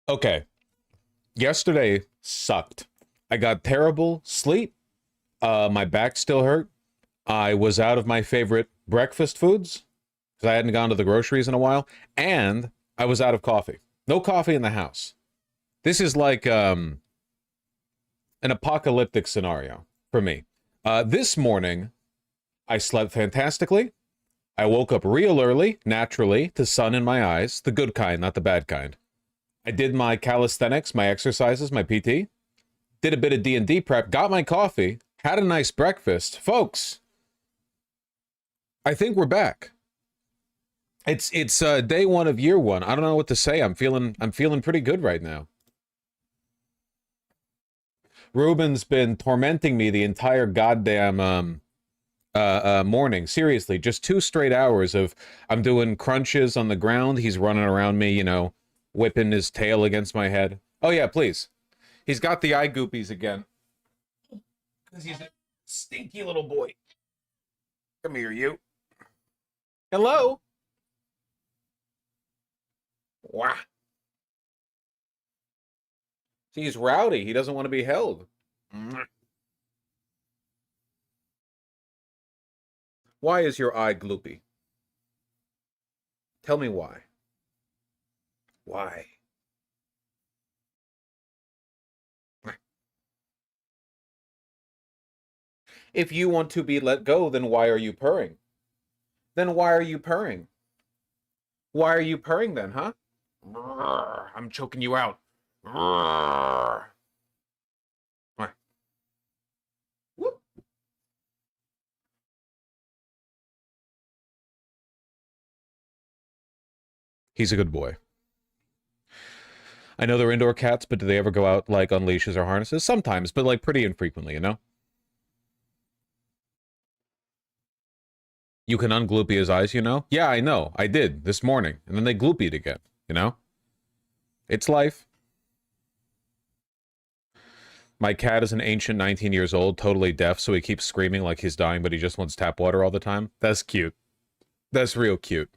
Okay, yesterday sucked. I got terrible sleep. My back still hurt. I was out of my favorite breakfast foods because I hadn't gone to the groceries in a while, and I was out of coffee. No coffee in the house. This is like an apocalyptic scenario for me. This morning, I slept fantastically. I woke up real early, naturally, to sun in my eyes, the good kind, not the bad kind. I did my calisthenics, my exercises, my PT, did a bit of D&D prep, got my coffee, had a nice breakfast. Folks, I think we're back. It's day one of year one. I don't know what to say. I'm feeling pretty good right now. Ruben's been tormenting me the entire goddamn morning. Seriously, just 2 straight hours of I'm doing crunches on the ground. He's running around me, whipping his tail against my head. Oh yeah, please. He's got the eye goopies again. Because he's a stinky little boy. Come here, you. Hello? Wow. See, he's rowdy. He doesn't want to be held. Why is your eye gloopy? Tell me why. Why? If you want to be let go, then why are you purring? Then why are you purring? Why are you purring then, huh? I'm choking you out. Whoop. He's a good boy. I know they're indoor cats, but do they ever go out like on leashes or harnesses? Sometimes, but like pretty infrequently, you know? You can ungloopy his eyes, you know? Yeah, I know. I did this morning. And then they gloopied again, you know? It's life. My cat is an ancient 19 years old, totally deaf, so he keeps screaming like he's dying, but he just wants tap water all the time. That's cute. That's real cute.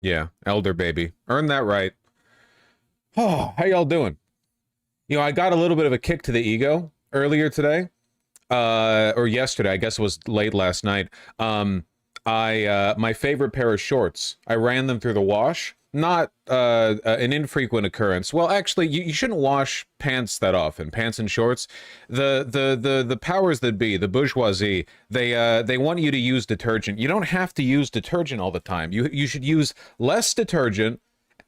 Yeah, elder baby. Earn that right. Oh, how y'all doing? I got a little bit of a kick to the ego earlier today. Or yesterday, I guess it was late last night. My favorite pair of shorts, I ran them through the wash. Not an infrequent occurrence. Well, actually, you shouldn't wash pants that often. Pants and shorts. The powers that be, the bourgeoisie, they want you to use detergent. You don't have to use detergent all the time. You should use less detergent,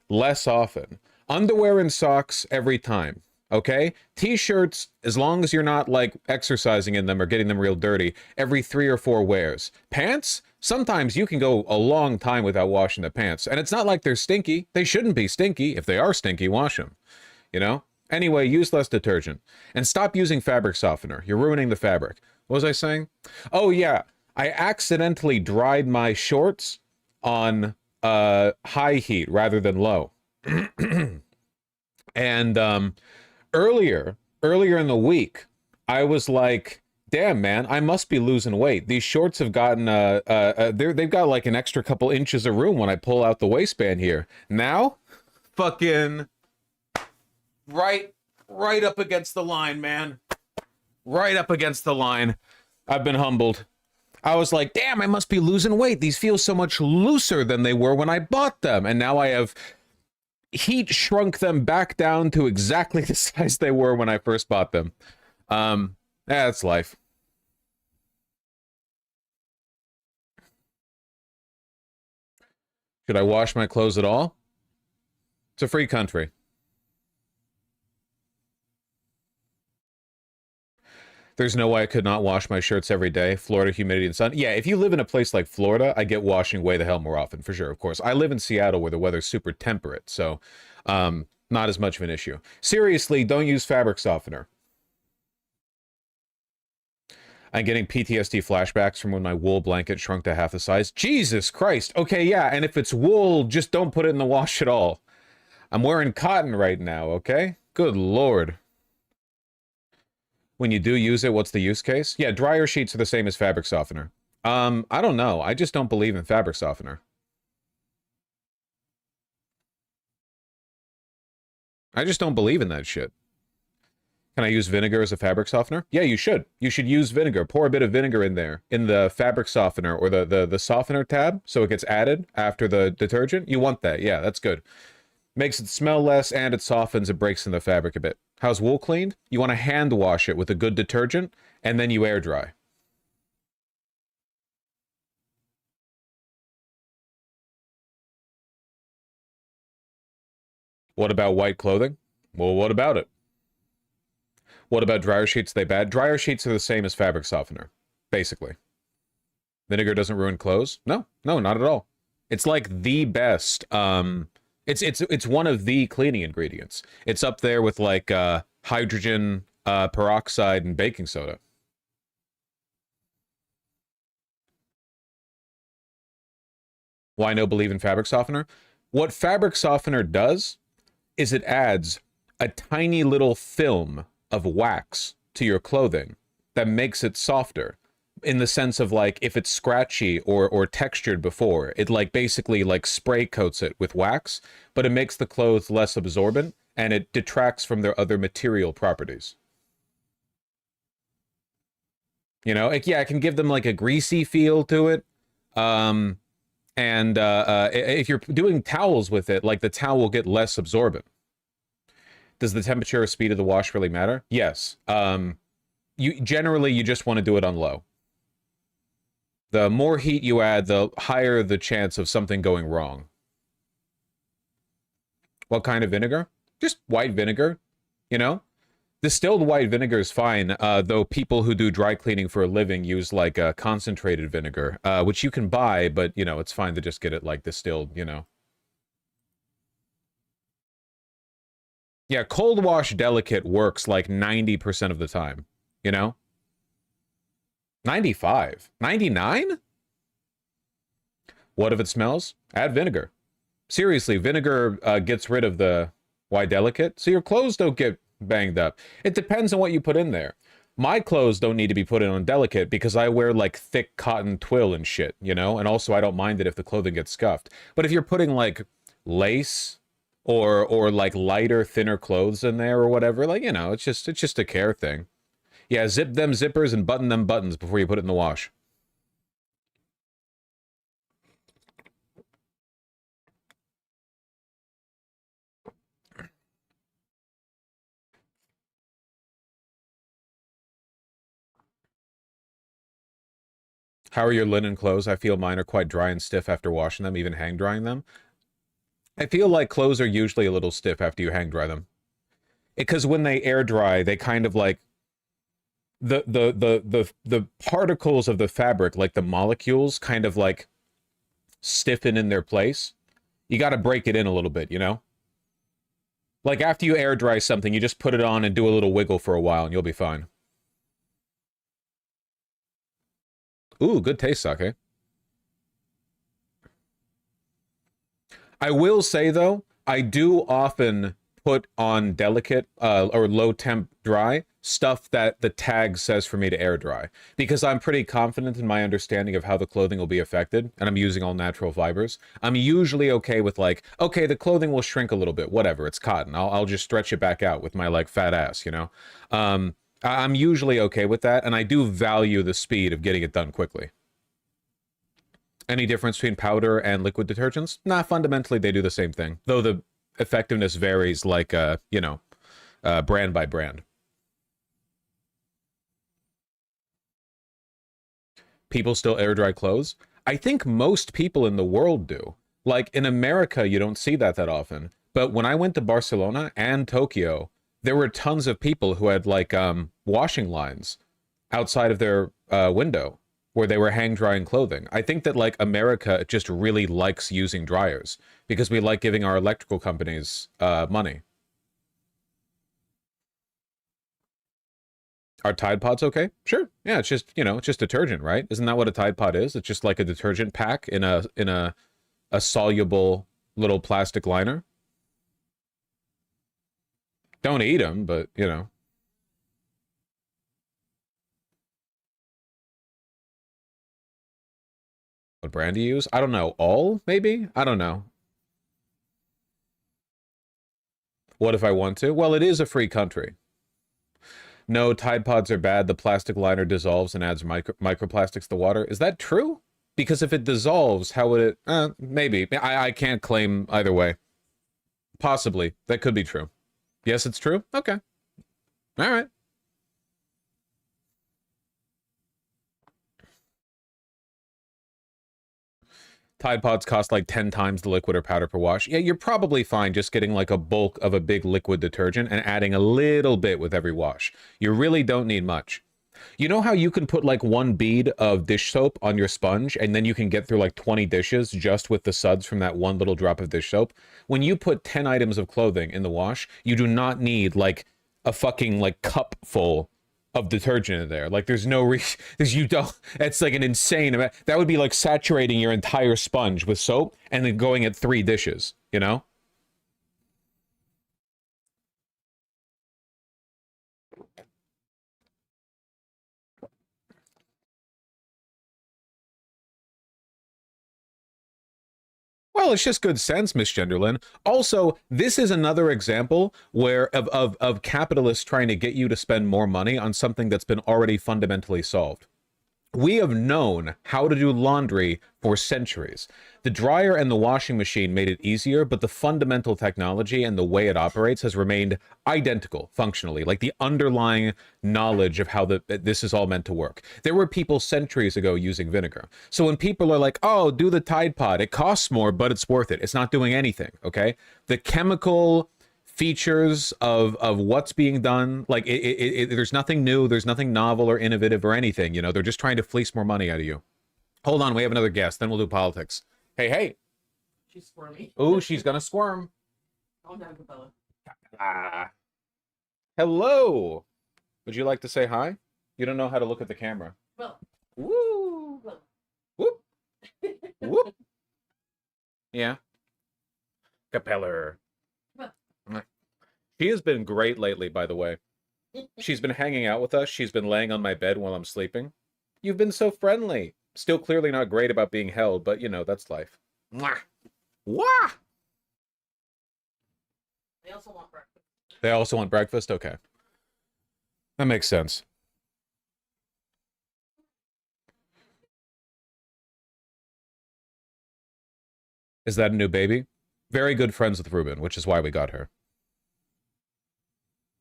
less often. Underwear and socks every time. Okay? T-shirts, as long as you're not like exercising in them or getting them real dirty, every 3 or 4 wears. Pants? Sometimes you can go a long time without washing the pants. And it's not like they're stinky. They shouldn't be stinky. If they are stinky, wash them. You know? Anyway, use less detergent. And stop using fabric softener. You're ruining the fabric. What was I saying? Oh, yeah. I accidentally dried my shorts on high heat rather than low. And earlier in the week, I was like, damn, man, I must be losing weight. These shorts have gotten, they've got like an extra couple inches of room when I pull out the waistband here. Now, fucking right up against the line, man. Right up against the line. I've been humbled. I was like, damn, I must be losing weight. These feel so much looser than they were when I bought them. And now I have heat shrunk them back down to exactly the size they were when I first bought them. That's life. Should I wash my clothes at all? It's a free country. There's no way I could not wash my shirts every day. Florida, humidity and sun. Yeah, if you live in a place like Florida, I get washing way the hell more often, for sure, of course. I live in Seattle where the weather's super temperate, so not as much of an issue. Seriously, don't use fabric softener. I'm getting PTSD flashbacks from when my wool blanket shrunk to half the size. Jesus Christ. Okay, yeah, and if it's wool, just don't put it in the wash at all. I'm wearing cotton right now, okay? Good Lord. When you do use it, what's the use case? Yeah, dryer sheets are the same as fabric softener. I don't know. I just don't believe in fabric softener. I just don't believe in that shit. Can I use vinegar as a fabric softener? Yeah, you should. You should use vinegar. Pour a bit of vinegar in there, in the fabric softener or the softener tab, so it gets added after the detergent. You want that. Yeah, that's good. Makes it smell less, and it softens and breaks in the fabric a bit. How's wool cleaned? You want to hand wash it with a good detergent, and then you air dry. What about white clothing? Well, what about it? What about dryer sheets? They bad? Dryer sheets are the same as fabric softener, basically. Vinegar doesn't ruin clothes? No, no, not at all. It's like the best. It's one of the cleaning ingredients. It's up there with like hydrogen peroxide and baking soda. Why no believe in fabric softener? What fabric softener does is it adds a tiny little film of wax to your clothing that makes it softer, in the sense of like if it's scratchy or textured before, it like basically like spray coats it with wax, but it makes the clothes less absorbent and it detracts from their other material properties. You know, yeah, it can give them like a greasy feel to it. Um, and if you're doing towels with it, like the towel will get less absorbent. Does the temperature or speed of the wash really matter? Yes. You generally you just want to do it on low. The more heat you add, the higher the chance of something going wrong. What kind of vinegar? Just white vinegar, you know? Distilled white vinegar is fine, though people who do dry cleaning for a living use like concentrated vinegar, which you can buy, but, you know, it's fine to just get it like distilled, you know? Yeah, cold wash delicate works like 90% of the time, you know? 95? 99? What if it smells? Add vinegar. Seriously, vinegar gets rid of the why delicate, so your clothes don't get banged up. It depends on what you put in there. My clothes don't need to be put in on delicate because I wear like thick cotton twill and shit, you know? And also I don't mind it if the clothing gets scuffed. But if you're putting like lace or like lighter, thinner clothes in there or whatever, like, you know, it's just a care thing. Yeah, zip them zippers and button them buttons before you put it in the wash. How are your linen clothes? I feel mine are quite dry and stiff after washing them, even hang drying them. I feel like clothes are usually a little stiff after you hang dry them. Because when they air dry, they kind of like the particles of the fabric, like the molecules, kind of like stiffen in their place. You got to break it in a little bit, you know? Like after you air dry something, you just put it on and do a little wiggle for a while and you'll be fine. Ooh, good taste, sake. I will say though, I do often put on delicate or low temp dry stuff that the tag says for me to air dry because I'm pretty confident in my understanding of how the clothing will be affected and I'm using all natural fibers. I'm usually okay with like, okay, the clothing will shrink a little bit, whatever, it's cotton. I'll just stretch it back out with my like fat ass, you know? I'm usually okay with that and I do value the speed of getting it done quickly. Any difference between powder and liquid detergents? Nah, fundamentally they do the same thing, though the effectiveness varies like, you know, brand by brand. People still air dry clothes? I think most people in the world do. Like in America, you don't see that often. But when I went to Barcelona and Tokyo, there were tons of people who had like washing lines outside of their window where they were hang drying clothing. I think that like America just really likes using dryers because we like giving our electrical companies money. Are Tide Pods okay? Sure. Yeah, it's just, you know, it's just detergent, right? Isn't that what a Tide Pod is? It's just like a detergent pack in a soluble little plastic liner. Don't eat them, but you know. What brand do you use? I don't know. All maybe? I don't know. What if I want to? Well, it is a free country. No, Tide Pods are bad. The plastic liner dissolves and adds microplastics to water. Is that true? Because if it dissolves, how would it... maybe. I can't claim either way. Possibly. That could be true. Yes, it's true? Okay. All right. Tide Pods cost like 10 times the liquid or powder per wash. Yeah, you're probably fine just getting like a bulk of a big liquid detergent and adding a little bit with every wash. You really don't need much. You know how you can put like one bead of dish soap on your sponge and then you can get through like 20 dishes just with the suds from that one little drop of dish soap? When you put 10 items of clothing in the wash, you do not need like a fucking like cup full of detergent in there. Like there's no reason, you don't, it's like an insane amount. That would be like saturating your entire sponge with soap and then going at 3 dishes, you know? Well, it's just good sense, Miss Genderlin. Also, this is another example where of capitalists trying to get you to spend more money on something that's been already fundamentally solved. We have known how to do laundry for centuries. The dryer and the washing machine made it easier, but the fundamental technology and the way it operates has remained identical functionally, like the underlying knowledge of how this is all meant to work. There were people centuries ago using vinegar. So when people are like, oh, do the Tide Pod, it costs more, but it's worth it. It's not doing anything, okay? The chemical features of what's being done, like there's nothing new, there's nothing novel or innovative or anything, you know. They're just trying to fleece more money out of you. Hold on, we have another guest, then we'll do politics. Hey. She's squirmy. Oh, she's gonna squirm. Calm down, Capella. Hello, would you like to say hi? You don't know how to look at the camera. Well. Woo. Well. Whoop. Whoop. Yeah. Capeller. She has been great lately, by the way. She's been hanging out with us. She's been laying on my bed while I'm sleeping. You've been so friendly. Still clearly not great about being held, but, you know, that's life. Mwah! Wah! They also want breakfast. They also want breakfast? Okay. That makes sense. Is that a new baby? Very good friends with Ruben, which is why we got her.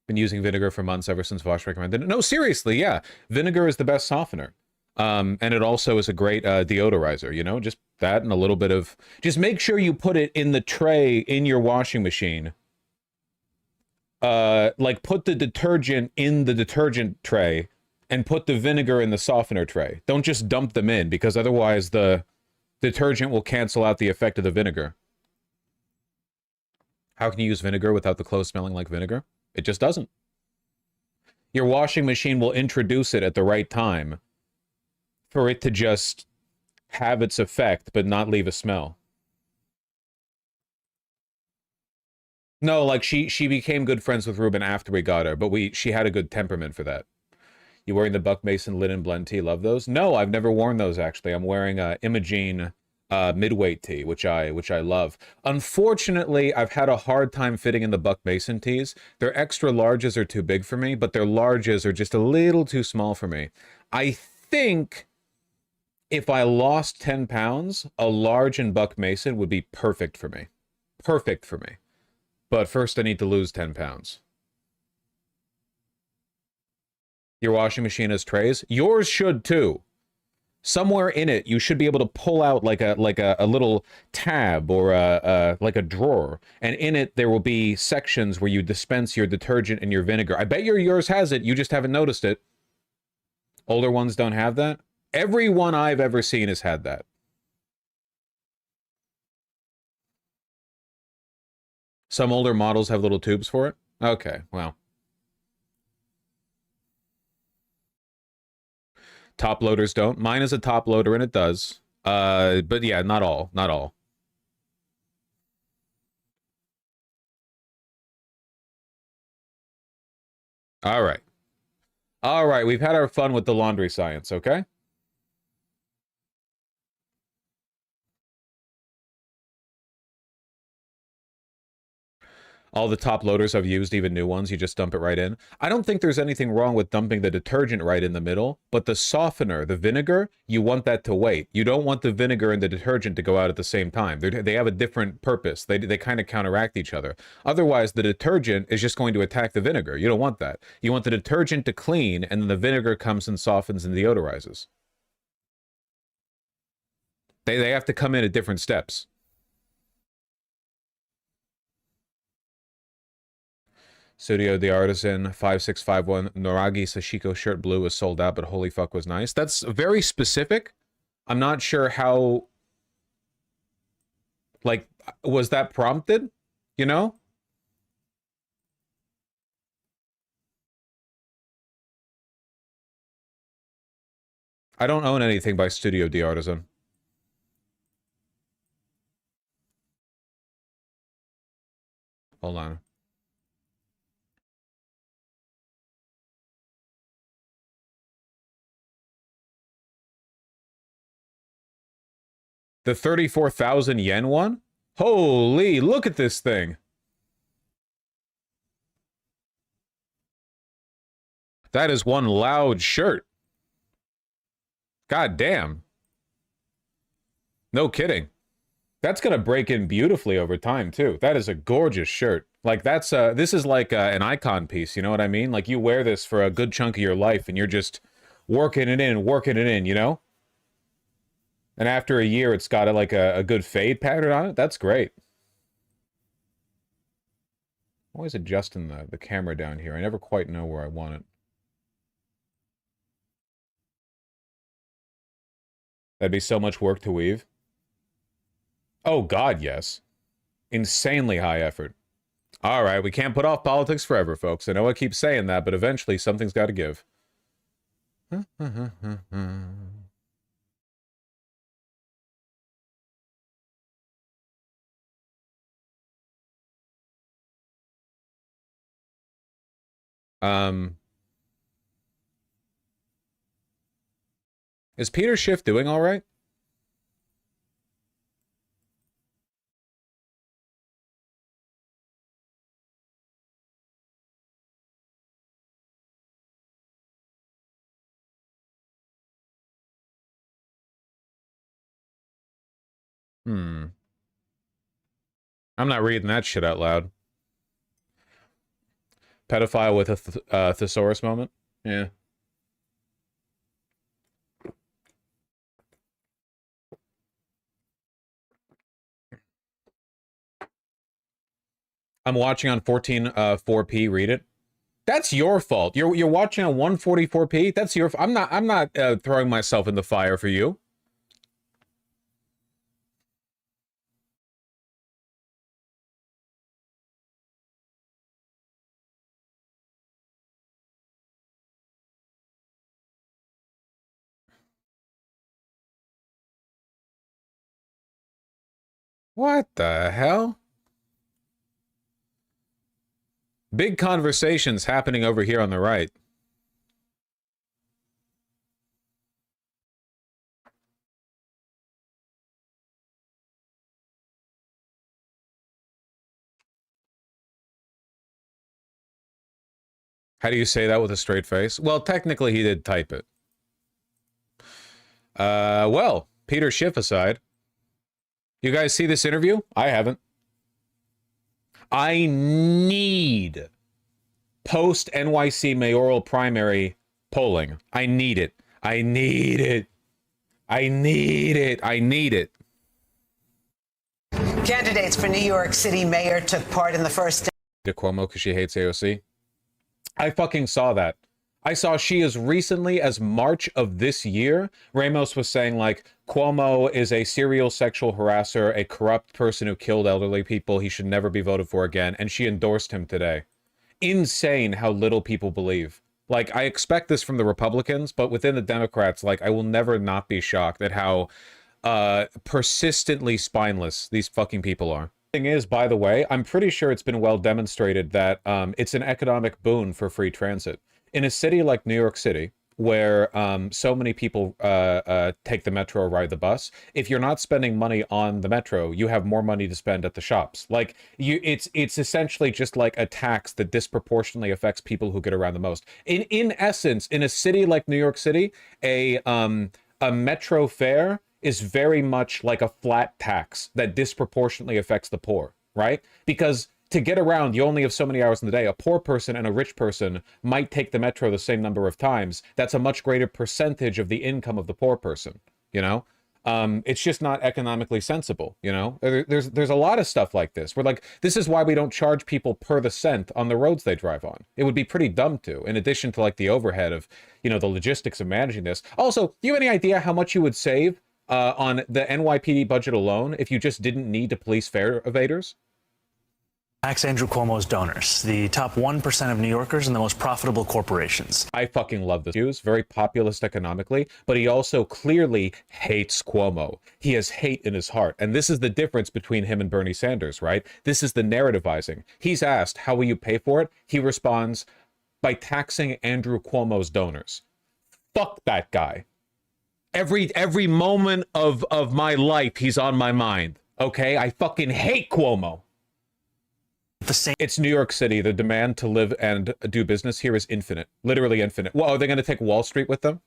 Been using vinegar for months ever since Vosh recommended. No, seriously, yeah. Vinegar is the best softener. And it also is a great deodorizer, you know? Just that and a little bit of... Just make sure you put it in the tray in your washing machine. Like, put the detergent in the detergent tray and put the vinegar in the softener tray. Don't just dump them in, because otherwise the detergent will cancel out the effect of the vinegar. How can you use vinegar without the clothes smelling like vinegar? It just doesn't. Your washing machine will introduce it at the right time for it to just have its effect, but not leave a smell. No, like she became good friends with Ruben after we got her, but she had a good temperament for that. You wearing the Buck Mason linen blend tee? Love those? No, I've never worn those actually. I'm wearing a Imogene midweight tee, which I love. Unfortunately, I've had a hard time fitting in the Buck Mason tees. Their extra larges are too big for me, but their larges are just a little too small for me. I think if I lost 10 pounds, a large in Buck Mason would be perfect for me. Perfect for me. But first I need to lose 10 pounds. Your washing machine has trays? Yours should too. Somewhere in it, you should be able to pull out like a little tab or like a drawer, and in it there will be sections where you dispense your detergent and your vinegar. I bet yours has it. You just haven't noticed it. Older ones don't have that. Every one I've ever seen has had that. Some older models have little tubes for it. Okay, well. Top loaders don't. Mine is a top loader and it does. But yeah, not all. Not all. All right. All right, we've had our fun with the laundry science, okay? All the top loaders I've used, even new ones, you just dump it right in. I don't think there's anything wrong with dumping the detergent right in the middle, but the softener, the vinegar, you want that to wait. You don't want the vinegar and the detergent to go out at the same time. They have a different purpose. They kind of counteract each other. Otherwise, the detergent is just going to attack the vinegar. You don't want that. You want the detergent to clean, and then the vinegar comes and softens and deodorizes. They have to come in at different steps. Studio the Artisan 5651 Noragi Sashiko shirt blue is sold out, but holy fuck was nice. That's very specific. I'm not sure how, like, was that prompted? You know? I don't own anything by Studio the Artisan. Hold on. The 34,000 yen one? Holy, look at this thing. That is one loud shirt. God damn. No kidding. That's going to break in beautifully over time, too. That is a gorgeous shirt. Like, that's, this is like an icon piece, you know what I mean? Like, you wear this for a good chunk of your life, and you're just working it in, you know? And after a year, it's got a good fade pattern on it. That's great. I'm always adjusting the camera down here. I never quite know where I want it. That'd be so much work to weave. Oh, God, yes. Insanely high effort. All right, we can't put off politics forever, folks. I know I keep saying that, but eventually something's got to give. Is Peter Schiff doing all right? I'm not reading that shit out loud. Pedophile with a thesaurus moment? Yeah. I'm watching on 14.4p. Read it. That's your fault. You're watching on 144p. That's your. I'm not throwing myself in the fire for you. What the hell? Big conversations happening over here on the right. How do you say that with a straight face? Well, technically he did type it. Well, Peter Schiff aside. You guys see this interview? I haven't. I need post NYC mayoral primary polling. I need it. I need it. I need it. I need it. Candidates for New York City mayor took part in the first. To Cuomo because she hates AOC. I fucking saw that. I saw she as recently as March of this year, Ramos was saying, like, Cuomo is a serial sexual harasser, a corrupt person who killed elderly people. He should never be voted for again. And she endorsed him today. Insane how little people believe. Like, I expect this from the Republicans, but within the Democrats, like, I will never not be shocked at how persistently spineless these fucking people are. Thing is, by the way, I'm pretty sure it's been well demonstrated that it's an economic boon for free transit. In a city like New York City, where so many people take the metro or ride the bus. If you're not spending money on the metro, you have more money to spend at the shops. Like it's essentially just like a tax that disproportionately affects people who get around the most. In essence, in a city like New York City, a metro fare is very much like a flat tax that disproportionately affects the poor, right? Because to get around, you only have so many hours in the day. A poor person and a rich person might take the metro the same number of times. That's a much greater percentage of the income of the poor person, you know? It's just not economically sensible, you know? There's a lot of stuff like this. We're like, this is why we don't charge people per the cent on the roads they drive on. It would be pretty dumb to, in addition to like the overhead of, you know, the logistics of managing this. Also, do you have any idea how much you would save on the NYPD budget alone if you just didn't need to police fare evaders? Tax Andrew Cuomo's donors, the top 1% of New Yorkers and the most profitable corporations. I fucking love this. He was very populist economically, but he also clearly hates Cuomo. He has hate in his heart. And this is the difference between him and Bernie Sanders, right? This is the narrativizing. He's asked, how will you pay for it? He responds, by taxing Andrew Cuomo's donors. Fuck that guy. Every moment of my life, he's on my mind. Okay? I fucking hate Cuomo. It's New York City. The demand to live and do business here is infinite, literally infinite. Well, are they going to take Wall Street with them?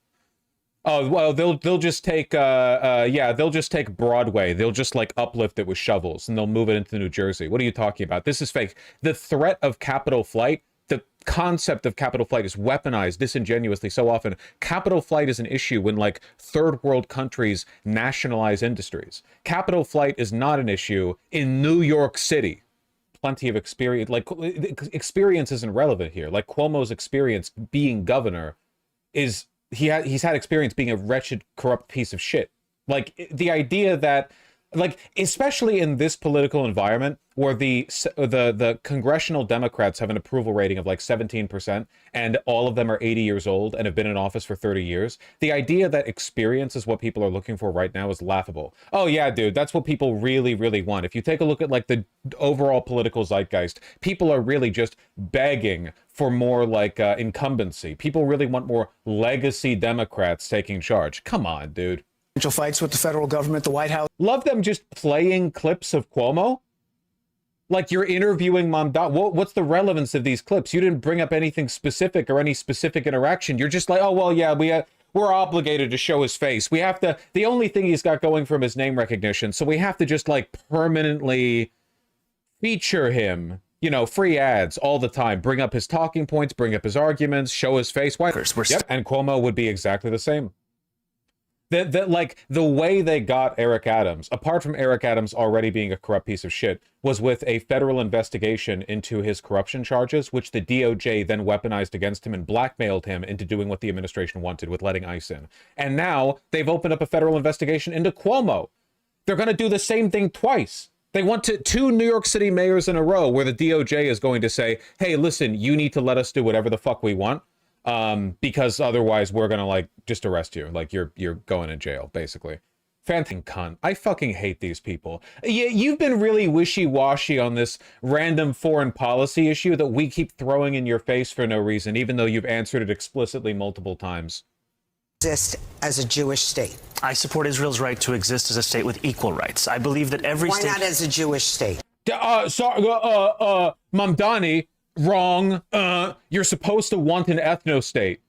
Oh, well, they'll just take they'll just take Broadway. They'll just like uplift it with shovels and they'll move it into New Jersey. What are you talking about? This is fake. The threat of capital flight, the concept of capital flight is weaponized disingenuously so often. Capital flight is an issue when like third world countries nationalize industries. Capital flight is not an issue in New York City. Plenty of experience. Like experience isn't relevant here. Like Cuomo's experience being governor is he's had experience being a wretched, corrupt piece of shit. Like the idea that, like especially in this political environment where the congressional Democrats have an approval rating of like 17% and all of them are 80 years old and have been in office for 30 years, the idea that experience is what people are looking for right now is laughable. Oh yeah, dude, that's what people really, really want. If you take a look at like the overall political zeitgeist, people are really just begging for more like incumbency. People really want more legacy Democrats taking charge. Come on, dude. Fights with the federal government, the White House. Love them just playing clips of Cuomo. Like you're interviewing Mamdani. What's the relevance of these clips? You didn't bring up anything specific or any specific interaction. You're just like, oh, well, yeah, we're obligated to show his face. We have to, the only thing he's got going from his name recognition. So we have to just like permanently feature him, you know, free ads all the time. Bring up his talking points, bring up his arguments, show his face. Why? Yep. And Cuomo would be exactly the same. That like the way they got Eric Adams, apart from Eric Adams already being a corrupt piece of shit, was with a federal investigation into his corruption charges, which the DOJ then weaponized against him and blackmailed him into doing what the administration wanted with letting ICE in. And now they've opened up a federal investigation into Cuomo. They're going to do the same thing twice. They want to two New York City mayors in a row where the DOJ is going to say, hey, listen, you need to let us do whatever the fuck we want. Because otherwise we're gonna like just arrest you, like you're going in jail, basically. Fantastic cunt. I fucking hate these people. You've been really wishy-washy on this random foreign policy issue that we keep throwing in your face for no reason, even though you've answered it explicitly multiple times. Exist as a Jewish state. I support Israel's right to exist as a state with equal rights. I believe that every Why state... not as a Jewish state? Mamdani, wrong. You're supposed to want an ethno-state.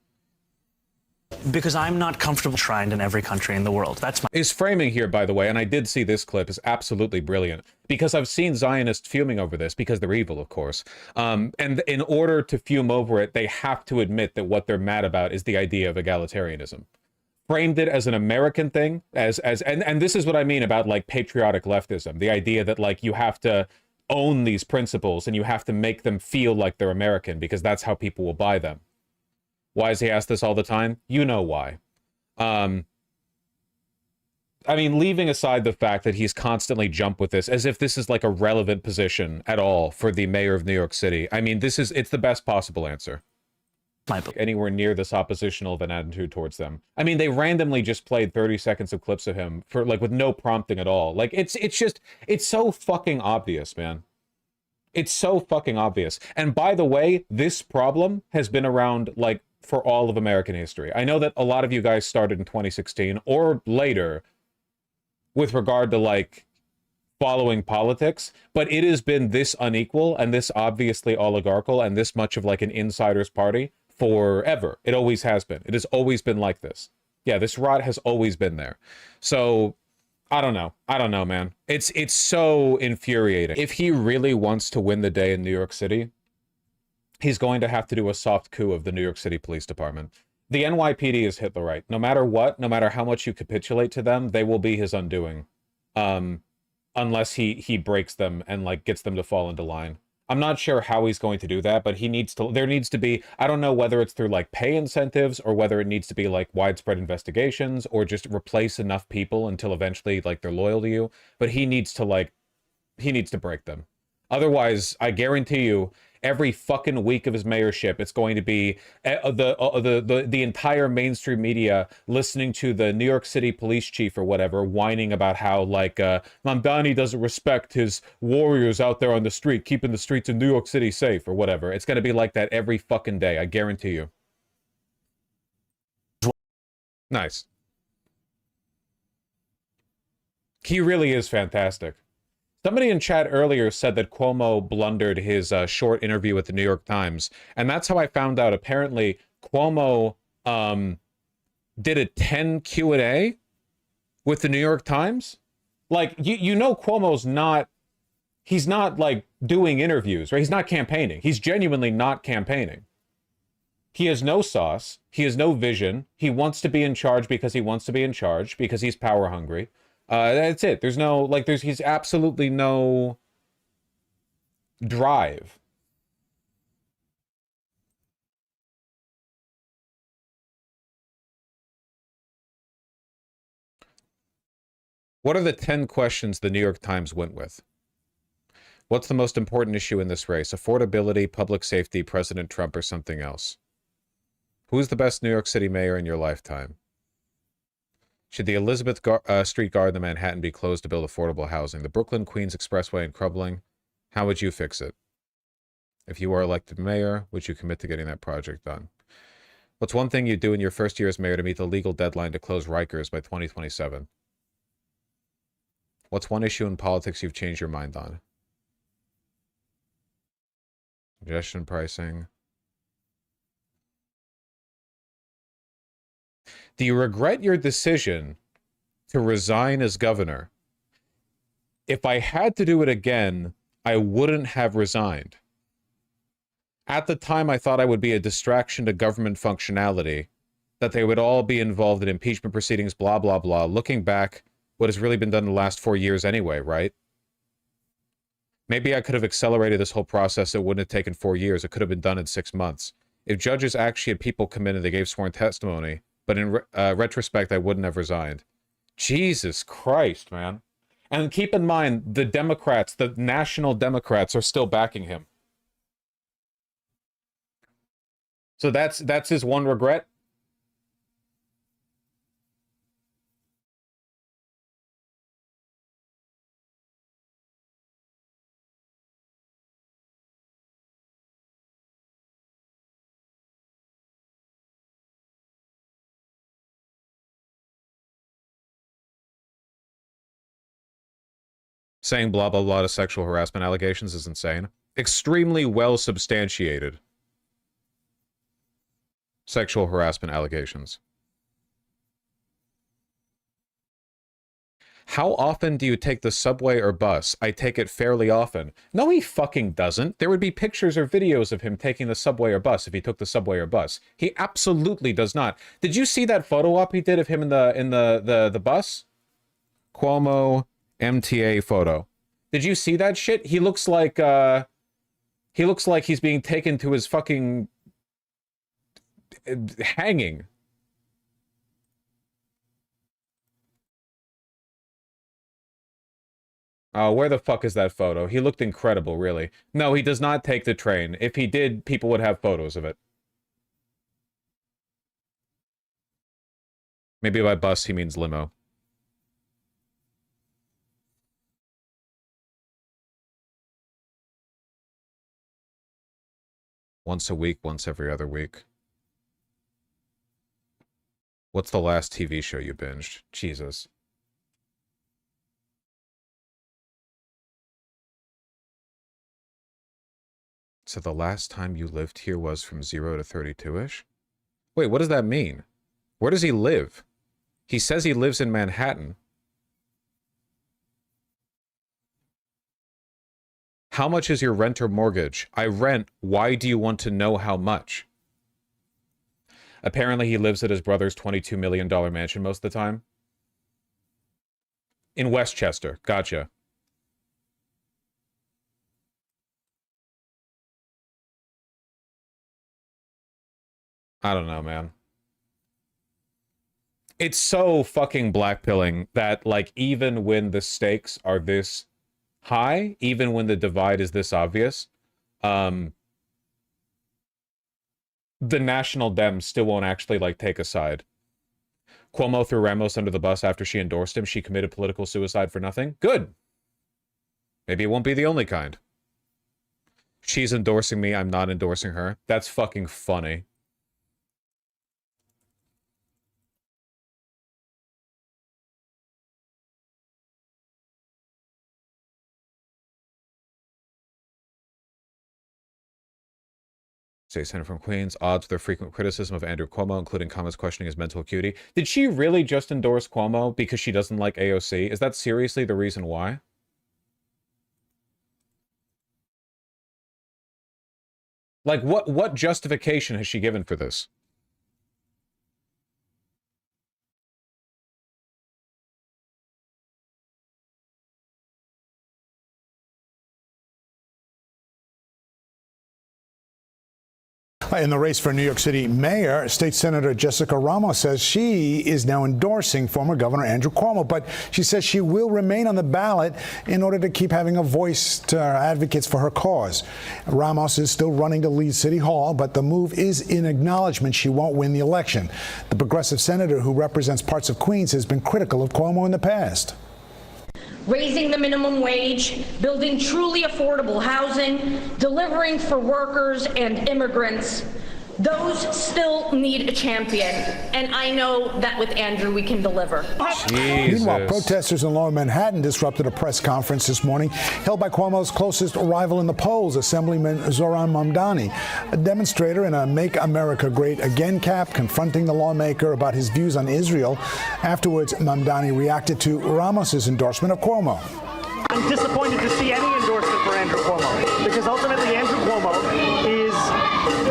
Because I'm not comfortable enshrined in every country in the world. That's my... His framing here, by the way, and I did see this clip, is absolutely brilliant. Because I've seen Zionists fuming over this, because they're evil, of course. And in order to fume over it, they have to admit that what they're mad about is the idea of egalitarianism. Framed it as an American thing, and this is what I mean about like patriotic leftism. The idea that like you have to own these principles and you have to make them feel like they're American because that's how people will buy them. Why is he asked this all the time? You know why. I mean, leaving aside the fact that he's constantly jumped with this as if this is like a relevant position at all for the mayor of New York City. I mean, it's the best possible answer. Anywhere near this oppositional of an attitude towards them. I mean, they randomly just played 30 seconds of clips of him for like with no prompting at all. Like it's so fucking obvious, man. It's so fucking obvious. And by the way, this problem has been around like for all of American history. I know that a lot of you guys started in 2016 or later with regard to like following politics, but it has been this unequal and this obviously oligarchical and this much of like an insider's party forever. It always has been. It has always been like this. Yeah, this rot has always been there. So I don't know. I don't know, man. It's so infuriating. If he really wants to win the day in New York City, he's going to have to do a soft coup of the New York City Police Department. The NYPD is Hitlerite. No matter what, no matter how much you capitulate to them, they will be his undoing. Unless he breaks them and like gets them to fall into line. I'm not sure how he's going to do that, but there needs to be, I don't know whether it's through like pay incentives or whether it needs to be like widespread investigations or just replace enough people until eventually like they're loyal to you. But he needs to break them. Otherwise, I guarantee you, every fucking week of his mayorship, it's going to be the entire mainstream media listening to the New York City police chief or whatever whining about how like Mamdani doesn't respect his warriors out there on the street, keeping the streets of New York City safe or whatever. It's going to be like that every fucking day. I guarantee you. Nice. He really is fantastic. Somebody in chat earlier said that Cuomo blundered his short interview with the New York Times, and that's how I found out. Apparently, Cuomo did a 10 Q&A with the New York Times. Like, you know Cuomo's not, he's not, like, doing interviews, right? He's not campaigning. He's genuinely not campaigning. He has no sauce. He has no vision. He wants to be in charge because he wants to be in charge, because he's power hungry. That's it. There's no, like, he's absolutely no drive. What are the 10 questions the New York Times went with? What's the most important issue in this race? Affordability, public safety, President Trump, or something else? Who's the best New York City mayor in your lifetime? Should the Elizabeth Street Guard in Manhattan be closed to build affordable housing? The Brooklyn-Queens Expressway in Crumbling. How would you fix it? If you are elected mayor, would you commit to getting that project done? What's one thing you'd do in your first year as mayor to meet the legal deadline to close Rikers by 2027? What's one issue in politics you've changed your mind on? Congestion pricing. Do you regret your decision to resign as governor? If I had to do it again, I wouldn't have resigned. At the time, I thought I would be a distraction to government functionality, that they would all be involved in impeachment proceedings, blah, blah, blah. Looking back, what has really been done in the last 4 years anyway, right? Maybe I could have accelerated this whole process. It wouldn't have taken 4 years. It could have been done in 6 months. If judges actually had people come in and they gave sworn testimony, but in retrospect, I wouldn't have resigned. Jesus Christ, man. And keep in mind, the Democrats, the national Democrats, are still backing him. So that's his one regret. Saying blah, blah, blah to sexual harassment allegations is insane. Extremely well substantiated sexual harassment allegations. How often do you take the subway or bus? I take it fairly often. No, he fucking doesn't. There would be pictures or videos of him taking the subway or bus if he took the subway or bus. He absolutely does not. Did you see that photo op he did of him in the bus? Cuomo MTA photo. Did you see that shit? He looks like he's being taken to his fucking hanging. Oh, where the fuck is that photo? He looked incredible, really. No, he does not take the train. If he did, people would have photos of it. Maybe by bus he means limo. Once a week, once every other week. What's the last TV show you binged? Jesus. So the last time you lived here was from 0 to 32-ish? Wait, what does that mean? Where does he live? He says he lives in Manhattan. How much is your rent or mortgage? I rent. Why do you want to know how much? Apparently he lives at his brother's $22 million mansion most of the time. In Westchester. Gotcha. I don't know, man. It's so fucking blackpilling that, like, even when the stakes are this high, even when the divide is this obvious, the national Dems still won't actually, like, take a side. Cuomo threw Ramos under the bus after she endorsed him. She committed political suicide for nothing. Good. Maybe it won't be the only kind. She's endorsing me. I'm not endorsing her. That's fucking funny. State Senator from Queens, odds with their frequent criticism of Andrew Cuomo, including comments questioning his mental acuity. Did she really just endorse Cuomo because she doesn't like AOC? Is that seriously the reason why? Like, what justification has she given for this? In the race for New York City mayor, State Senator Jessica Ramos says she is now endorsing former Governor Andrew Cuomo, but she says she will remain on the ballot in order to keep having a voice to advocates for her cause. Ramos is still running to lead City Hall, but the move is in acknowledgement she won't win the election. The progressive senator who represents parts of Queens has been critical of Cuomo in the past. Raising the minimum wage, building truly affordable housing, delivering for workers and immigrants, those still need a champion. And I know that with Andrew we can deliver. Jesus. Meanwhile, protesters in Lower Manhattan disrupted a press conference this morning held by Cuomo's closest rival in the polls, Assemblyman Zoran Mamdani, a demonstrator in a Make America Great Again cap, confronting the lawmaker about his views on Israel. Afterwards, Mamdani reacted to Ramos's endorsement of Cuomo. I'm disappointed to see any endorsement for Andrew Cuomo, because ultimately Andrew Cuomo is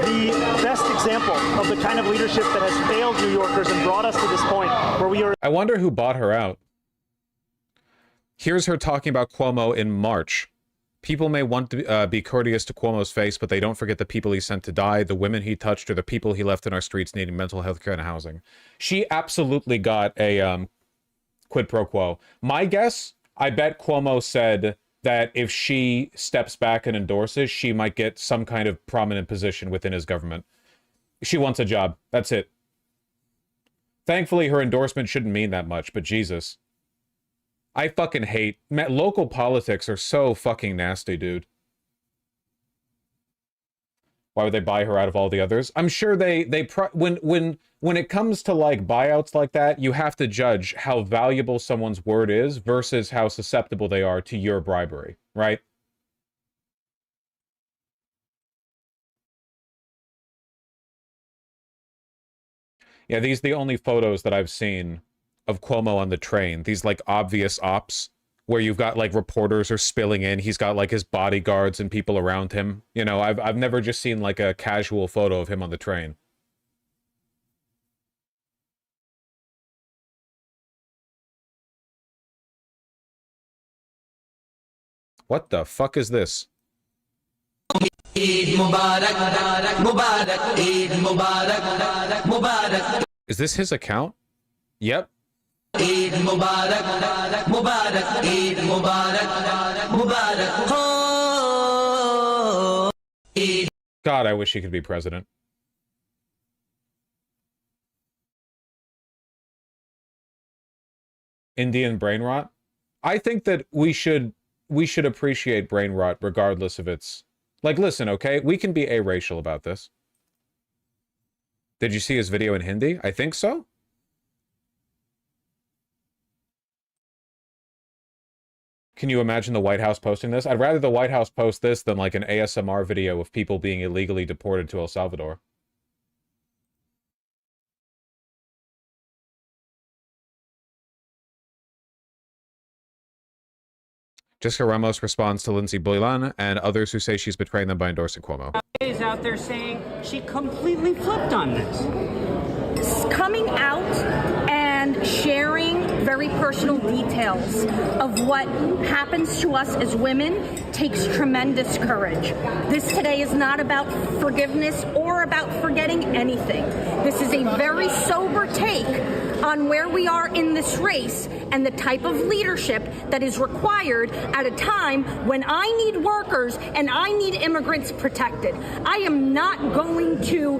the best example of the kind of leadership that has failed New Yorkers and brought us to this point where we are. I wonder who bought her out. Here's her talking about Cuomo in March. People may want to be courteous to Cuomo's face, but they don't forget the people he sent to die, the women he touched, or the people he left in our streets needing mental health care and housing. She absolutely got a quid pro quo. My guess, I bet Cuomo said that if she steps back and endorses, she might get some kind of prominent position within his government. She wants a job. That's it. Thankfully, her endorsement shouldn't mean that much, but Jesus. I fucking hate... Local politics are so fucking nasty, dude. Why would they buy her out of all the others? I'm sure when it comes to, like, buyouts like that, you have to judge how valuable someone's word is versus how susceptible they are to your bribery, right? Yeah, these are the only photos that I've seen of Cuomo on the train. These, like, obvious ops where you've got, like, reporters are spilling in. He's got, like, his bodyguards and people around him. You know, I've never just seen, like, a casual photo of him on the train. What the fuck is this? Eid Mubarak, Mubarak, Eid Mubarak, Mubarak. Is this his account? Yep. Eid Mubarak, Mubarak, Eid Mubarak, Mubarak. God, I wish he could be president. Indian brain rot? I think that we should appreciate brain rot regardless of its... Like, listen, okay? We can be aracial about this. Did you see his video in Hindi? I think so. Can you imagine the White House posting this? I'd rather the White House post this than like an ASMR video of people being illegally deported to El Salvador. Jessica Ramos responds to Lindsey Boylan and others who say she's betraying them by endorsing Cuomo. Is out there saying she completely flipped on this. Coming out and sharing very personal details of what happens to us as women takes tremendous courage. This today is not about forgiveness or about forgetting anything. This is a very sober take on where we are in this race and the type of leadership that is required at a time when I need workers and I need immigrants protected. I am not going to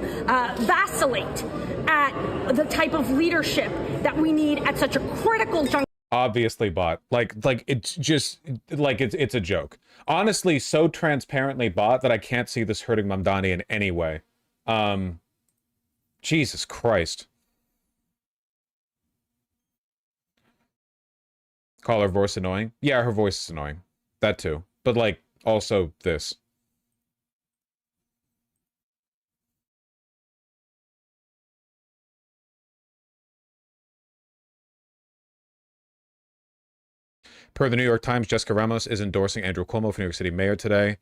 vacillate at the type of leadership that we need at such a critical juncture. Obviously bot. Like it's just like it's a joke. Honestly, so transparently bot that I can't see this hurting Mamdani in any way. Jesus Christ. Call her voice annoying? Yeah, her voice is annoying. That too. But like also this. Per the New York Times, Jessica Ramos is endorsing Andrew Cuomo for New York City mayor today.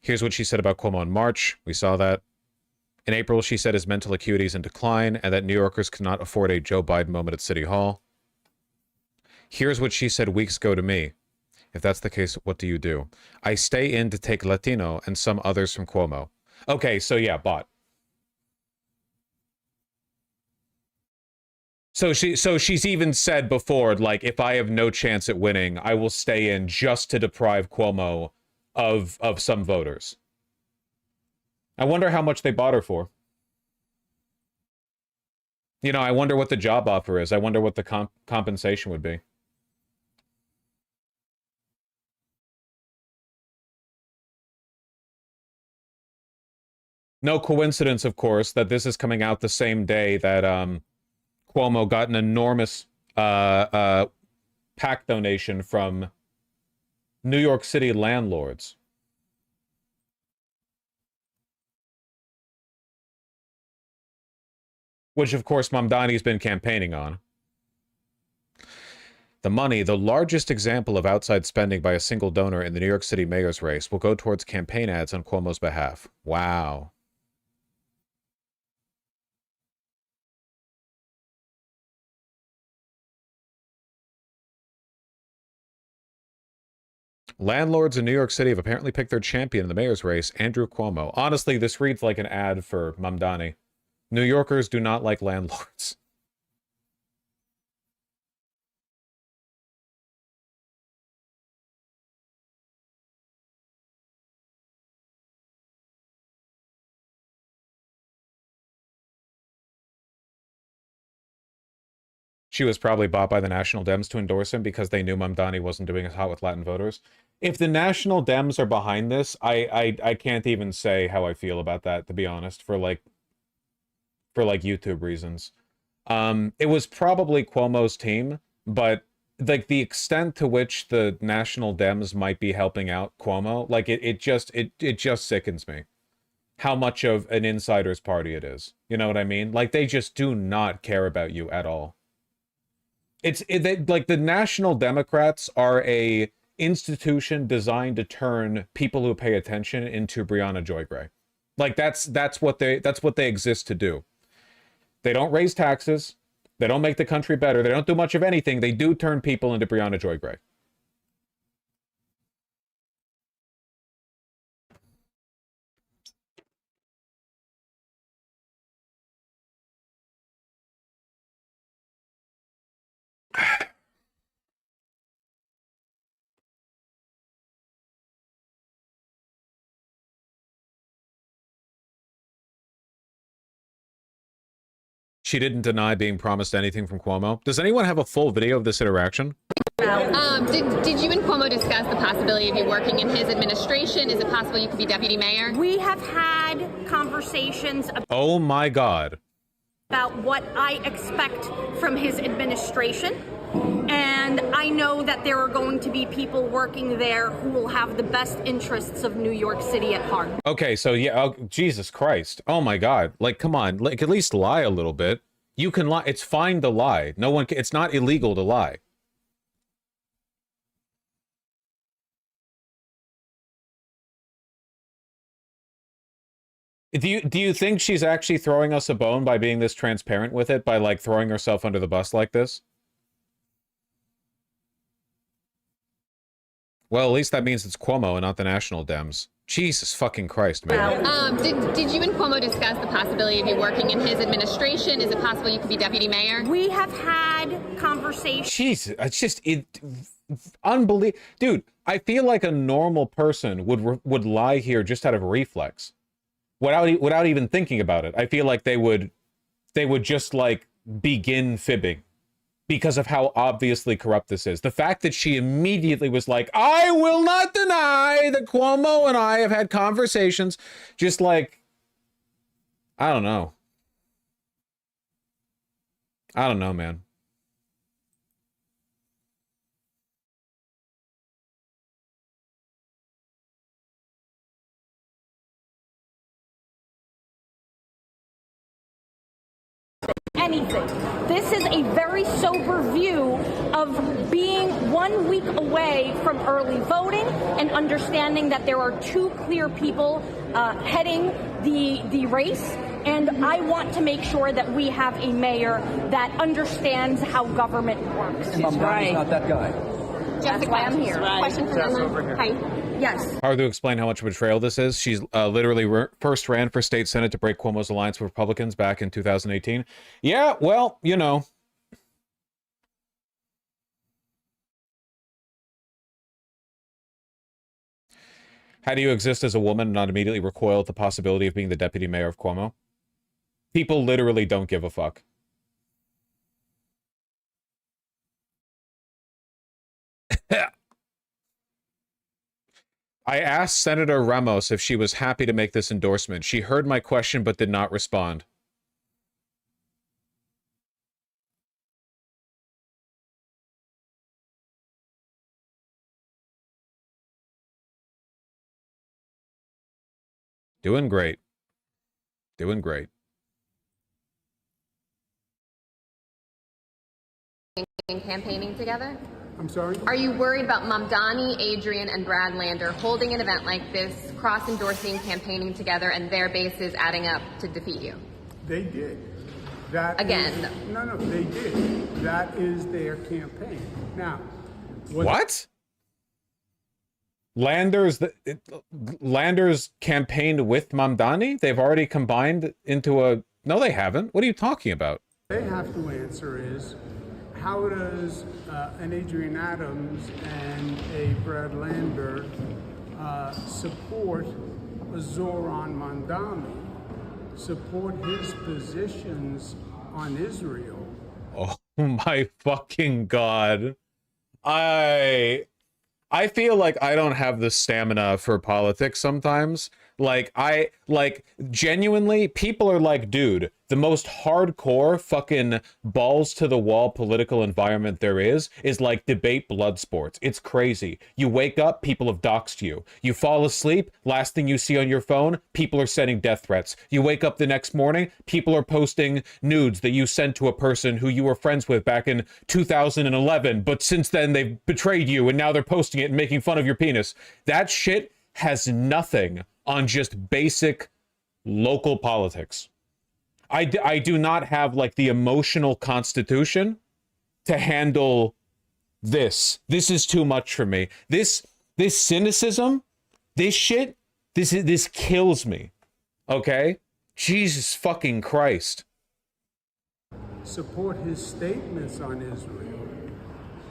Here's what she said about Cuomo in March. We saw that. In April, she said his mental acuity is in decline and that New Yorkers cannot afford a Joe Biden moment at City Hall. Here's what she said weeks ago to me. If that's the case, what do you do? I stay in to take Latino and some others from Cuomo. Okay, so yeah, bot. So she's even said before, like, if I have no chance at winning, I will stay in just to deprive Cuomo of some voters. I wonder how much they bought her for. You know, I wonder what the job offer is. I wonder what the compensation would be. No coincidence, of course, that this is coming out the same day that Cuomo got an enormous PAC donation from New York City landlords. Which, of course, Mamdani's been campaigning on. The money, the largest example of outside spending by a single donor in the New York City mayor's race, will go towards campaign ads on Cuomo's behalf. Wow. Landlords in New York City have apparently picked their champion in the mayor's race, Andrew Cuomo. Honestly, this reads like an ad for Mamdani. New Yorkers do not like landlords. She was probably bought by the National Dems to endorse him because they knew Mamdani wasn't doing as hot with Latin voters. If the National Dems are behind this, I can't even say how I feel about that, to be honest, for YouTube reasons. It was probably Cuomo's team, but like the extent to which the National Dems might be helping out Cuomo, like it just sickens me how much of an insider's party it is. You know what I mean? Like they just do not care about you at all. Like the National Democrats are a institution designed to turn people who pay attention into Brianna Joy Gray. Like that's what they exist to do. They don't raise taxes. They don't make the country better. They don't do much of anything. They do turn people into Brianna Joy Gray. She didn't deny being promised anything from Cuomo. Does anyone have a full video of this interaction? Did you and Cuomo discuss the possibility of you working in his administration? Is it possible you could be deputy mayor? We have had conversations Oh my God. about what I expect from his administration, and And I know that there are going to be people working there who will have the best interests of New York City at heart. Okay, so yeah, oh, Jesus Christ. Oh my God. Like, come on, like at least lie a little bit. You can lie. It's fine to lie. No one can, it's not illegal to lie. Do you think she's actually throwing us a bone by being this transparent with it, by like throwing herself under the bus like this? Well, at least that means it's Cuomo and not the National Dems. Jesus fucking Christ, man. Did you and Cuomo discuss the possibility of you working in his administration? Is it possible you could be deputy mayor? We have had conversations. Jesus, it's just unbelievable, dude. I feel like a normal person would lie here just out of reflex, without even thinking about it. I feel like they would just like begin fibbing because of how obviously corrupt this is. The fact that she immediately was like, I will not deny that Cuomo and I have had conversations, just like, I don't know. I don't know, man. Anything. This is a very sober view of being 1 week away from early voting and understanding that there are two clear people heading the race. And I want to make sure that we have a mayor that understands how government works. And Mamdani's not that guy. That's why I'm here. Question for Emma. Hi. Yes. Hard to explain how much of a betrayal this is. She's literally first ran for state senate to break Cuomo's alliance with Republicans back in 2018. Yeah, well, you know. How do you exist as a woman and not immediately recoil at the possibility of being the deputy mayor of Cuomo? People literally don't give a fuck. I asked Senator Ramos if she was happy to make this endorsement. She heard my question but did not respond. Doing great. Doing great. Campaigning together? I'm sorry? Are you worried about Mamdani, Adrian, and Brad Lander holding an event like this, cross-endorsing, campaigning together, and their bases adding up to defeat you? They did. That Again. No, they did. That is their campaign. Now, What? Landers campaigned with Mamdani? They've already combined into a... No, they haven't. What are you talking about? they have to answer is, how does an Adrian Adams and a Brad Lander support a Zoran Mamdani, support his positions on Israel? Oh my fucking God. I feel like I don't have the stamina for politics sometimes. Genuinely, people are like, dude, the most hardcore fucking balls to the wall political environment there is like debate blood sports. It's crazy. You wake up, people have doxed you. You fall asleep, last thing you see on your phone, people are sending death threats. You wake up the next morning, people are posting nudes that you sent to a person who you were friends with back in 2011, but since then they've betrayed you and now they're posting it and making fun of your penis. That shit has nothing on just basic local politics. I do not have like the emotional constitution to handle this. This is too much for me. This cynicism, this shit, this kills me. Okay? Jesus fucking Christ. Support his statements on Israel.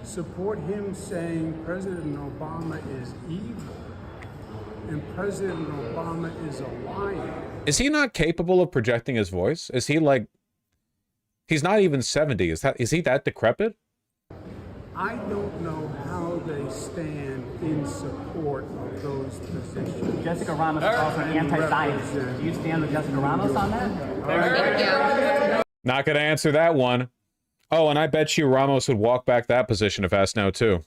Support him saying President Obama is evil and President Obama is a liar. Is he not capable of projecting his voice? Is he like... He's not even 70. Is he that decrepit? I don't know how they stand in support of those positions. Jessica Ramos is also an anti-Zionist. Do you stand with Jessica Ramos on that? Thank you. Not going to answer that one. Oh, and I bet you Ramos would walk back that position if asked now, too.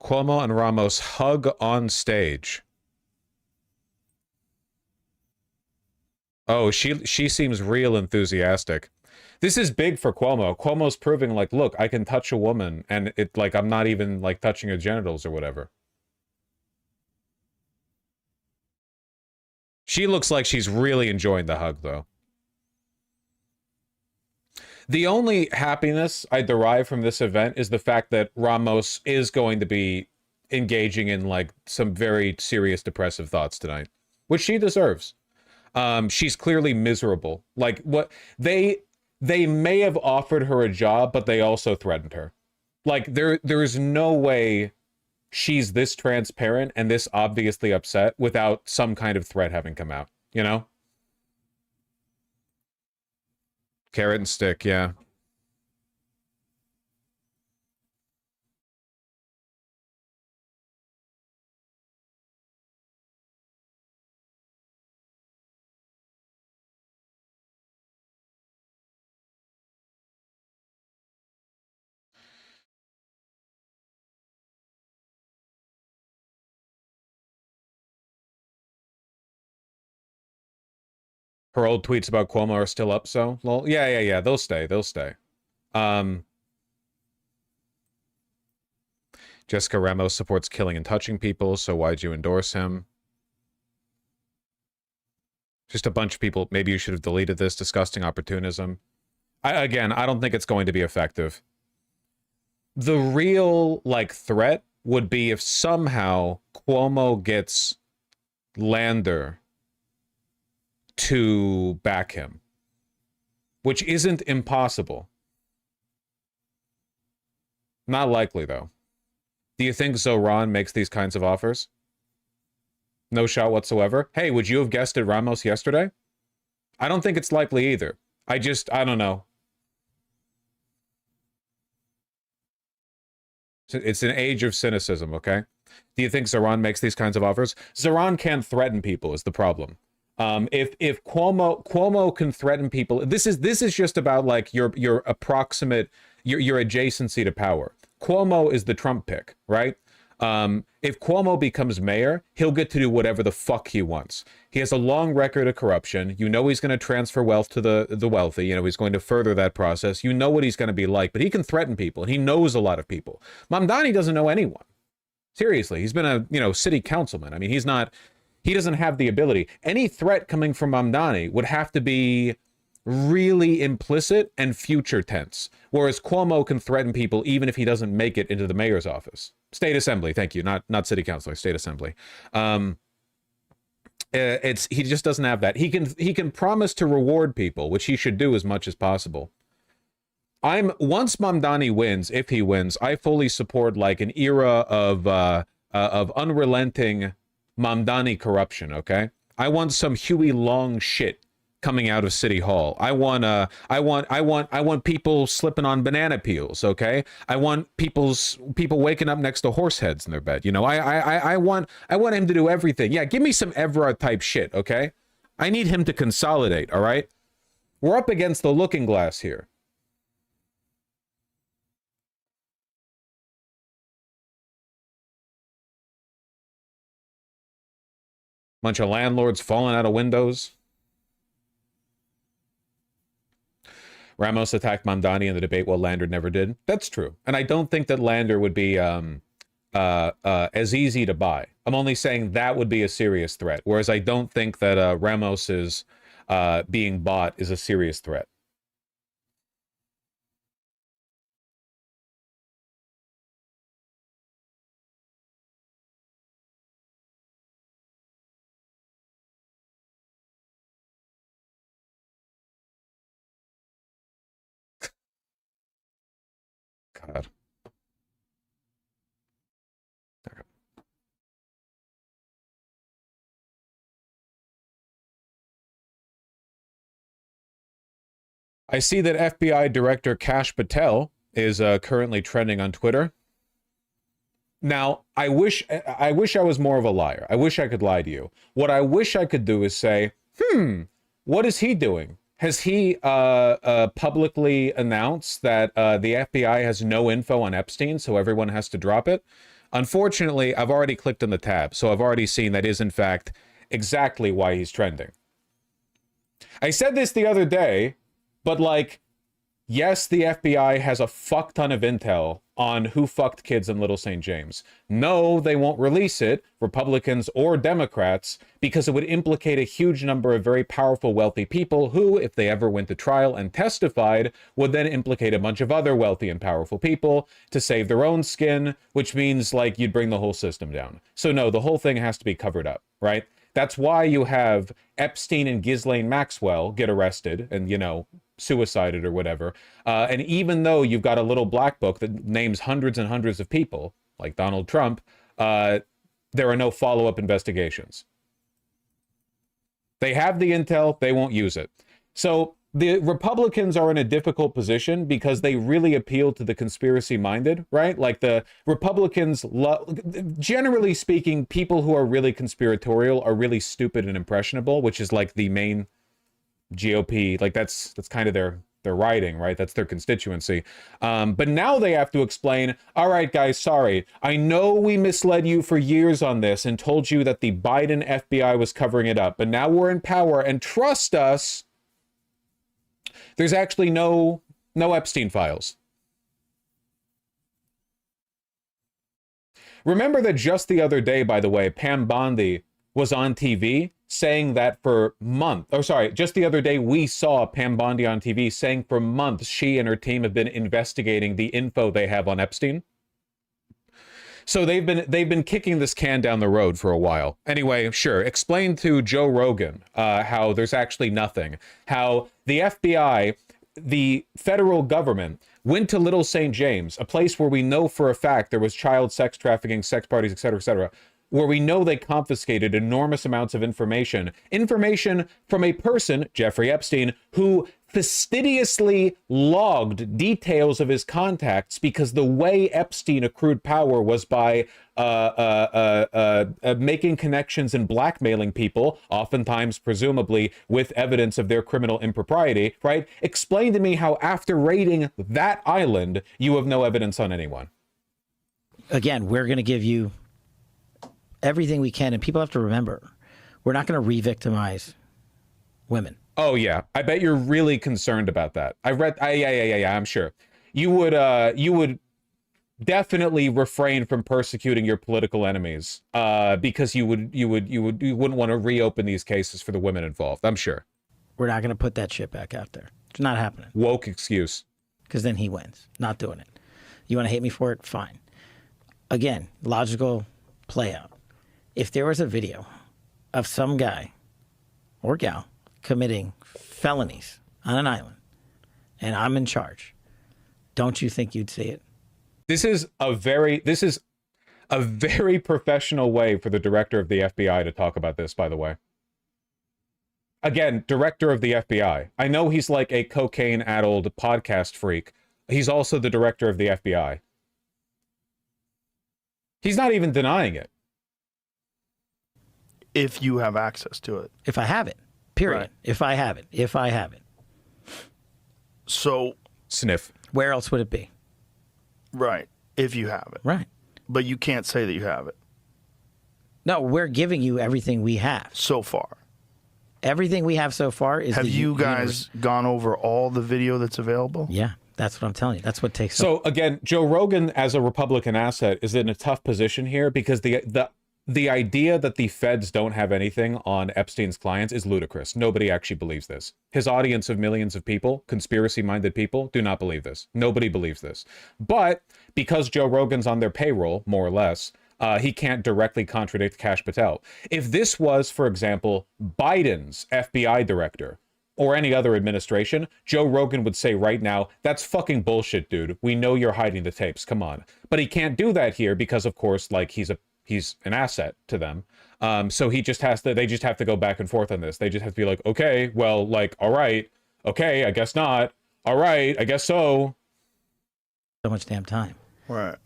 Cuomo and Ramos hug on stage. Oh, she seems real enthusiastic. This is big for Cuomo. Cuomo's proving like, look, I can touch a woman and it like I'm not even like touching her genitals or whatever. She looks like she's really enjoying the hug though. The only happiness I derive from this event is the fact that Ramos is going to be engaging in like some very serious depressive thoughts tonight, which she deserves. She's clearly miserable. Like what they may have offered her a job, but they also threatened her. Like there is no way she's this transparent and this obviously upset without some kind of threat having come out, you know? Carrot and stick, yeah. Her old tweets about Cuomo are still up, so? Well, yeah. They'll stay. Jessica Ramos supports killing and touching people, so why'd you endorse him? Just a bunch of people. Maybe you should have deleted this. Disgusting opportunism. I don't think it's going to be effective. The real, like, threat would be if somehow Cuomo gets Lander to back him, which isn't impossible. Not likely, though. Do you think Zoran makes these kinds of offers? No shot whatsoever. Hey, would you have guessed it Ramos yesterday? I don't think it's likely either. I don't know. It's an age of cynicism, okay? Do you think Zoran makes these kinds of offers? Zoran can't threaten people is the problem. If Cuomo can threaten people, this is just about like your approximate your adjacency to power. Cuomo is the Trump pick, right? If Cuomo becomes mayor, he'll get to do whatever the fuck he wants. He has a long record of corruption. You know he's going to transfer wealth to the wealthy. You know he's going to further that process. You know what he's going to be like, but he can threaten people, and he knows a lot of people. Mamdani doesn't know anyone. Seriously, he's been a city councilman. I mean, he doesn't have the ability. Any threat coming from Mamdani would have to be really implicit and future tense, whereas Cuomo can threaten people even if he doesn't make it into the mayor's office. State assembly, thank you, not city council, state assembly. He just doesn't have that. He can promise to reward people, which he should do as much as possible. Once Mamdani wins, if he wins, I fully support like an era of unrelenting Mamdani corruption, okay? I want some Huey Long shit coming out of City Hall. I want people slipping on banana peels, okay? I want people waking up next to horse heads in their bed. You know, I want him to do everything. Yeah, give me some Evra type shit, okay? I need him to consolidate, all right? We're up against the looking glass here. Bunch of landlords falling out of windows. Ramos attacked Mamdani in the debate while Lander never did. That's true. And I don't think that Lander would be as easy to buy. I'm only saying that would be a serious threat. Whereas I don't think that Ramos is being bought is a serious threat. God. Okay. I see that FBI Director Kash Patel is currently trending on Twitter. Now, I wish I was more of a liar. I wish I could lie to you. What I wish I could do is say, what is he doing? Has he publicly announced that the FBI has no info on Epstein, so everyone has to drop it? Unfortunately, I've already clicked on the tab, so I've already seen that is, in fact, exactly why he's trending. I said this the other day, but like, yes, the FBI has a fuck ton of intel on who fucked kids in Little St. James. No, they won't release it, Republicans or Democrats, because it would implicate a huge number of very powerful, wealthy people who, if they ever went to trial and testified, would then implicate a bunch of other wealthy and powerful people to save their own skin, which means, like, you'd bring the whole system down. So no, the whole thing has to be covered up, right? That's why you have Epstein and Ghislaine Maxwell get arrested and, you know, suicided or whatever. And even though you've got a little black book that names hundreds and hundreds of people, like Donald Trump, there are no follow-up investigations. They have the intel, they won't use it. So the Republicans are in a difficult position because they really appeal to the conspiracy-minded, right? Like the Republicans, generally speaking, people who are really conspiratorial are really stupid and impressionable, which is like the main GOP, like that's kind of their writing, right? That's their constituency. But now they have to explain, all right, guys, sorry. I know we misled you for years on this and told you that the Biden FBI was covering it up, but now we're in power and trust us, there's actually no Epstein files. Remember that just the other day, by the way, Pam Bondi was on TV saying that for months, just the other day we saw Pam Bondi on TV saying for months she and her team have been investigating the info they have on Epstein. So they've been kicking this can down the road for a while. Anyway, sure, explain to Joe Rogan how there's actually nothing. How the FBI, the federal government, went to Little St. James, a place where we know for a fact there was child sex trafficking, sex parties, etc., where we know they confiscated enormous amounts of information from a person, Jeffrey Epstein, who fastidiously logged details of his contacts because the way Epstein accrued power was by making connections and blackmailing people, oftentimes, presumably, with evidence of their criminal impropriety, right? Explain to me how after raiding that island, you have no evidence on anyone. Again, we're going to give you everything we can, and people have to remember, we're not going to re-victimize women. Oh yeah, I bet you're really concerned about that. Yeah, I'm sure. You would definitely refrain from persecuting your political enemies, because you wouldn't want to reopen these cases for the women involved. I'm sure. We're not going to put that shit back out there. It's not happening. Woke excuse. Because then he wins. Not doing it. You want to hate me for it? Fine. Again, logical play out. If there was a video of some guy or gal committing felonies on an island and I'm in charge, don't you think you'd see it? This is a very professional way for the director of the FBI to talk about this, by the way. Again, director of the FBI. I know he's like a cocaine-addled podcast freak. He's also the director of the FBI. He's not even denying it. If you have access to it. If I have it. Period. Right. If I have it. So. Sniff. Where else would it be? Right. If you have it. Right. But you can't say that you have it. No, we're giving you everything we have. So far. Everything we have so far is. Have you guys gone over all the video that's available? Yeah. That's what I'm telling you. That's what takes. So again, Joe Rogan as a Republican asset is in a tough position here because the idea that the feds don't have anything on Epstein's clients is ludicrous. Nobody actually believes this. His audience of millions of people, conspiracy-minded people, do not believe this. Nobody believes this. But because Joe Rogan's on their payroll, more or less, he can't directly contradict Kash Patel. If this was, for example, Biden's FBI director, or any other administration, Joe Rogan would say right now, that's fucking bullshit, dude. We know you're hiding the tapes. Come on. But he can't do that here because, of course, like he's an asset to them. So they just have to go back and forth on this. They just have to be like, okay, well, like, all right, okay, I guess not. all right, I guess so. So much damn time. Right.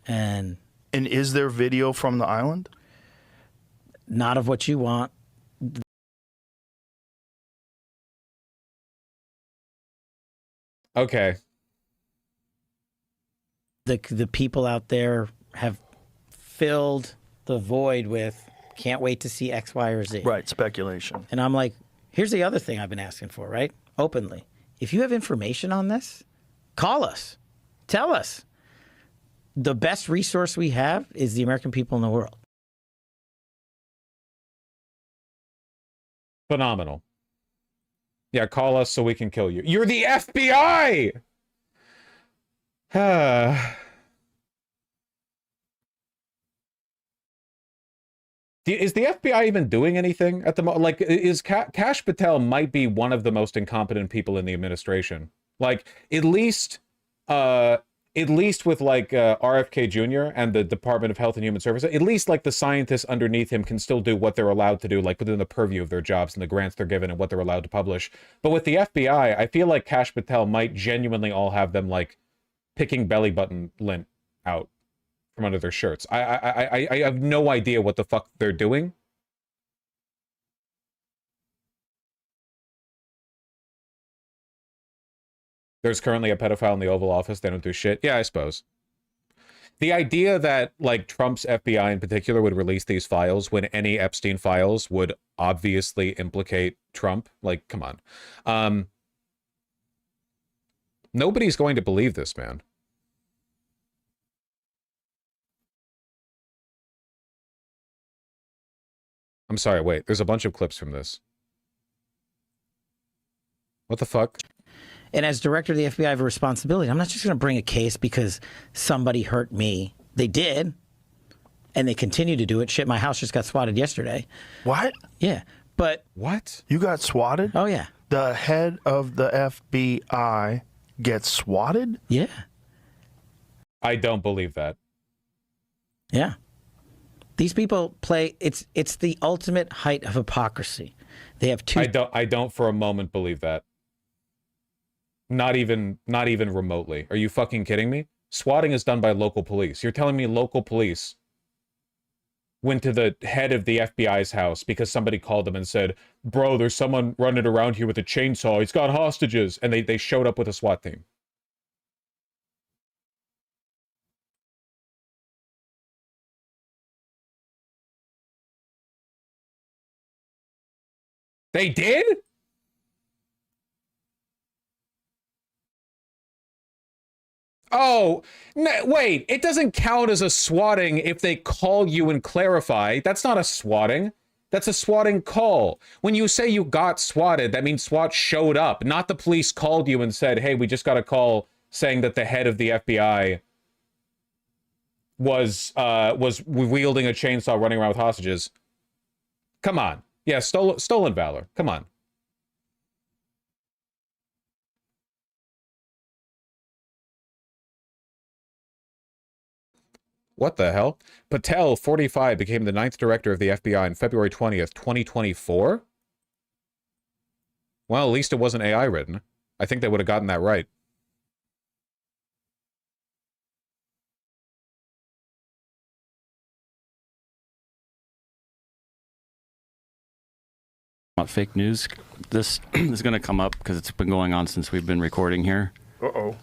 And is there video from the island? Not of what you want. Okay. The people out there have filled the void with can't wait to see X, Y, or Z. Right, speculation. And I'm like, here's the other thing I've been asking for, right? Openly. If you have information on this, call us. Tell us. The best resource we have is the American people in the world. Phenomenal. Yeah, call us so we can kill you. You're the FBI! Is the FBI even doing anything at the moment? Like, Kash Patel might be one of the most incompetent people in the administration. Like, at least with like RFK Jr. and the Department of Health and Human Services, at least like the scientists underneath him can still do what they're allowed to do, like within the purview of their jobs and the grants they're given and what they're allowed to publish. But with the FBI, I feel like Kash Patel might genuinely all have them like picking belly button lint out from under their shirts. I have no idea what the fuck they're doing. There's currently a pedophile in the Oval Office. They don't do shit. Yeah, I suppose. The idea that, like, Trump's FBI in particular would release these files when any Epstein files would obviously implicate Trump, like, come on. Nobody's going to believe this, man. I'm sorry, wait. There's a bunch of clips from this. What the fuck? And as director of the FBI, I have a responsibility. I'm not just going to bring a case because somebody hurt me. They did. And they continue to do it. Shit, my house just got swatted yesterday. What? Yeah. But... What? You got swatted? Oh, yeah. The head of the FBI gets swatted? Yeah. I don't believe that. Yeah. These people play... It's the ultimate height of hypocrisy. They have two... I don't for a moment believe that. Not even remotely. Are you fucking kidding me? Swatting is done by local police. You're telling me local police went to the head of the FBI's house because somebody called them and said, bro, there's someone running around here with a chainsaw. He's got hostages. And they showed up with a SWAT team. They did? Oh, no, wait, it doesn't count as a swatting if they call you and clarify. That's not a swatting. That's a swatting call. When you say you got swatted, that means SWAT showed up, not the police called you and said, hey, we just got a call saying that the head of the FBI was wielding a chainsaw running around with hostages. Come on. Yeah, stolen valor. Come on. What the hell? Patel, 45, became the 9th director of the FBI on February 20th, 2024? Well, at least it wasn't AI written. I think they would have gotten that right. About fake news, this is going to come up because it's been going on since we've been recording here.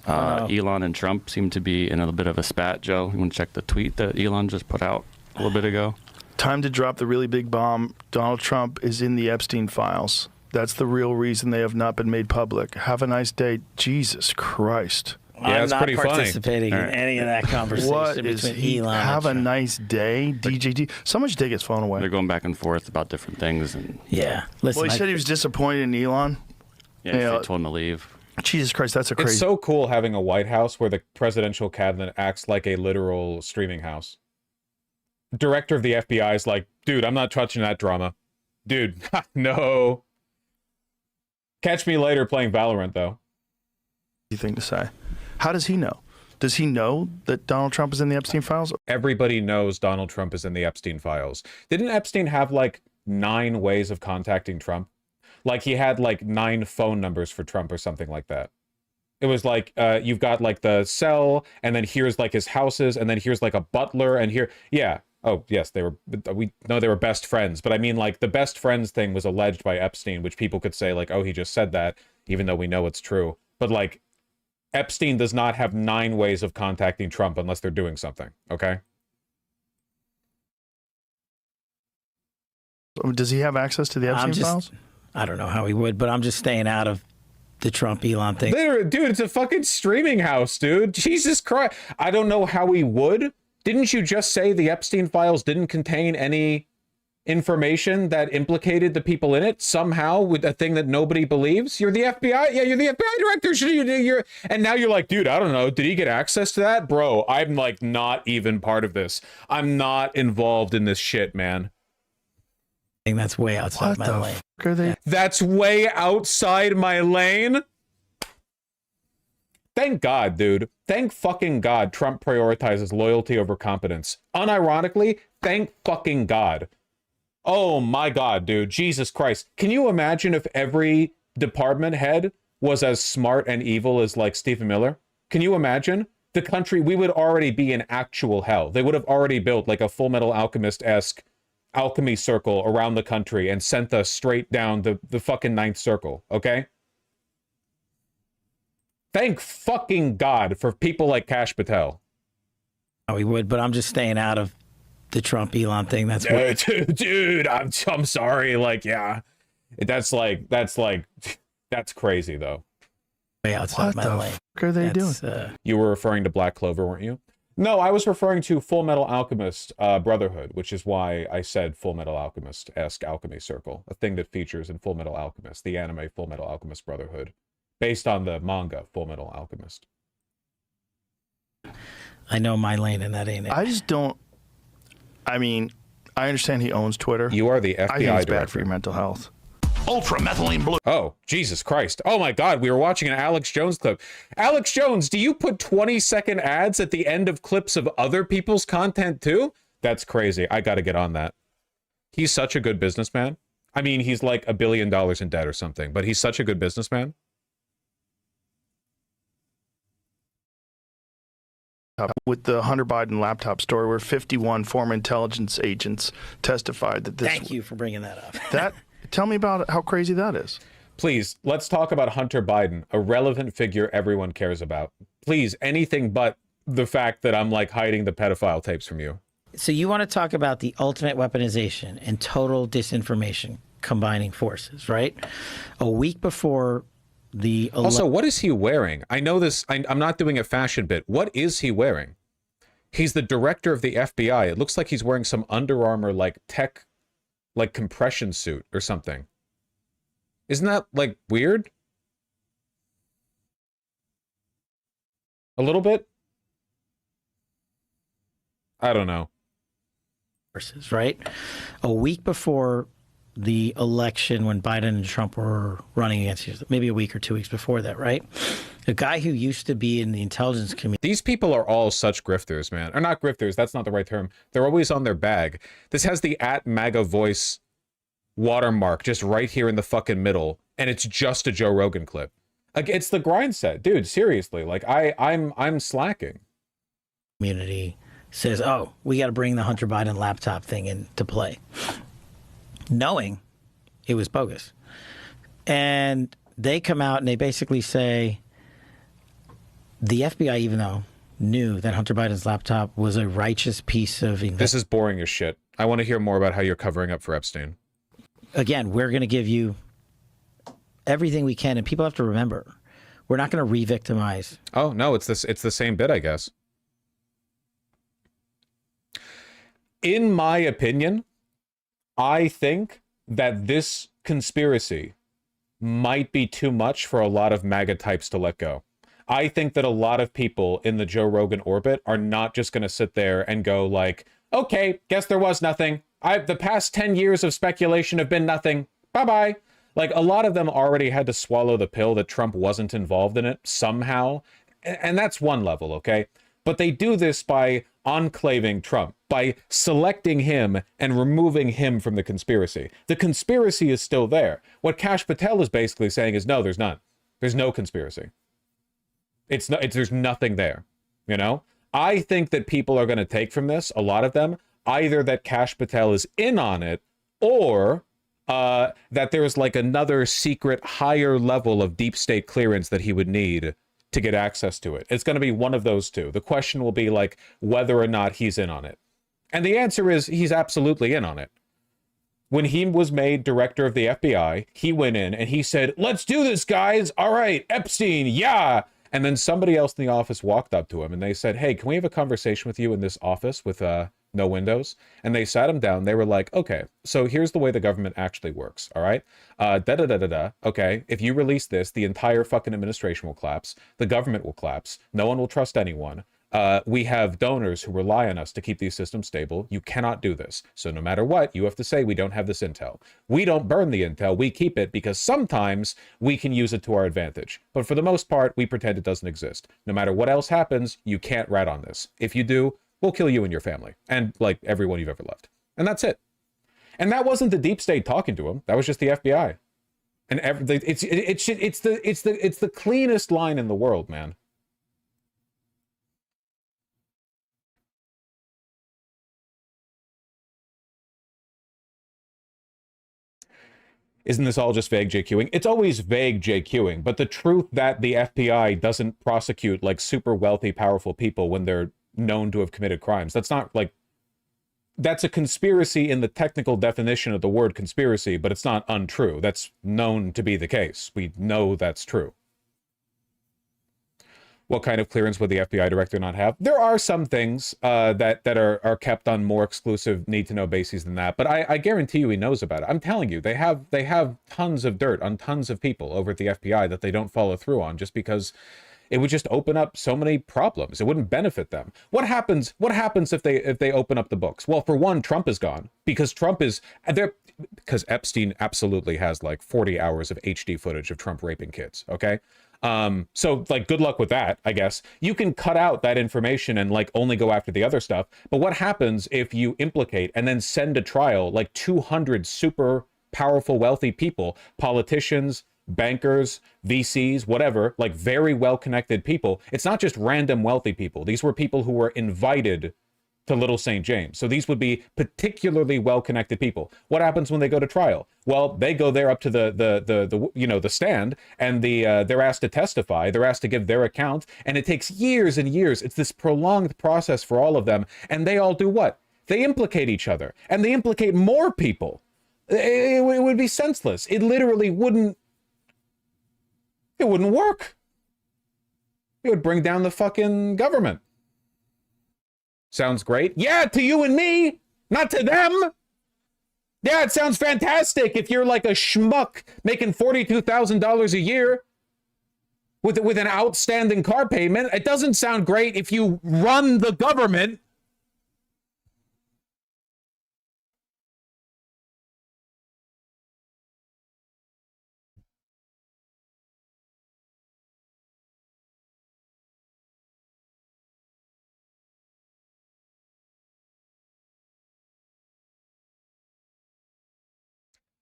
Elon and Trump seem to be in a bit of a spat, Joe. You want to check the tweet that Elon just put out a little bit ago? Time to drop the really big bomb. Donald Trump is in the Epstein files. That's the real reason they have not been made public. Have a nice day. Jesus Christ. Yeah, I'm it's not pretty funny. participating in any of that conversation What is between he? Elon Have a and Trump. nice day, DJD. Someone should take his phone away. They're going back and forth about different things. And Yeah. Listen, Well, he said he was disappointed in Elon. yeah, they told him to leave. Jesus Christ, that's a crazy. It's so cool having a White House where the presidential cabinet acts like a literal streaming house. Director of the FBI is like, dude, I'm not touching that drama. Dude, no. Catch me later playing Valorant, though. Thing to say. How does he know? Does he know that Donald Trump is in the Epstein files? Everybody knows Donald Trump is in the Epstein files. Didn't Epstein have like 9 ways of contacting Trump? Like he had like 9 phone numbers for Trump or something like that. It was like you've got like the cell, and then here's like his houses, and then here's like a butler, and here, yeah. Oh yes, we know they were best friends, but I mean like the best friends thing was alleged by Epstein, which people could say like, oh, he just said that, even though we know it's true. But like, Epstein does not have 9 ways of contacting Trump unless they're doing something. Okay. Does he have access to the Epstein files? I don't know how he would, but I'm just staying out of the Trump Elon thing. Dude, it's a fucking streaming house, dude. Jesus Christ. I don't know how he would. Didn't you just say the Epstein files didn't contain any information that implicated the people in it somehow with a thing that nobody believes? You're the FBI. Yeah, you're the FBI director. And now you're like, dude, I don't know. Did he get access to that? Bro, I'm like not even part of this. I'm not involved in this shit, man. I think that's way outside my lane. Are they? That's way outside my lane. Thank God, dude. Thank fucking God Trump prioritizes loyalty over competence. Unironically, thank fucking God. Oh my God, dude. Jesus Christ. Can you imagine if every department head was as smart and evil as like Stephen Miller? Can you imagine? The country, we would already be in actual hell. They would have already built like a Full Metal Alchemist-esque alchemy circle around the country and sent us straight down the fucking 9th circle, okay? Thank fucking God for people like Kash Patel. Oh, he would, but I'm just staying out of the Trump Elon thing. That's dude, I'm sorry. Like, yeah, that's crazy though. Way outside my lane. What are they doing? You were referring to Black Clover, weren't you? No, I was referring to Full Metal Alchemist Brotherhood, which is why I said Full Metal Alchemist-esque alchemy circle, a thing that features in Full Metal Alchemist, the anime Full Metal Alchemist Brotherhood, based on the manga Full Metal Alchemist. I know my lane, and that ain't it. I just don't. I mean, I understand he owns Twitter. You are the FBI I think it's director. bad for your mental health. Ultramethylene blue. Oh, Jesus Christ. Oh my God, we were watching an Alex Jones clip. Alex Jones, do you put 20-second ads at the end of clips of other people's content too? That's crazy. I gotta get on that. He's such a good businessman. I mean, he's like $1 billion in debt or something, but he's such a good businessman. With the Hunter Biden laptop story, where 51 former intelligence agents testified that this. Thank you for bringing that up. Tell me about how crazy that is. Please, let's talk about Hunter Biden, a relevant figure everyone cares about. Please, anything but the fact that I'm like hiding the pedophile tapes from you. So you want to talk about the ultimate weaponization and total disinformation combining forces, right? A week before the... Also, what is he wearing? I know this, I'm not doing a fashion bit. What is he wearing? He's the director of the FBI. It looks like he's wearing some Under Armour like tech, like compression suit or something. Isn't that like weird? A little bit? I don't know. Right? A week before the election when Biden and Trump were running against each other, maybe a week or 2 weeks before that, right? A guy who used to be in the intelligence community. These people are all such grifters, man. Or not grifters, that's not the right term. They're always on their bag. This has the @MAGA voice watermark just right here in the fucking middle, and it's just a Joe Rogan clip. Like, it's the grind set. Dude, seriously, like I'm slacking. Community says, oh, we got to bring the Hunter Biden laptop thing into play, knowing it was bogus. And they come out and they basically say the FBI, even though knew that Hunter Biden's laptop was a righteous piece of This is boring as shit. I want to hear more about how you're covering up for Epstein. Again, we're going to give you everything we can, and people have to remember, we're not going to re-victimize. Oh no, it's the same bit, I guess. In my opinion, I think that this conspiracy might be too much for a lot of MAGA types to let go. I think that a lot of people in the Joe Rogan orbit are not just going to sit there and go like, okay, guess there was nothing. The past 10 years of speculation have been nothing. Bye-bye. Like, a lot of them already had to swallow the pill that Trump wasn't involved in it somehow. And that's one level, okay? But they do this by enclaving Trump, by selecting him and removing him from the conspiracy. The conspiracy is still there. What Kash Patel is basically saying is, no, there's none. There's no conspiracy. There's nothing there, you know? I think that people are going to take from this, a lot of them, either that Kash Patel is in on it, or that there's like another secret higher level of deep state clearance that he would need to get access to it. It's going to be one of those two. The question will be like whether or not he's in on it. And the answer is he's absolutely in on it. When he was made director of the FBI, he went in and he said, let's do this, guys. All right, Epstein, yeah. And then somebody else in the office walked up to him and they said, hey, can we have a conversation with you in this office with no windows? And they sat him down. They were like, okay, so here's the way the government actually works. All right. Okay. If you release this, the entire fucking administration will collapse. The government will collapse. No one will trust anyone. We have donors who rely on us to keep these systems stable. You cannot do this. So no matter what, you have to say we don't have this intel. We don't burn the intel. We keep it because sometimes we can use it to our advantage. But for the most part, we pretend it doesn't exist. No matter what else happens, you can't rat on this. If you do, we'll kill you and your family and like everyone you've ever loved. And that's it. And that wasn't the deep state talking to him. That was just the FBI. And it's the cleanest line in the world, man. Isn't this all just vague JQing? It's always vague JQing, but the truth that the FBI doesn't prosecute like super wealthy, powerful people when they're known to have committed crimes, that's not like, that's a conspiracy in the technical definition of the word conspiracy, but it's not untrue. That's known to be the case. We know that's true. What kind of clearance would the FBI director not have? There are some things that are kept on more exclusive need-to-know bases than that, but I guarantee you he knows about it. I'm telling you, they have tons of dirt on tons of people over at the FBI that they don't follow through on just because it would just open up so many problems. It wouldn't benefit them. What happens if they open up the books? Well, for one, Trump is gone because Trump is there because Epstein absolutely has like 40 hours of HD footage of Trump raping kids, okay? So like good luck with that, I guess. You can cut out that information and like only go after the other stuff. But what happens if you implicate and then send to trial like 200 super powerful, wealthy people, politicians, bankers, VCs, whatever, like very well-connected people? It's not just random wealthy people. These were people who were invited to Little St. James. So these would be particularly well-connected people. What happens when they go to trial? Well, they go there up to the stand and they're asked to testify. They're asked to give their account, and it takes years and years. It's this prolonged process for all of them, and they all do what? They implicate each other, and they implicate more people. It would be senseless. It literally wouldn't. It wouldn't work. It would bring down the fucking government. Sounds great. Yeah, to you and me, not to them. Yeah, it sounds fantastic if you're like a schmuck making $42,000 a year with an outstanding car payment. It doesn't sound great if you run the government.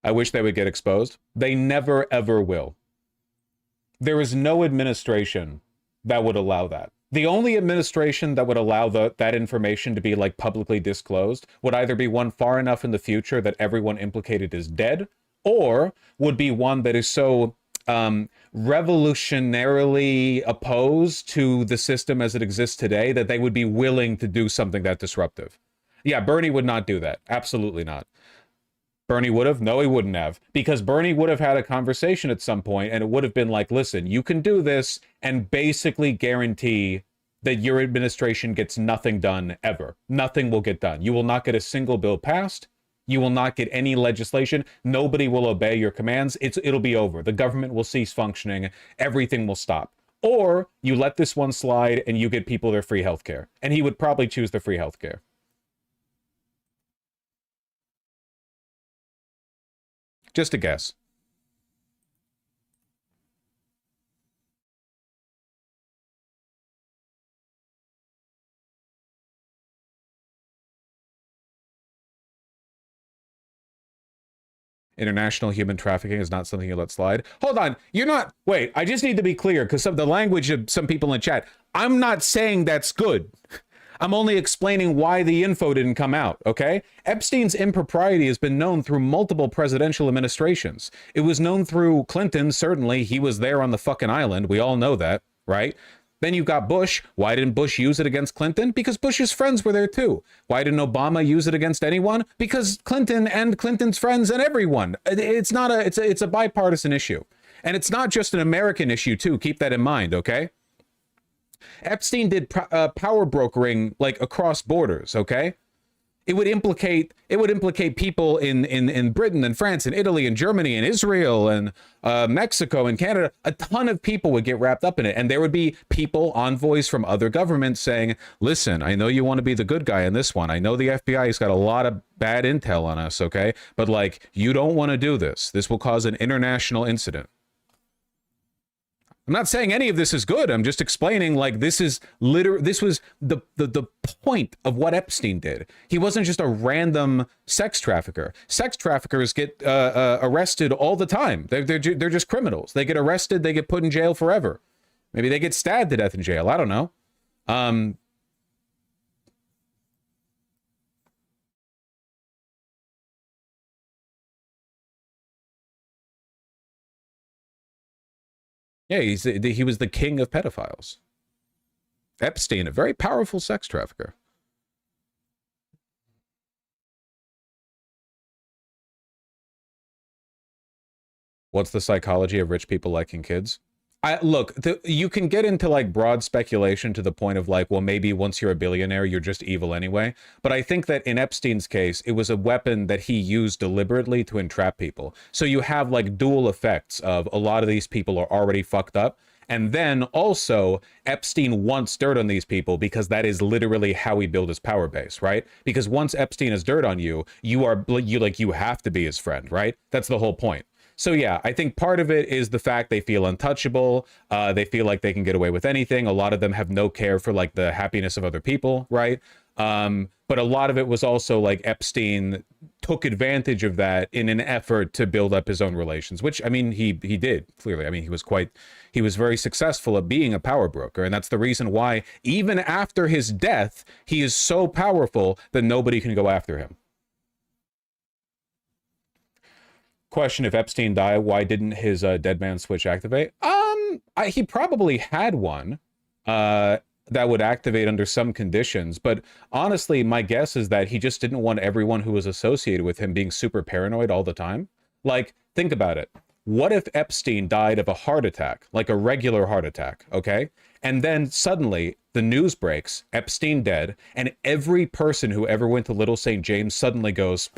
I wish they would get exposed. They never, ever will. There is no administration that would allow that. The only administration that would allow that information to be like publicly disclosed would either be one far enough in the future that everyone implicated is dead, or would be one that is so revolutionarily opposed to the system as it exists today that they would be willing to do something that disruptive. Yeah, Bernie would not do that. Absolutely not. Bernie would have? No, he wouldn't have. Because Bernie would have had a conversation at some point and it would have been like, listen, you can do this and basically guarantee that your administration gets nothing done ever. Nothing will get done. You will not get a single bill passed. You will not get any legislation. Nobody will obey your commands. It'll be over. The government will cease functioning. Everything will stop. Or you let this one slide and you get people their free healthcare. And he would probably choose the free healthcare. Just a guess. International human trafficking is not something you let slide. Hold on. You're not. Wait, I just need to be clear because of the language of some people in chat. I'm not saying that's good. I'm only explaining why the info didn't come out, okay? Epstein's impropriety has been known through multiple presidential administrations. It was known through Clinton, certainly. He was there on the fucking island. We all know that, right? Then you've got Bush. Why didn't Bush use it against Clinton? Because Bush's friends were there too. Why didn't Obama use it against anyone? Because Clinton and Clinton's friends and everyone. It's a bipartisan issue. And it's not just an American issue too. Keep that in mind, okay? Epstein did power brokering like across borders, okay? It would implicate people in Britain and France and Italy and Germany and Israel and Mexico and Canada. A ton of people would get wrapped up in it. And there would be people, envoys from other governments saying, listen, I know you want to be the good guy in this one. I know the FBI has got a lot of bad intel on us, okay? But like, you don't want to do this. This will cause an international incident. I'm not saying any of this is good. I'm just explaining like this was the point of what Epstein did. He wasn't just a random sex trafficker. Sex traffickers get arrested all the time. They're just criminals. They get arrested. They get put in jail forever. Maybe they get stabbed to death in jail. I don't know. Yeah, he was the king of pedophiles. Epstein, a very powerful sex trafficker. What's the psychology of rich people liking kids? Look, you can get into like broad speculation to the point of like, well, maybe once you're a billionaire, you're just evil anyway. But I think that in Epstein's case, it was a weapon that he used deliberately to entrap people. So you have like dual effects of a lot of these people are already fucked up. And then also Epstein wants dirt on these people because that is literally how he built his power base, right? Because once Epstein has dirt on you, you have to be his friend, right? That's the whole point. So yeah, I think part of it is the fact they feel untouchable. They feel like they can get away with anything. A lot of them have no care for like the happiness of other people, right? But a lot of it was also like Epstein took advantage of that in an effort to build up his own relations, which I mean, he did clearly. I mean, he was very successful at being a power broker. And that's the reason why even after his death, he is so powerful that nobody can go after him. Question: if Epstein died, why didn't his dead man switch activate? He probably had one that would activate under some conditions, but honestly, my guess is that he just didn't want everyone who was associated with him being super paranoid all the time. Like, think about it. What if Epstein died of a heart attack, like a regular heart attack, okay? And then suddenly the news breaks, Epstein dead, and every person who ever went to Little St. James suddenly goes,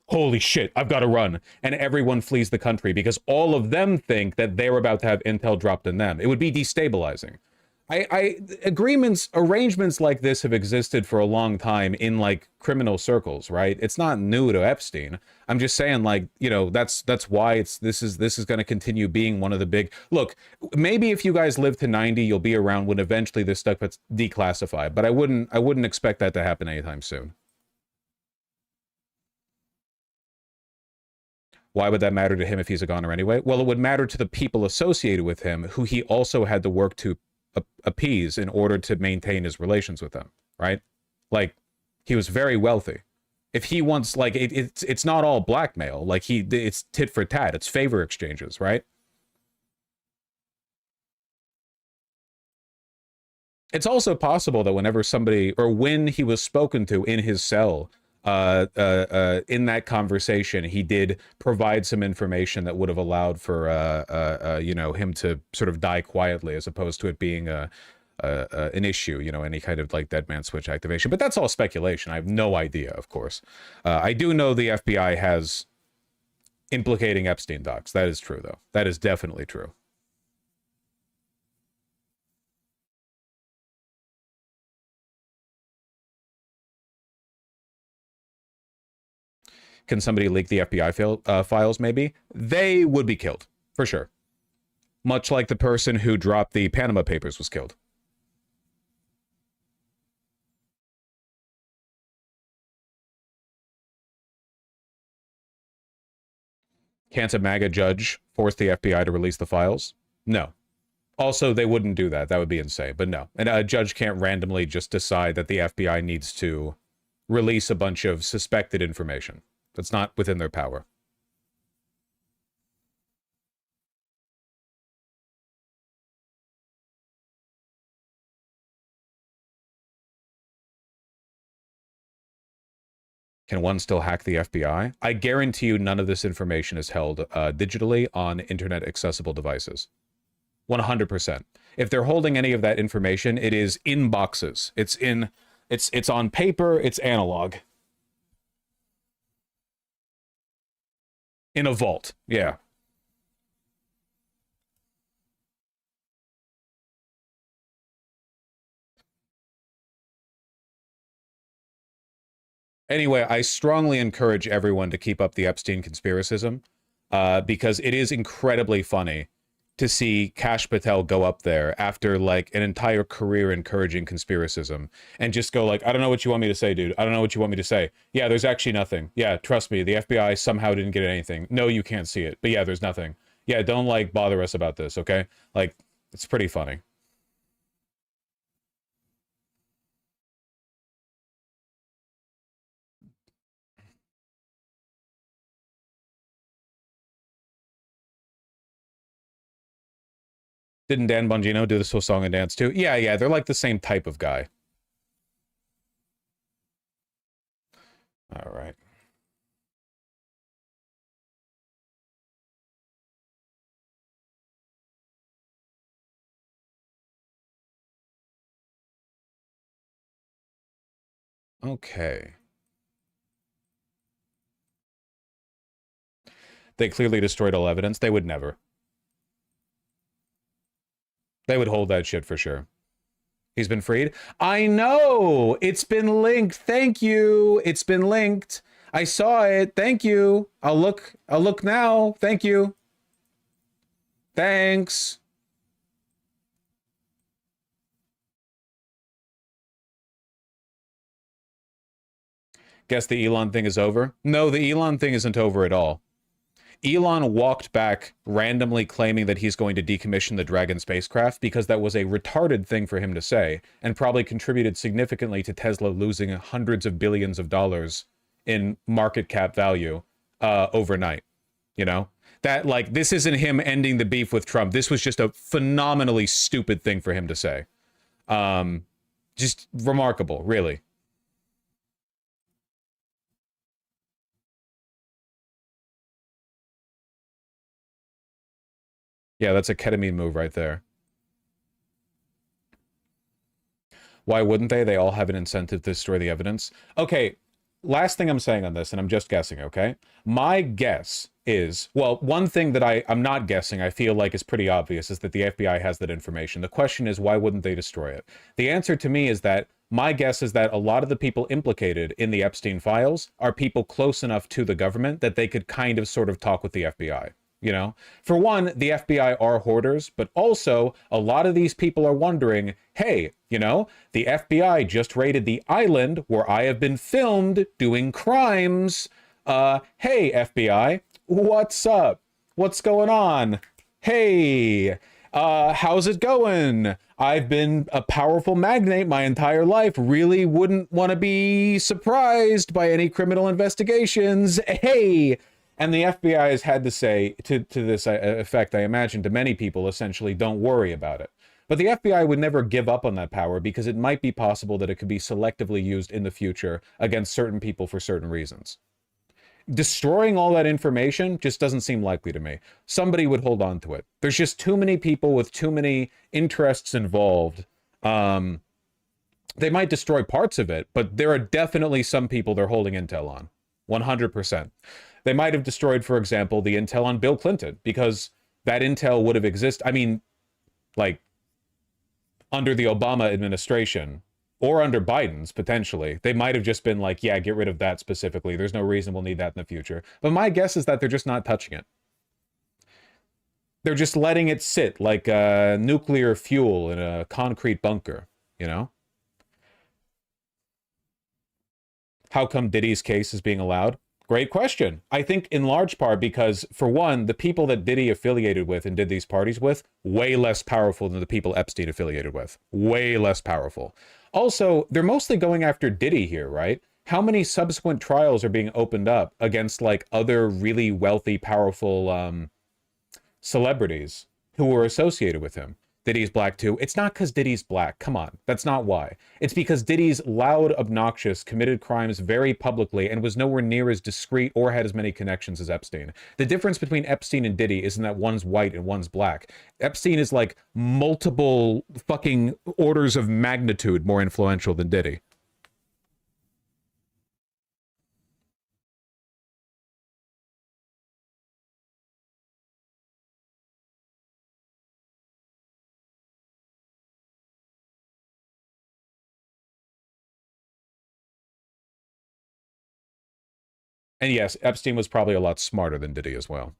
holy shit, I've got to run. And everyone flees the country because all of them think that they're about to have intel dropped in them. It would be destabilizing. Arrangements like this have existed for a long time in like criminal circles, right? It's not new to Epstein. I'm just saying, like, you know, that's why this is going to continue being one of the big. Look, maybe if you guys live to 90, you'll be around when eventually this stuff gets declassified. But I wouldn't expect that to happen anytime soon. Why would that matter to him if he's a goner anyway? Well, it would matter to the people associated with him who he also had to work to appease in order to maintain his relations with them, right? Like, he was very wealthy. If he wants, like, it's not all blackmail. Like, it's tit for tat. It's favor exchanges, right? It's also possible that whenever somebody, or when he was spoken to in his cell, in that conversation, he did provide some information that would have allowed for you know, him to sort of die quietly, as opposed to it being an issue, you know, any kind of like dead man switch activation. But that's all speculation. I have no idea, of course. I do know the FBI has implicating Epstein docs. That is true, though. That is definitely true. Can somebody leak the FBI files, maybe? They would be killed, for sure. Much like the person who dropped the Panama Papers was killed. Can't a MAGA judge force the FBI to release the files? No. Also, they wouldn't do that. That would be insane. But no. And a judge can't randomly just decide that the FBI needs to release a bunch of suspected information. That's not within their power. Can one still hack the FBI? I guarantee you none of this information is held digitally on internet accessible devices. 100%. If they're holding any of that information, it is in boxes. It's on paper, it's analog. In a vault. Yeah. Anyway, I strongly encourage everyone to keep up the Epstein conspiracism because it is incredibly funny to see Kash Patel go up there after like an entire career encouraging conspiracism and just go like, I don't know what you want me to say, dude. I don't know what you want me to say. Yeah, there's actually nothing. Yeah, trust me. The FBI somehow didn't get anything. No, you can't see it. But yeah, there's nothing. Yeah, don't like bother us about this, okay? Like, it's pretty funny. Didn't Dan Bongino do this whole song and dance too? Yeah, they're like the same type of guy. All right. Okay. They clearly destroyed all evidence. They would never. They would hold that shit for sure. He's been freed. I know! It's been linked. Thank you. It's been linked. I saw it. Thank you. I'll look now. Thank you. Thanks. Guess the Elon thing is over? No, the Elon thing isn't over at all. Elon walked back randomly claiming that he's going to decommission the Dragon spacecraft because that was a retarded thing for him to say and probably contributed significantly to Tesla losing hundreds of billions of dollars in market cap value overnight. You know? That, like, this isn't him ending the beef with Trump. This was just a phenomenally stupid thing for him to say. Just remarkable, really. Yeah, that's a ketamine move right there. Why wouldn't they? They all have an incentive to destroy the evidence. Okay, last thing I'm saying on this, and I'm just guessing, okay? My guess is, well, one thing that I'm not guessing, I feel like is pretty obvious, is that the FBI has that information. The question is, why wouldn't they destroy it? The answer to me is that my guess is that a lot of the people implicated in the Epstein files are people close enough to the government that they could kind of sort of talk with the FBI. You know, for one, the FBI are hoarders, but also a lot of these people are wondering, hey, you know, the FBI just raided the island where I have been filmed doing crimes. Hey, FBI, what's up? What's going on? Hey, how's it going? I've been a powerful magnate my entire life. Really wouldn't want to be surprised by any criminal investigations. Hey. And the FBI has had to say to this effect, I imagine, to many people, essentially, don't worry about it. But the FBI would never give up on that power because it might be possible that it could be selectively used in the future against certain people for certain reasons. Destroying all that information just doesn't seem likely to me. Somebody would hold on to it. There's just too many people with too many interests involved. They might destroy parts of it, but there are definitely some people they're holding intel on. 100%. They might have destroyed, for example, the intel on Bill Clinton, because that intel would have existed. I mean, like, under the Obama administration, or under Biden's, potentially. They might have just been like, yeah, get rid of that specifically. There's no reason we'll need that in the future. But my guess is that they're just not touching it. They're just letting it sit like nuclear fuel in a concrete bunker, you know? How come Diddy's case is being allowed? Great question. I think in large part because, for one, the people that Diddy affiliated with and did these parties with, way less powerful than the people Epstein affiliated with. Way less powerful. Also, they're mostly going after Diddy here, right? How many subsequent trials are being opened up against like other really wealthy, powerful celebrities who were associated with him? Diddy's black too. It's not because Diddy's black. Come on. That's not why. It's because Diddy's loud, obnoxious, committed crimes very publicly and was nowhere near as discreet or had as many connections as Epstein. The difference between Epstein and Diddy isn't that one's white and one's black. Epstein is like multiple fucking orders of magnitude more influential than Diddy. And yes, Epstein was probably a lot smarter than Diddy as well.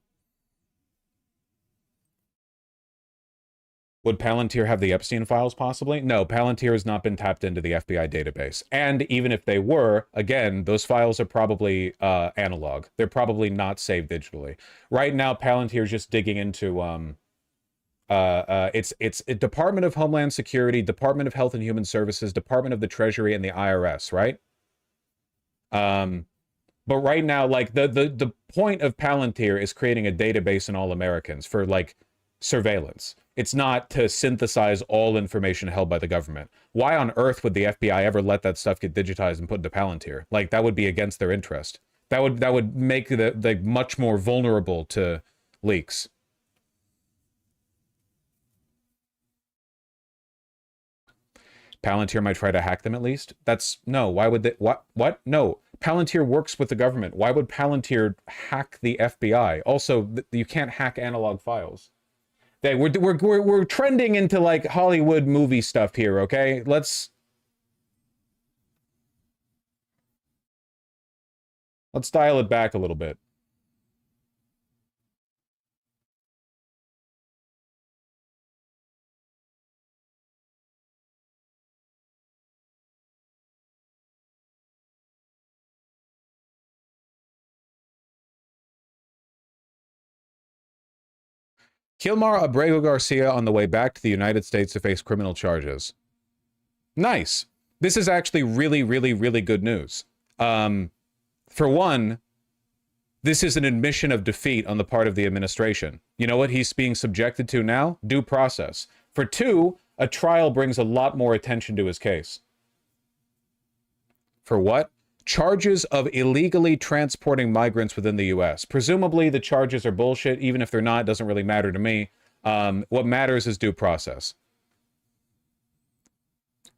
Would Palantir have the Epstein files possibly? No, Palantir has not been tapped into the FBI database. And even if they were, again, those files are probably analog. They're probably not saved digitally. Right now, Palantir is just digging into it's Department of Homeland Security, Department of Health and Human Services, Department of the Treasury, and the IRS, right? But right now, like the point of Palantir is creating a database in all Americans for like surveillance. It's not to synthesize all information held by the government. Why on earth would the FBI ever let that stuff get digitized and put into Palantir? Like that would be against their interest. That would make the much more vulnerable to leaks. Palantir might try to hack them at least. That's no. Why would they? What? No. Palantir works with the government. Why would Palantir hack the FBI? Also, you can't hack analog files. We're trending into like Hollywood movie stuff here. Okay, let's dial it back a little bit. Kilmar Abrego Garcia on the way back to the United States to face criminal charges. Nice. This is actually really, really, really good news. For one, this is an admission of defeat on the part of the administration. You know what he's being subjected to now? Due process. For two, a trial brings a lot more attention to his case. For what? Charges of illegally transporting migrants within the U.S. Presumably the charges are bullshit. Even if they're not, it doesn't really matter to me. What matters is due process.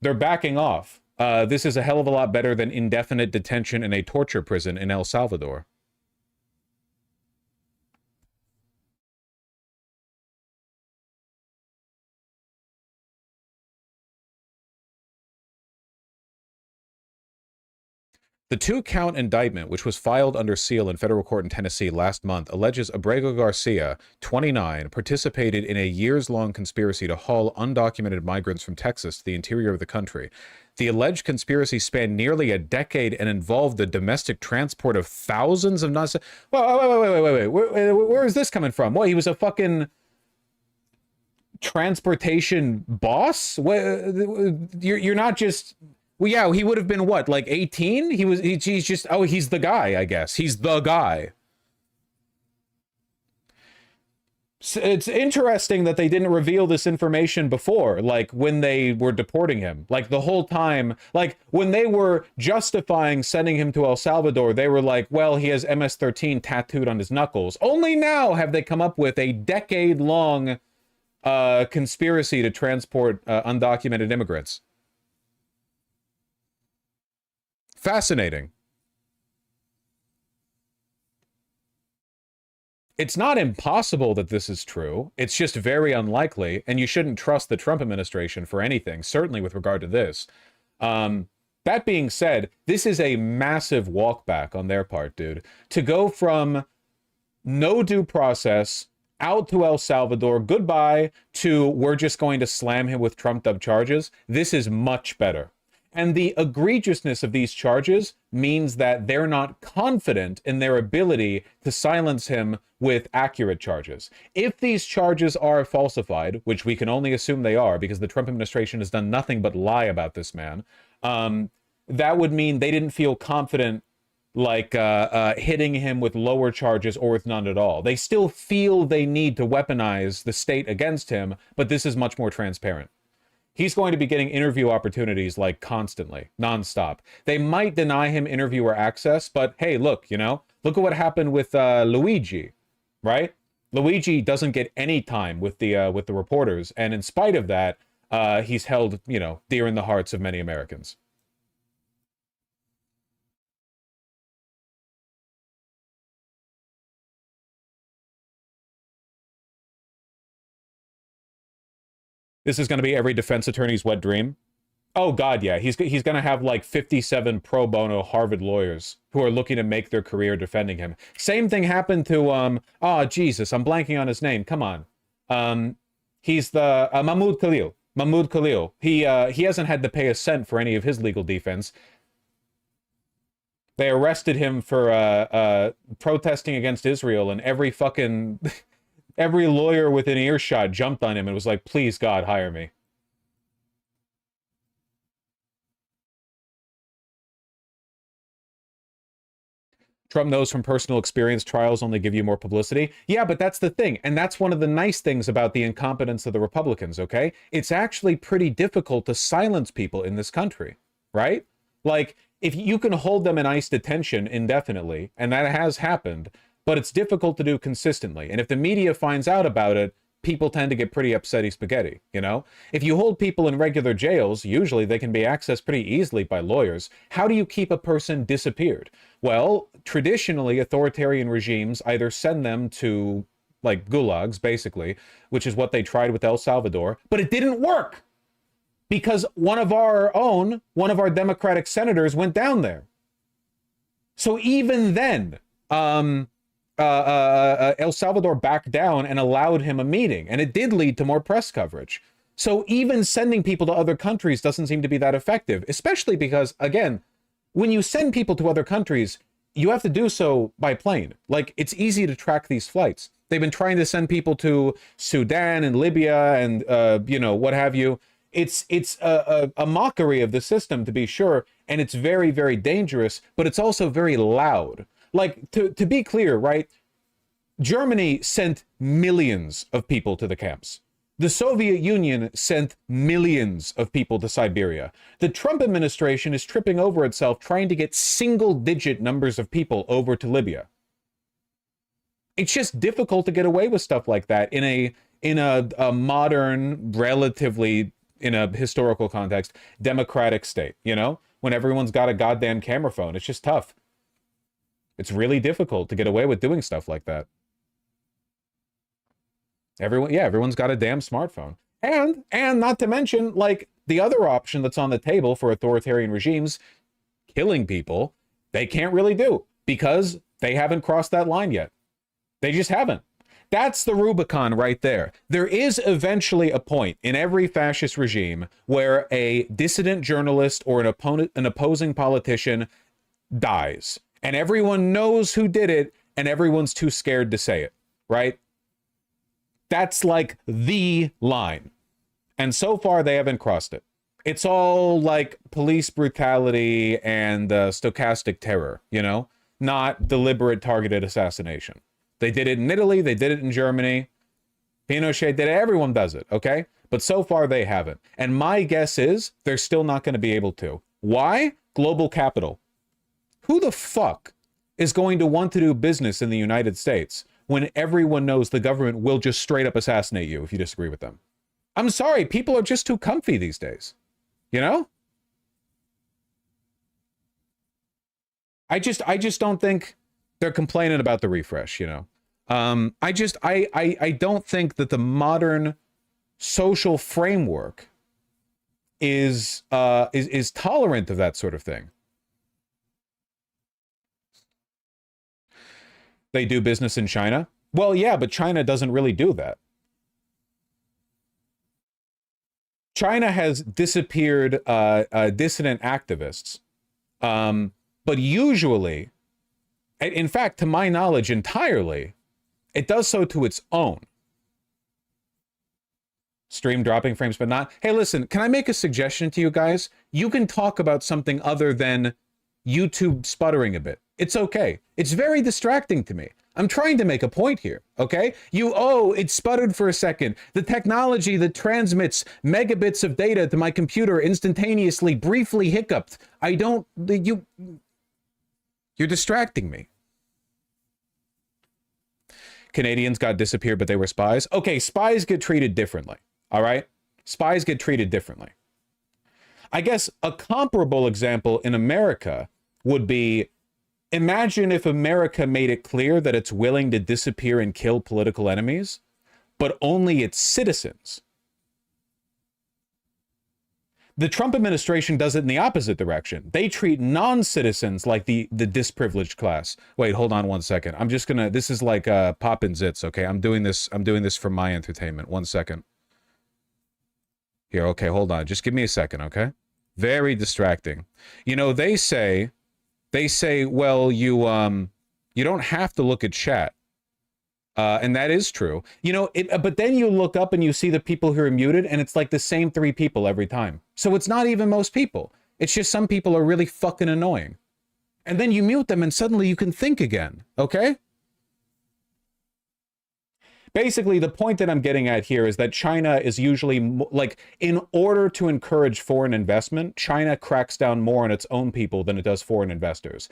They're backing off. This is a hell of a lot better than indefinite detention in a torture prison in El Salvador. The two-count indictment, which was filed under seal in federal court in Tennessee last month, alleges Abrego Garcia, 29, participated in a years-long conspiracy to haul undocumented migrants from Texas to the interior of the country. The alleged conspiracy spanned nearly a decade and involved the domestic transport of thousands of non- Wait. Where is this coming from? What, he was a fucking transportation boss? You're not just... Well, yeah, he would have been what, like 18? He's just, oh, he's the guy, I guess. He's the guy. So it's interesting that they didn't reveal this information before, like when they were deporting him. Like the whole time, like when they were justifying sending him to El Salvador, they were like, well, he has MS-13 tattooed on his knuckles. Only now have they come up with a decade-long conspiracy to transport undocumented immigrants. Fascinating. It's not impossible that this is true. It's just very unlikely, and you shouldn't trust the Trump administration for anything, certainly with regard to this. That being said, this is a massive walk back on their part, dude. To go from no due process out to El Salvador, goodbye, to we're just going to slam him with trumped up charges, this is much better. And the egregiousness of these charges means that they're not confident in their ability to silence him with accurate charges. If these charges are falsified, which we can only assume they are because the Trump administration has done nothing but lie about this man, that would mean they didn't feel confident like hitting him with lower charges or with none at all. They still feel they need to weaponize the state against him, but this is much more transparent. He's going to be getting interview opportunities like constantly, nonstop. They might deny him interviewer access, but hey, look, you know, look at what happened with Luigi, right? Luigi doesn't get any time with the reporters, and in spite of that, he's held, you know, dear in the hearts of many Americans. This is going to be every defense attorney's wet dream. Oh, God, yeah. He's going to have like 57 pro bono Harvard lawyers who are looking to make their career defending him. Same thing happened to, oh, Jesus, I'm blanking on his name. Come on. He's the Mahmoud Khalil. Mahmoud Khalil. He hasn't had to pay a cent for any of his legal defense. They arrested him for protesting against Israel, and every fucking... every lawyer within earshot jumped on him and was like, please, God, hire me. Trump knows from personal experience trials only give you more publicity. Yeah, but that's the thing. And that's one of the nice things about the incompetence of the Republicans, okay? It's actually pretty difficult to silence people in this country, right? Like, if you can hold them in ICE detention indefinitely, and that has happened, but it's difficult to do consistently. And if the media finds out about it, people tend to get pretty upsetty spaghetti, you know? If you hold people in regular jails, usually they can be accessed pretty easily by lawyers. How do you keep a person disappeared? Well, traditionally, authoritarian regimes either send them to, like, gulags, basically, which is what they tried with El Salvador, but it didn't work because one of our Democratic senators went down there. So even then, El Salvador backed down and allowed him a meeting, and it did lead to more press coverage. So even sending people to other countries doesn't seem to be that effective, especially because, again, when you send people to other countries, you have to do so by plane. Like, it's easy to track these flights. They've been trying to send people to Sudan and Libya and, you know, what have you. It's a mockery of the system, to be sure, and it's very, very dangerous, but it's also very loud. Like, to be clear, right? Germany sent millions of people to the camps. The Soviet Union sent millions of people to Siberia. The Trump administration is tripping over itself trying to get single-digit numbers of people over to Libya. It's just difficult to get away with stuff like that in a modern, relatively, in a historical context, democratic state, you know? When everyone's got a goddamn camera phone, it's just tough. It's really difficult to get away with doing stuff like that. Everyone's got a damn smartphone. And not to mention, like, the other option that's on the table for authoritarian regimes, killing people, they can't really do because they haven't crossed that line yet. They just haven't. That's the Rubicon right there. There is eventually a point in every fascist regime where a dissident journalist or an opposing politician dies. And everyone knows who did it, and everyone's too scared to say it, right? That's like the line. And so far, they haven't crossed it. It's all like police brutality and stochastic terror, you know? Not deliberate targeted assassination. They did it in Italy, they did it in Germany. Pinochet did it, everyone does it, okay? But so far, they haven't. And my guess is they're still not going to be able to. Why? Global capital. Who the fuck is going to want to do business in the United States when everyone knows the government will just straight up assassinate you if you disagree with them? I'm sorry, people are just too comfy these days. You know? I just don't think they're complaining about the refresh, you know? I don't think that the modern social framework is tolerant of that sort of thing. They do business in China? Well, yeah, but China doesn't really do that. China has disappeared dissident activists, but usually, in fact, to my knowledge entirely, it does so to its own. Stream dropping frames, but not. Hey, listen, can I make a suggestion to you guys? You can talk about something other than YouTube sputtering a bit. It's okay. It's very distracting to me. I'm trying to make a point here, okay? It sputtered for a second. The technology that transmits megabits of data to my computer instantaneously, briefly hiccuped. You're distracting me. Canadians got disappeared, but they were spies. Okay, spies get treated differently, all right? Spies get treated differently. I guess a comparable example in America would be, imagine if America made it clear that it's willing to disappear and kill political enemies, but only its citizens. The Trump administration does it in the opposite direction. They treat non-citizens like the disprivileged class. Wait, hold on one second. I'm just gonna, this is like poppin' zits, okay? I'm doing this for my entertainment. 1 second. Here, okay, hold on. Just give me a second, okay? Very distracting. You know, they say, well, you don't have to look at chat. And that is true. You know, but then you look up and you see the people who are muted, and it's like the same 3 people every time. So it's not even most people. It's just some people are really fucking annoying. And then you mute them and suddenly you can think again, okay? Basically, the point that I'm getting at here is that China is usually, like, in order to encourage foreign investment, China cracks down more on its own people than it does foreign investors.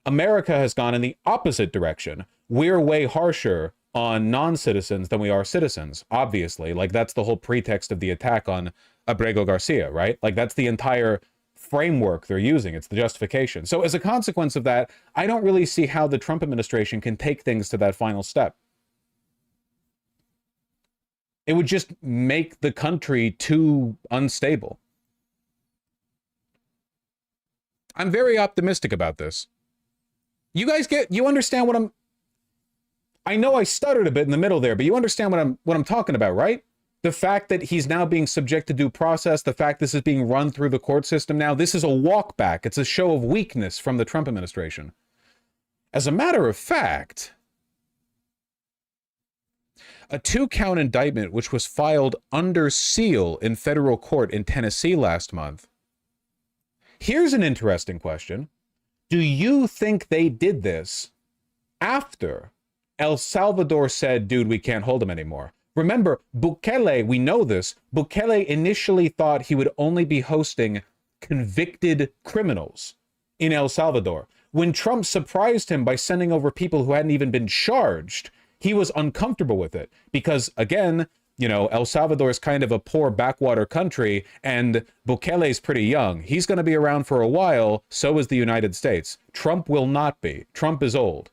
America has gone in the opposite direction. We're way harsher on non-citizens than we are citizens, obviously. Like, that's the whole pretext of the attack on Abrego Garcia, right? Like, that's the entire framework they're using. It's the justification. So as a consequence of that, I don't really see how the Trump administration can take things to that final step. It would just make the country too unstable. I'm very optimistic about this. You guys you understand what I know I stuttered a bit in the middle there, but you understand what I'm talking about, right? The fact that he's now being subject to due process, the fact this is being run through the court system now, this is a walk back. It's a show of weakness from the Trump administration. As a matter of fact, a 2-count indictment, which was filed under seal in federal court in Tennessee last month. Here's an interesting question. Do you think they did this after El Salvador said, dude, we can't hold him anymore? Remember, Bukele, we know this, Bukele initially thought he would only be hosting convicted criminals in El Salvador. When Trump surprised him by sending over people who hadn't even been charged, he was uncomfortable with it because, again, you know, El Salvador is kind of a poor backwater country and Bukele's pretty young. He's going to be around for a while. So is the United States. Trump will not be. Trump is old.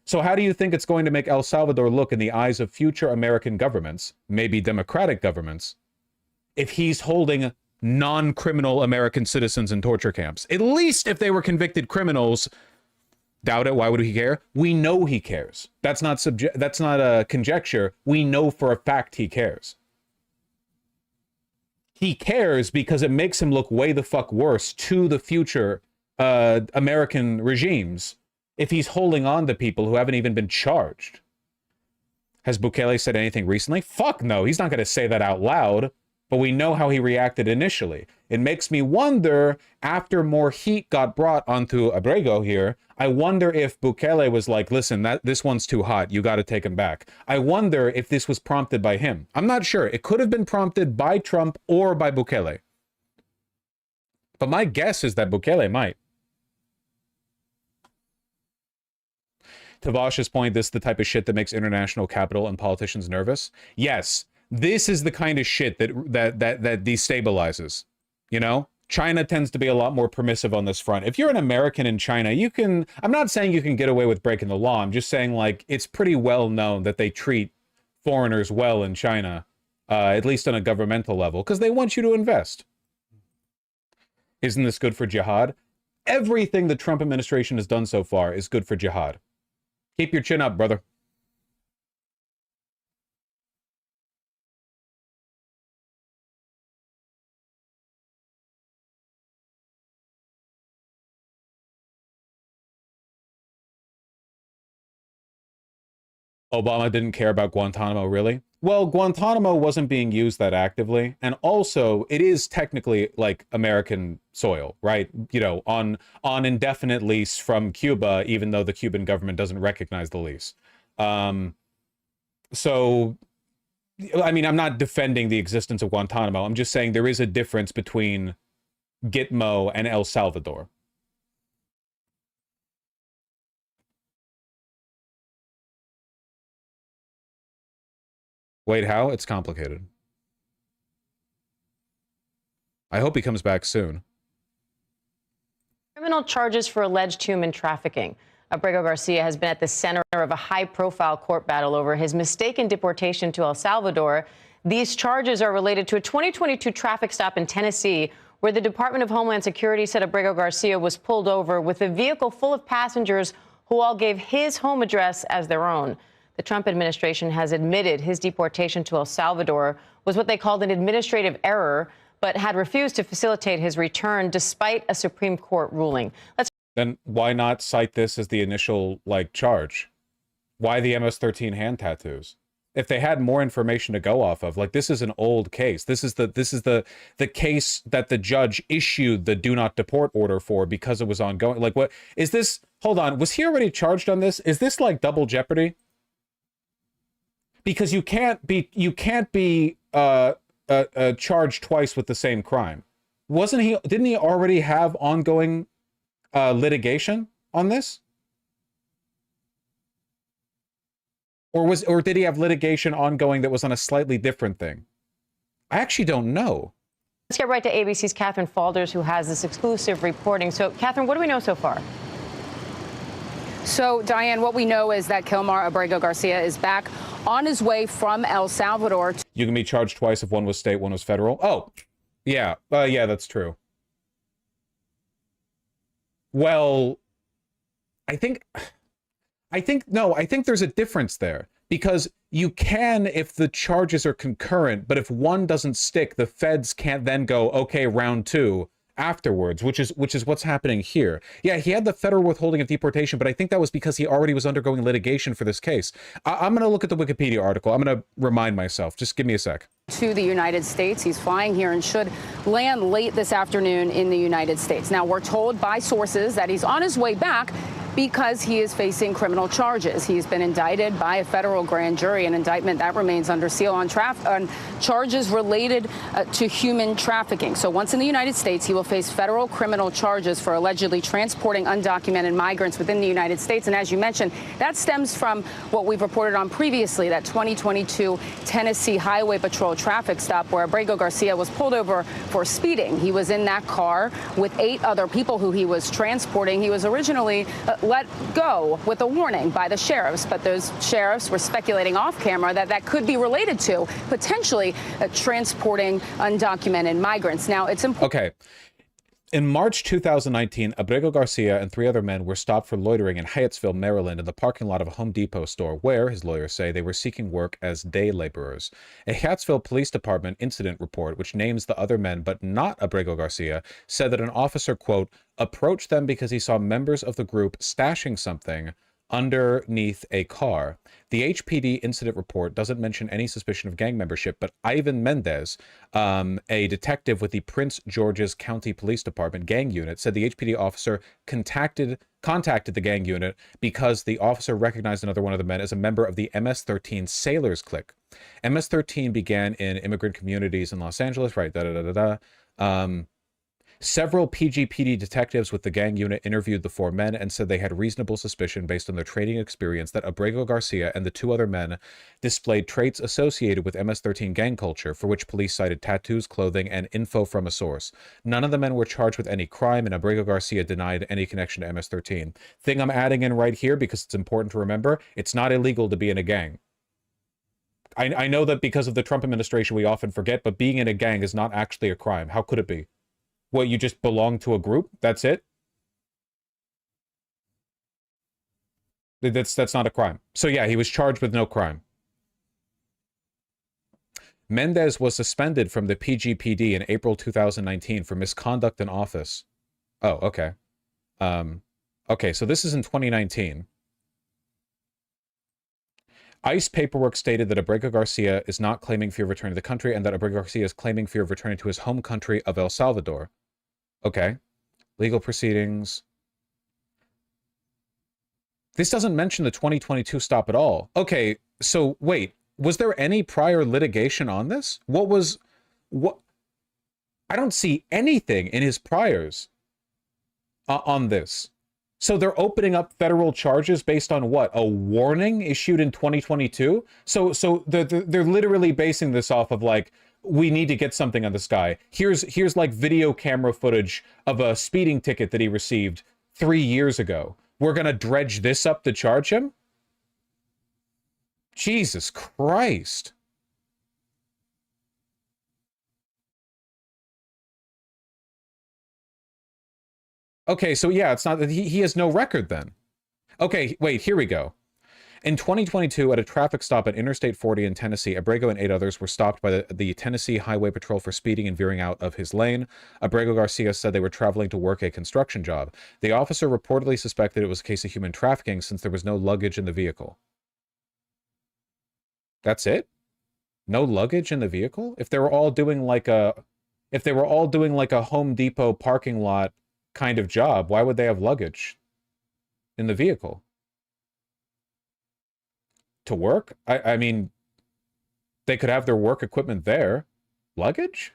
So how do you think it's going to make El Salvador look in the eyes of future American governments, maybe democratic governments, if he's holding non-criminal American citizens in torture camps? At least if they were convicted criminals. Doubt it. Why would he care? We know he cares. That's not a conjecture. We know for a fact he cares. He cares because it makes him look way the fuck worse to the future American regimes if he's holding on to people who haven't even been charged. Has Bukele said anything recently? Fuck no. He's not going to say that out loud. But we know how he reacted initially. It makes me wonder, after more heat got brought onto Abrego here, I wonder if Bukele was like, listen, this one's too hot. You got to take him back. I wonder if this was prompted by him. I'm not sure. It could have been prompted by Trump or by Bukele. But my guess is that Bukele might. To Vosh's point, this is the type of shit that makes international capital and politicians nervous. Yes. This is the kind of shit that destabilizes, you know? China tends to be a lot more permissive on this front. If you're an American in China, you can, I'm not saying you can get away with breaking the law. I'm just saying, like, it's pretty well known that they treat foreigners well in China, at least on a governmental level, because they want you to invest. Isn't this good for jihad? Everything the Trump administration has done so far is good for jihad. Keep your chin up, brother. Obama didn't care about Guantanamo, really? Well, Guantanamo wasn't being used that actively, and also it is technically like American soil, right? You know, on indefinite lease from Cuba, even though the Cuban government doesn't recognize the lease. So, I mean, I'm not defending the existence of Guantanamo. I'm just saying there is a difference between Gitmo and El Salvador. Wait, how? It's complicated. I hope he comes back soon. Criminal charges for alleged human trafficking. Abrego Garcia has been at the center of a high-profile court battle over his mistaken deportation to El Salvador. These charges are related to a 2022 traffic stop in Tennessee, where the Department of Homeland Security said Abrego Garcia was pulled over with a vehicle full of passengers who all gave his home address as their own. The Trump administration has admitted his deportation to El Salvador was what they called an administrative error, but had refused to facilitate his return despite a Supreme Court ruling. Then why not cite this as the initial, like, charge? Why the MS-13 hand tattoos? If they had more information to go off of, like, this is an old case. This is the case that the judge issued the do not deport order for because it was ongoing. Like, what is this? Hold on, was he already charged on this? Is this like double jeopardy? Because you can't be charged twice with the same crime. Didn't he already have ongoing litigation on this? Or did he have litigation ongoing that was on a slightly different thing? I actually don't know. Let's get right to ABC's Catherine Falders, who has this exclusive reporting. So, Catherine, what do we know so far? So, Diane, what we know is that Kilmar Abrego Garcia is back on his way from El Salvador. You can be charged twice if one was state, one was federal. Oh, yeah. Yeah, that's true. Well, I think there's a difference there, because you can if the charges are concurrent, but if one doesn't stick, the feds can't then go, okay, round two afterwards, which is what's happening here. Yeah, he had the federal withholding of deportation, but I think that was because he already was undergoing litigation for this case. I'm going to look at the Wikipedia article. I'm going to remind myself. Just give me a sec. To the United States. He's flying here and should land late this afternoon in the United States. Now, we're told by sources that he's on his way back because he is facing criminal charges. He's been indicted by a federal grand jury, an indictment that remains under seal on charges related to human trafficking. So once in the United States, he will face federal criminal charges for allegedly transporting undocumented migrants within the United States. And as you mentioned, that stems from what we've reported on previously, that 2022 Tennessee Highway Patrol traffic stop where Abrego Garcia was pulled over for speeding. He was in that car with 8 other people who he was transporting. He was originally let go with a warning by the sheriffs, but those sheriffs were speculating off camera that that could be related to potentially transporting undocumented migrants. Now, it's important. Okay. In March 2019, Abrego Garcia and 3 other men were stopped for loitering in Hyattsville, Maryland, in the parking lot of a Home Depot store where, his lawyers say, they were seeking work as day laborers. A Hyattsville Police Department incident report, which names the other men but not Abrego Garcia, said that an officer, quote, approached them because he saw members of the group stashing something underneath a car. The HPD incident report doesn't mention any suspicion of gang membership, but Ivan Mendez, a detective with the Prince George's County Police Department gang unit, said the HPD officer contacted the gang unit because the officer recognized another one of the men as a member of the MS-13 Sailors Clique. MS-13 began in immigrant communities in Los Angeles, right? Several PGPD detectives with the gang unit interviewed the 4 men and said they had reasonable suspicion based on their training experience that Abrego Garcia and the 2 other men displayed traits associated with MS-13 gang culture, for which police cited tattoos, clothing, and info from a source. None of the men were charged with any crime, and Abrego Garcia denied any connection to MS-13. Thing I'm adding in right here, because it's important to remember, it's not illegal to be in a gang. I know that because of the Trump administration we often forget, but being in a gang is not actually a crime. How could it be? What, you just belong to a group? That's it? That's not a crime. So yeah, he was charged with no crime. Mendez was suspended from the PGPD in April 2019 for misconduct in office. Oh, okay. Okay, so this is in 2019. ICE paperwork stated that Abrego Garcia is not claiming fear of returning to the country and that Abrego Garcia is claiming fear of returning to his home country of El Salvador. Okay. Legal proceedings. This doesn't mention the 2022 stop at all. Okay, so wait, was there any prior litigation on this? What? I don't see anything in his priors on this. So they're opening up federal charges based on what? A warning issued in 2022? So they're literally basing this off of like, we need to get something on this guy. Here's like video camera footage of a speeding ticket that he received 3 years ago. We're gonna dredge this up to charge him? Jesus Christ. Okay, so yeah, it's not that he has no record then. Okay, wait, here we go. In 2022, at a traffic stop at Interstate 40 in Tennessee, Abrego and 8 others were stopped by the Tennessee Highway Patrol for speeding and veering out of his lane. Abrego Garcia said they were traveling to work a construction job. The officer reportedly suspected it was a case of human trafficking since there was no luggage in the vehicle. That's it? No luggage in the vehicle? If they were all doing like a Home Depot parking lot kind of job, why would they have luggage in the vehicle? To work? I mean, they could have their work equipment there. Luggage?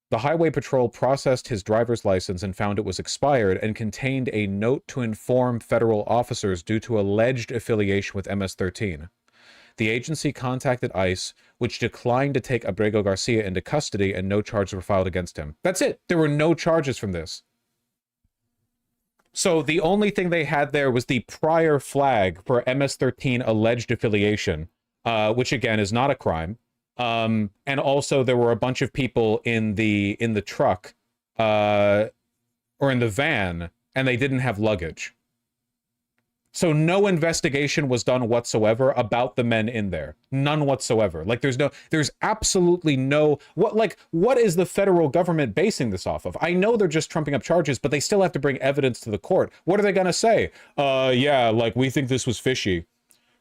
The Highway Patrol processed his driver's license and found it was expired and contained a note to inform federal officers due to alleged affiliation with MS-13. The agency contacted ICE, which declined to take Abrego Garcia into custody, and no charges were filed against him. That's it. There were no charges from this. So the only thing they had there was the prior flag for MS-13 alleged affiliation, which again is not a crime. And also there were a bunch of people in the truck or in the van, and they didn't have luggage. So no investigation was done whatsoever about the men in there. None whatsoever. Like there's absolutely no, what is the federal government basing this off of? I know they're just trumping up charges, but they still have to bring evidence to the court. What are they going to say? Yeah, like we think this was fishy.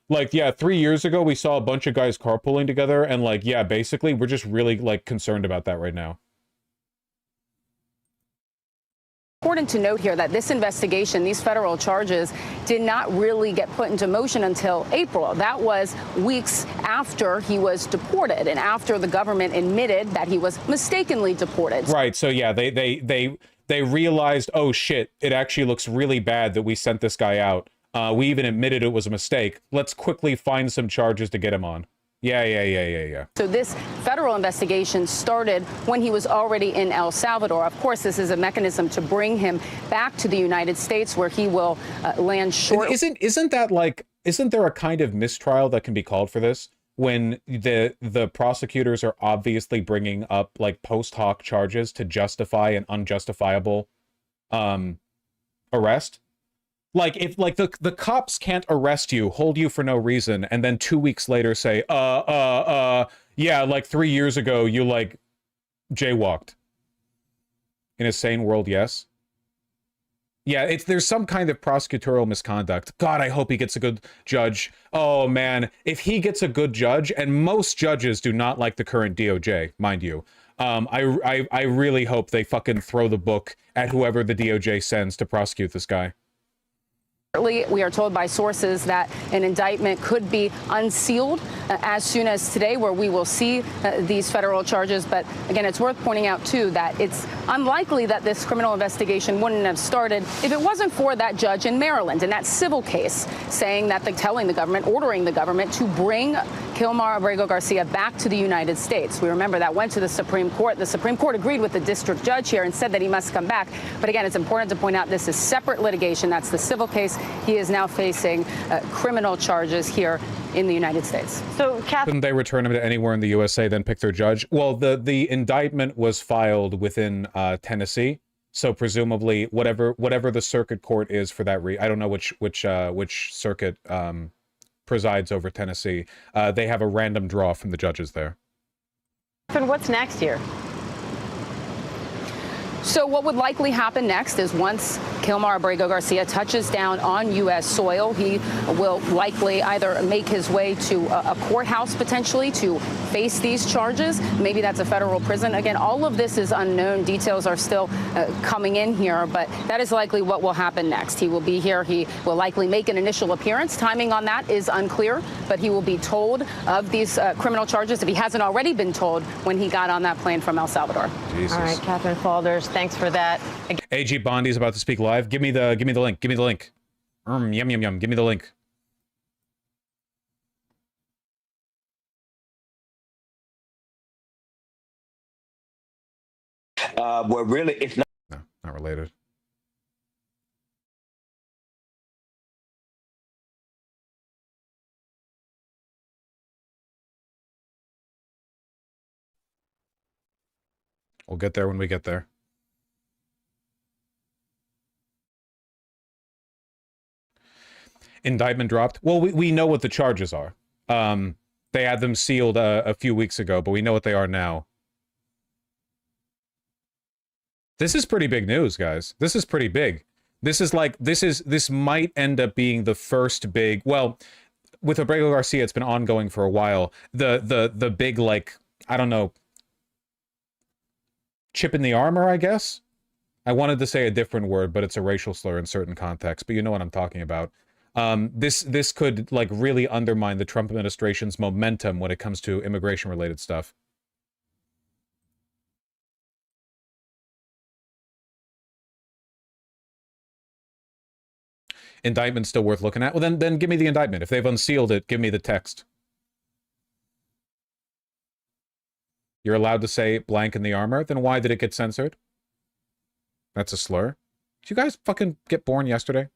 Like, yeah, 3 years ago, we saw a bunch of guys carpooling together and like, yeah, basically we're just really like concerned about that right now. Important to note here that this investigation, these federal charges, did not really get put into motion until April. That was weeks after he was deported and after the government admitted that he was mistakenly deported. Right. So yeah, they realized, oh shit, it actually looks really bad that we sent this guy out. We even admitted it was a mistake. Let's quickly find some charges to get him on. Yeah. So this federal investigation started when he was already in El Salvador. Of course, this is a mechanism to bring him back to the United States where he will land shortly. Isn't there a kind of mistrial that can be called for this when the prosecutors are obviously bringing up like post hoc charges to justify an unjustifiable arrest? Like, if, like, the cops can't arrest you, hold you for no reason, and then 2 weeks later say, yeah, like 3 years ago, you, like, jaywalked. In a sane world, yes. Yeah, there's some kind of prosecutorial misconduct. God, I hope he gets a good judge. Oh, man, if he gets a good judge, and most judges do not like the current DOJ, mind you, I really hope they fucking throw the book at whoever the DOJ sends to prosecute this guy. We are told by sources that an indictment could be unsealed as soon as today, where we will see these federal charges. But again, it's worth pointing out, too, that it's unlikely that this criminal investigation wouldn't have started if it wasn't for that judge in Maryland in that civil case saying that ordering the government to bring Kilmar Abrego Garcia back to the United States. We remember that went to the Supreme Court. The Supreme Court agreed with the district judge here and said that he must come back. But again, it's important to point out this is separate litigation. That's the civil case. He is now facing criminal charges here in the United States. So, couldn't they return him to anywhere in the USA, then pick their judge? Well, the indictment was filed within Tennessee, so presumably whatever the circuit court is for that I don't know which circuit presides over Tennessee. They have a random draw from the judges there. And what's next here? So what would likely happen next is once Kilmar Abrego Garcia touches down on U.S. soil, he will likely either make his way to a courthouse potentially to face these charges. Maybe that's a federal prison. Again, all of this is unknown. Details are still coming in here, but that is likely what will happen next. He will be here. He will likely make an initial appearance. Timing on that is unclear, but he will be told of these criminal charges if he hasn't already been told when he got on that plane from El Salvador. Jesus. All right, Catherine Falders, thanks for that. AG Bondi's about to speak live. Give me the link. Give me the link. Yum yum yum. Give me the link. Well, really, it's not. No, not related. We'll get there when we get there. Indictment dropped. Well, we know what the charges are. They had them sealed a few weeks ago, but we know what they are now. This is pretty big news, guys. This is pretty big. This might end up being the first big, well, with Abrego Garcia, it's been ongoing for a while. The big, like, I don't know, chip in the armor, I guess. I wanted to say a different word, but it's a racial slur in certain contexts, but you know what I'm talking about. This could, like, really undermine the Trump administration's momentum when it comes to immigration-related stuff. Indictment's still worth looking at? Well, then give me the indictment. If they've unsealed it, give me the text. You're allowed to say blank in the armor? Then why did it get censored? That's a slur. Did you guys fucking get born yesterday?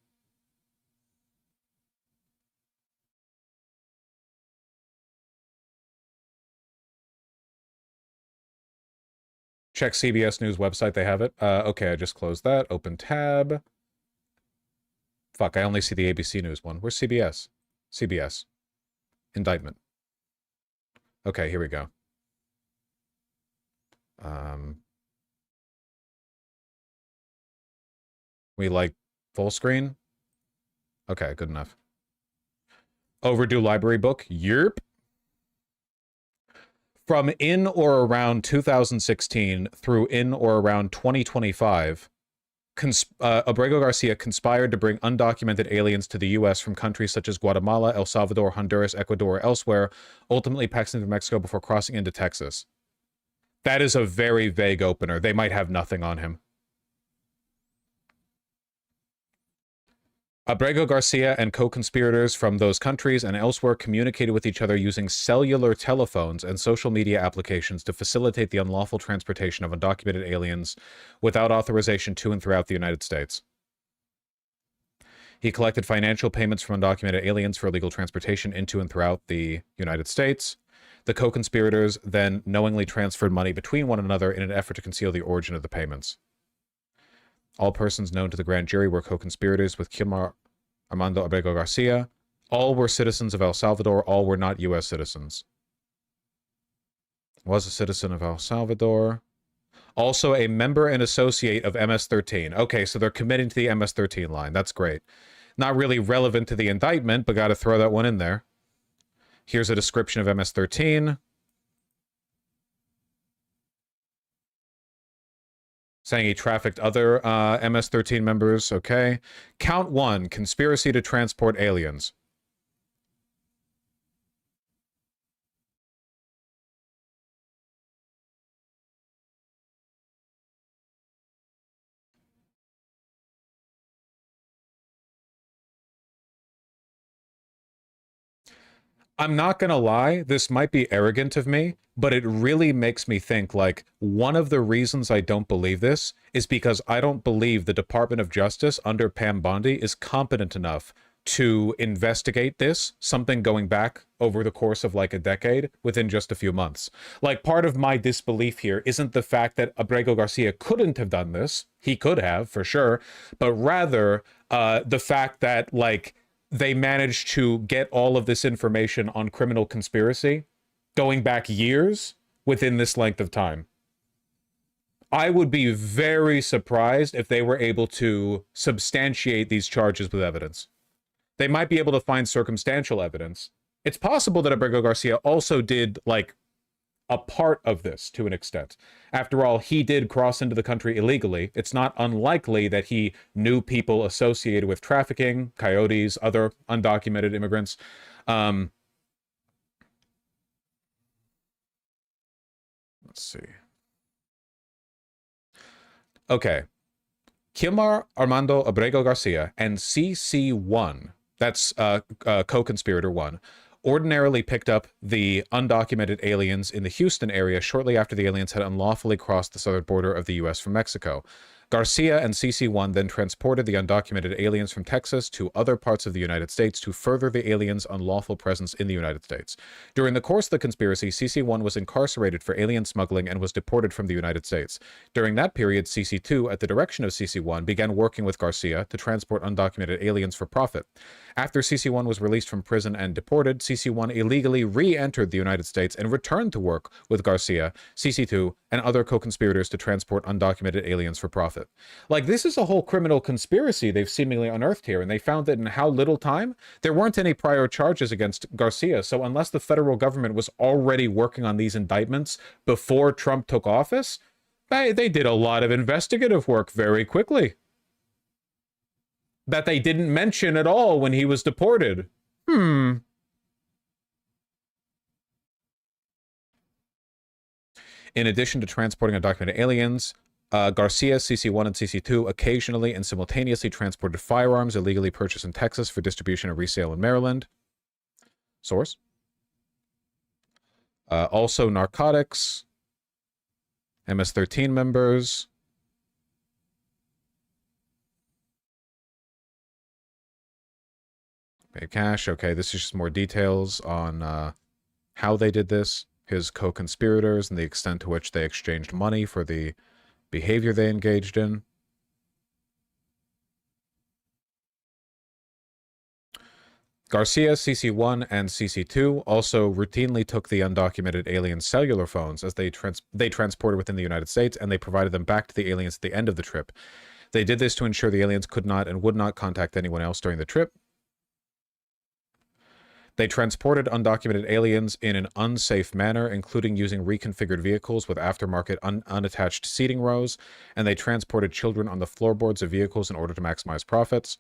Check CBS News website, they have it. Okay, I just closed that. Open tab. Fuck, I only see the ABC News one. Where's CBS? CBS. Indictment. Okay, here we go. We like full screen? Okay, good enough. Overdue library book? Yerp. From in or around 2016 through in or around 2025, Abrego Garcia conspired to bring undocumented aliens to the U.S. from countries such as Guatemala, El Salvador, Honduras, Ecuador, or elsewhere, ultimately passing through Mexico before crossing into Texas. That is a very vague opener. They might have nothing on him. Abrego Garcia and co-conspirators from those countries and elsewhere communicated with each other using cellular telephones and social media applications to facilitate the unlawful transportation of undocumented aliens without authorization to and throughout the United States. He collected financial payments from undocumented aliens for illegal transportation into and throughout the United States. The co-conspirators then knowingly transferred money between one another in an effort to conceal the origin of the payments. All persons known to the grand jury were co-conspirators with Kilmar Armando Abrego Garcia. All were citizens of El Salvador. All were not U.S. citizens. Was a citizen of El Salvador. Also a member and associate of MS-13. Okay, so they're committing to the MS-13 line. That's great. Not really relevant to the indictment, but got to throw that one in there. Here's a description of MS-13. Saying he trafficked other MS-13 members. Okay. Count 1, conspiracy to transport aliens. I'm not gonna lie, this might be arrogant of me, but it really makes me think, like, one of the reasons I don't believe this is because I don't believe the Department of Justice under Pam Bondi is competent enough to investigate this, something going back over the course of like a decade, within just a few months. Like, part of my disbelief here isn't the fact that Abrego Garcia couldn't have done this. He could have, for sure, but rather the fact that, like, they managed to get all of this information on criminal conspiracy going back years within this length of time. I would be very surprised if they were able to substantiate these charges with evidence. They might be able to find circumstantial evidence. It's possible that Abrego Garcia also did, like, a part of this to an extent. After all, he did cross into the country illegally. It's not unlikely that he knew people associated with trafficking, coyotes, other undocumented immigrants. Let's see. Okay. Kilmar Armando Abrego Garcia and CC1, that's co-conspirator 1, ordinarily picked up the undocumented aliens in the Houston area shortly after the aliens had unlawfully crossed the southern border of the U.S. from Mexico. Garcia and CC1 then transported the undocumented aliens from Texas to other parts of the United States to further the aliens' unlawful presence in the United States. During the course of the conspiracy, CC1 was incarcerated for alien smuggling and was deported from the United States. During that period, CC2, at the direction of CC1, began working with Garcia to transport undocumented aliens for profit. After CC1 was released from prison and deported, CC1 illegally re-entered the United States and returned to work with Garcia, CC2, and other co-conspirators to transport undocumented aliens for profit. Like, this is a whole criminal conspiracy they've seemingly unearthed here, and they found that in how little time? There weren't any prior charges against Garcia, so unless the federal government was already working on these indictments before Trump took office, they did a lot of investigative work very quickly that they didn't mention at all when he was deported. In addition to transporting undocumented aliens, Garcia, CC1, and CC2 occasionally and simultaneously transported firearms illegally purchased in Texas for distribution and resale in Maryland. Source. Also narcotics, MS-13 members. Paid cash. Okay, this is just more details on how they did this, his co-conspirators, and the extent to which they exchanged money for the behavior they engaged in. Garcia, CC1, and CC2 also routinely took the undocumented alien cellular phones as they transported within the United States, and they provided them back to the aliens at the end of the trip. They did this to ensure the aliens could not and would not contact anyone else during the trip. They transported undocumented aliens in an unsafe manner, including using reconfigured vehicles with aftermarket unattached seating rows, and they transported children on the floorboards of vehicles in order to maximize profits.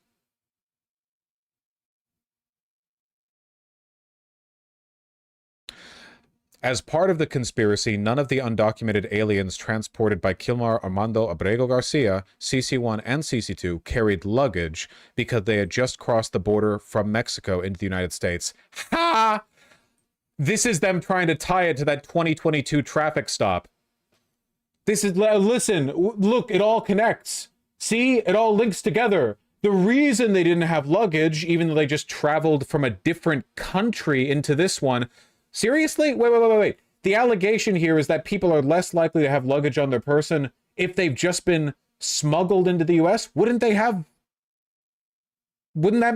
As part of the conspiracy, none of the undocumented aliens transported by Kilmar Armando Abrego Garcia, CC1 and CC2 carried luggage because they had just crossed the border from Mexico into the United States. Ha! This is them trying to tie it to that 2022 traffic stop. This is, listen, look, it all connects. See, it all links together. The reason they didn't have luggage, even though they just traveled from a different country into this one. Seriously? Wait. The allegation here is that people are less likely to have luggage on their person if they've just been smuggled into the US. Wouldn't that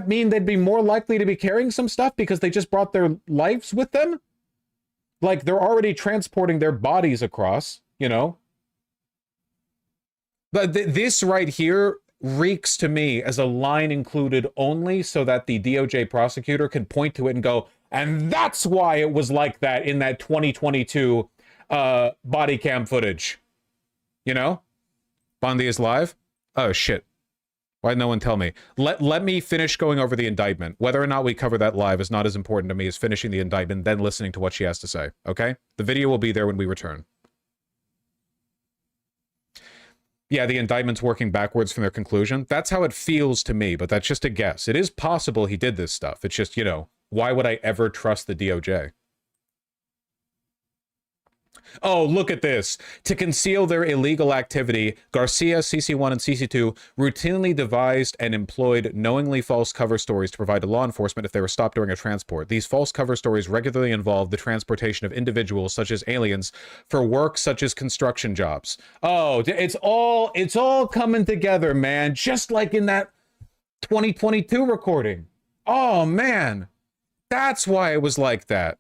mean they'd be more likely to be carrying some stuff because they just brought their lives with them? Like, they're already transporting their bodies across, you know? But this right here reeks to me as a line included only so that the DOJ prosecutor can point to it and go, and that's why it was like that in that 2022 body cam footage. You know? Bondi is live? Oh, shit. Why did no one tell me? Let me finish going over the indictment. Whether or not we cover that live is not as important to me as finishing the indictment, then listening to what she has to say. Okay? The video will be there when we return. Yeah, the indictment's working backwards from their conclusion. That's how it feels to me, but that's just a guess. It is possible he did this stuff. It's just, you know, why would I ever trust the DOJ? Oh, look at this. To conceal their illegal activity, Garcia, CC1, and CC2 routinely devised and employed knowingly false cover stories to provide to law enforcement if they were stopped during a transport. These false cover stories regularly involved the transportation of individuals, such as aliens, for work such as construction jobs. Oh, it's all coming together, man. Just like in that 2022 recording. Oh, man. That's why it was like that.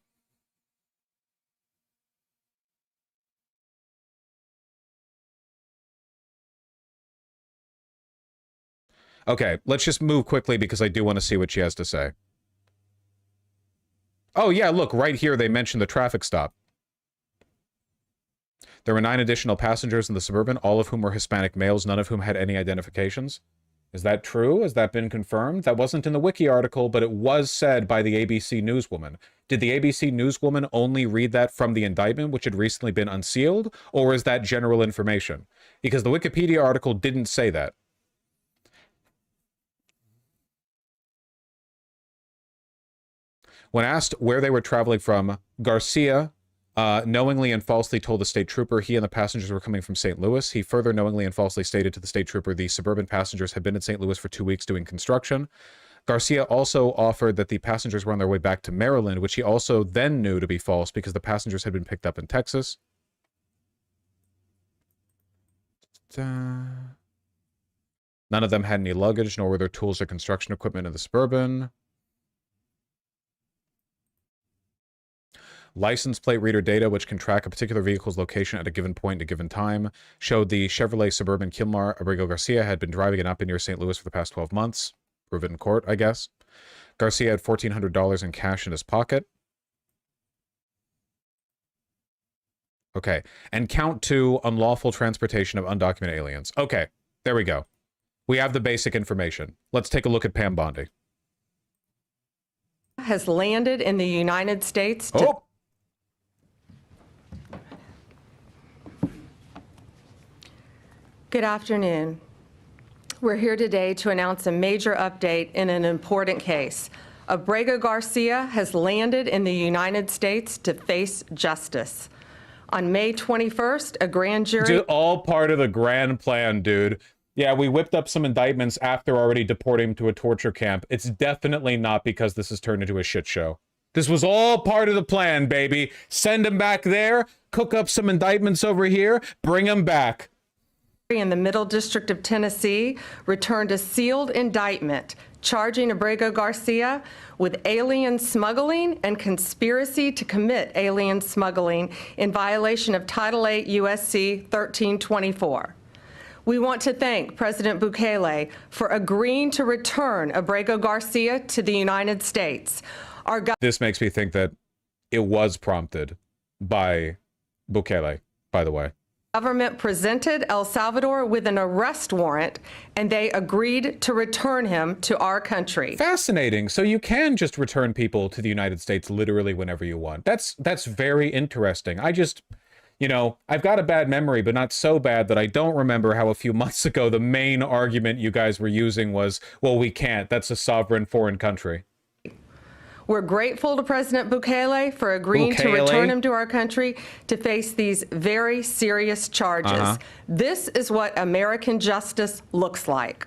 Okay, let's just move quickly because I do want to see what she has to say. Oh, yeah, look, right here they mentioned the traffic stop. There were 9 additional passengers in the Suburban, all of whom were Hispanic males, none of whom had any identifications. Is that true? Has that been confirmed? That wasn't in the wiki article, but it was said by the ABC Newswoman. Did the ABC Newswoman only read that from the indictment, which had recently been unsealed, or is that general information? Because the Wikipedia article didn't say that. When asked where they were traveling from, Garcia knowingly and falsely told the state trooper he and the passengers were coming from St. Louis. He further knowingly and falsely stated to the state trooper the Suburban passengers had been in St. Louis for 2 weeks doing construction. Garcia also offered that the passengers were on their way back to Maryland, which he also then knew to be false because the passengers had been picked up in Texas. None of them had any luggage, nor were there tools or construction equipment in the Suburban. License plate reader data, which can track a particular vehicle's location at a given point at a given time, showed the Chevrolet Suburban Kilmar Abrego Garcia had been driving it up in near St. Louis for the past 12 months. Prove it in court, I guess. Garcia had $1,400 in cash in his pocket. Okay. And count 2, unlawful transportation of undocumented aliens. Okay. There we go. We have the basic information. Let's take a look at Pam Bondi. Has landed in the United States. Good afternoon. We're here today to announce a major update in an important case. Abrego Garcia has landed in the United States to face justice. On May 21st, a grand jury... Dude, all part of the grand plan, dude. Yeah, we whipped up some indictments after already deporting him to a torture camp. It's definitely not because this has turned into a shit show. This was all part of the plan, baby. Send him back there, cook up some indictments over here, bring him back. In the Middle District of Tennessee returned a sealed indictment charging Abrego Garcia with alien smuggling and conspiracy to commit alien smuggling in violation of Title 8 U.S.C. 1324. We want to thank President Bukele for agreeing to return Abrego Garcia to the United States. This makes me think that it was prompted by Bukele, by the way. Government presented El Salvador with an arrest warrant, and they agreed to return him to our country. Fascinating. So you can just return people to the United States literally whenever you want. That's very interesting. I just, you know, I've got a bad memory, but not so bad that I don't remember how a few months ago the main argument you guys were using was, well, we can't. That's a sovereign foreign country. We're grateful to President Bukele for agreeing to return him to our country to face these very serious charges. This is what American justice looks like.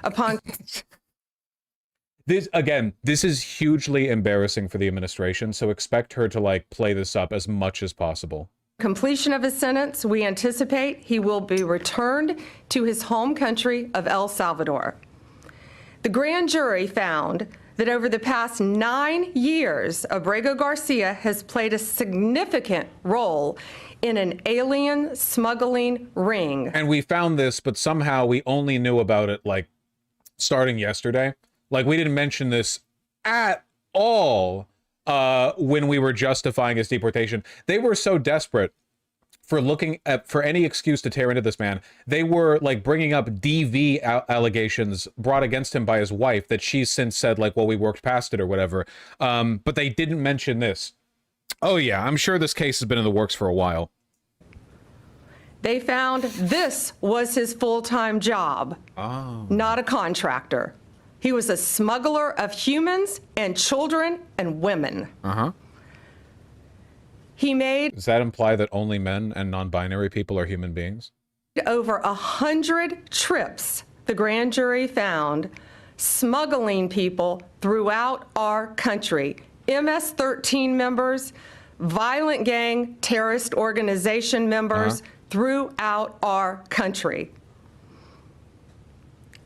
Upon this is hugely embarrassing for the administration, so expect her to like play this up as much as possible. Completion of his sentence, we anticipate he will be returned to his home country of El Salvador. The grand jury found that over the past 9 years, Abrego Garcia has played a significant role in an alien smuggling ring. And we found this, but somehow we only knew about it, like, starting yesterday. Like, we didn't mention this at all when we were justifying his deportation. They were so desperate for looking at, for any excuse to tear into this man. They were like bringing up DV allegations brought against him by his wife that she's since said like, well, we worked past it or whatever. But they didn't mention this. Oh yeah, I'm sure this case has been in the works for a while. They found this was his full-time job, not a contractor. He was a smuggler of humans and children and women. He made... Does that imply that only men and non-binary people are human beings? Over 100 trips, the grand jury found, smuggling people throughout our country. MS-13 members, violent gang, terrorist organization members throughout our country.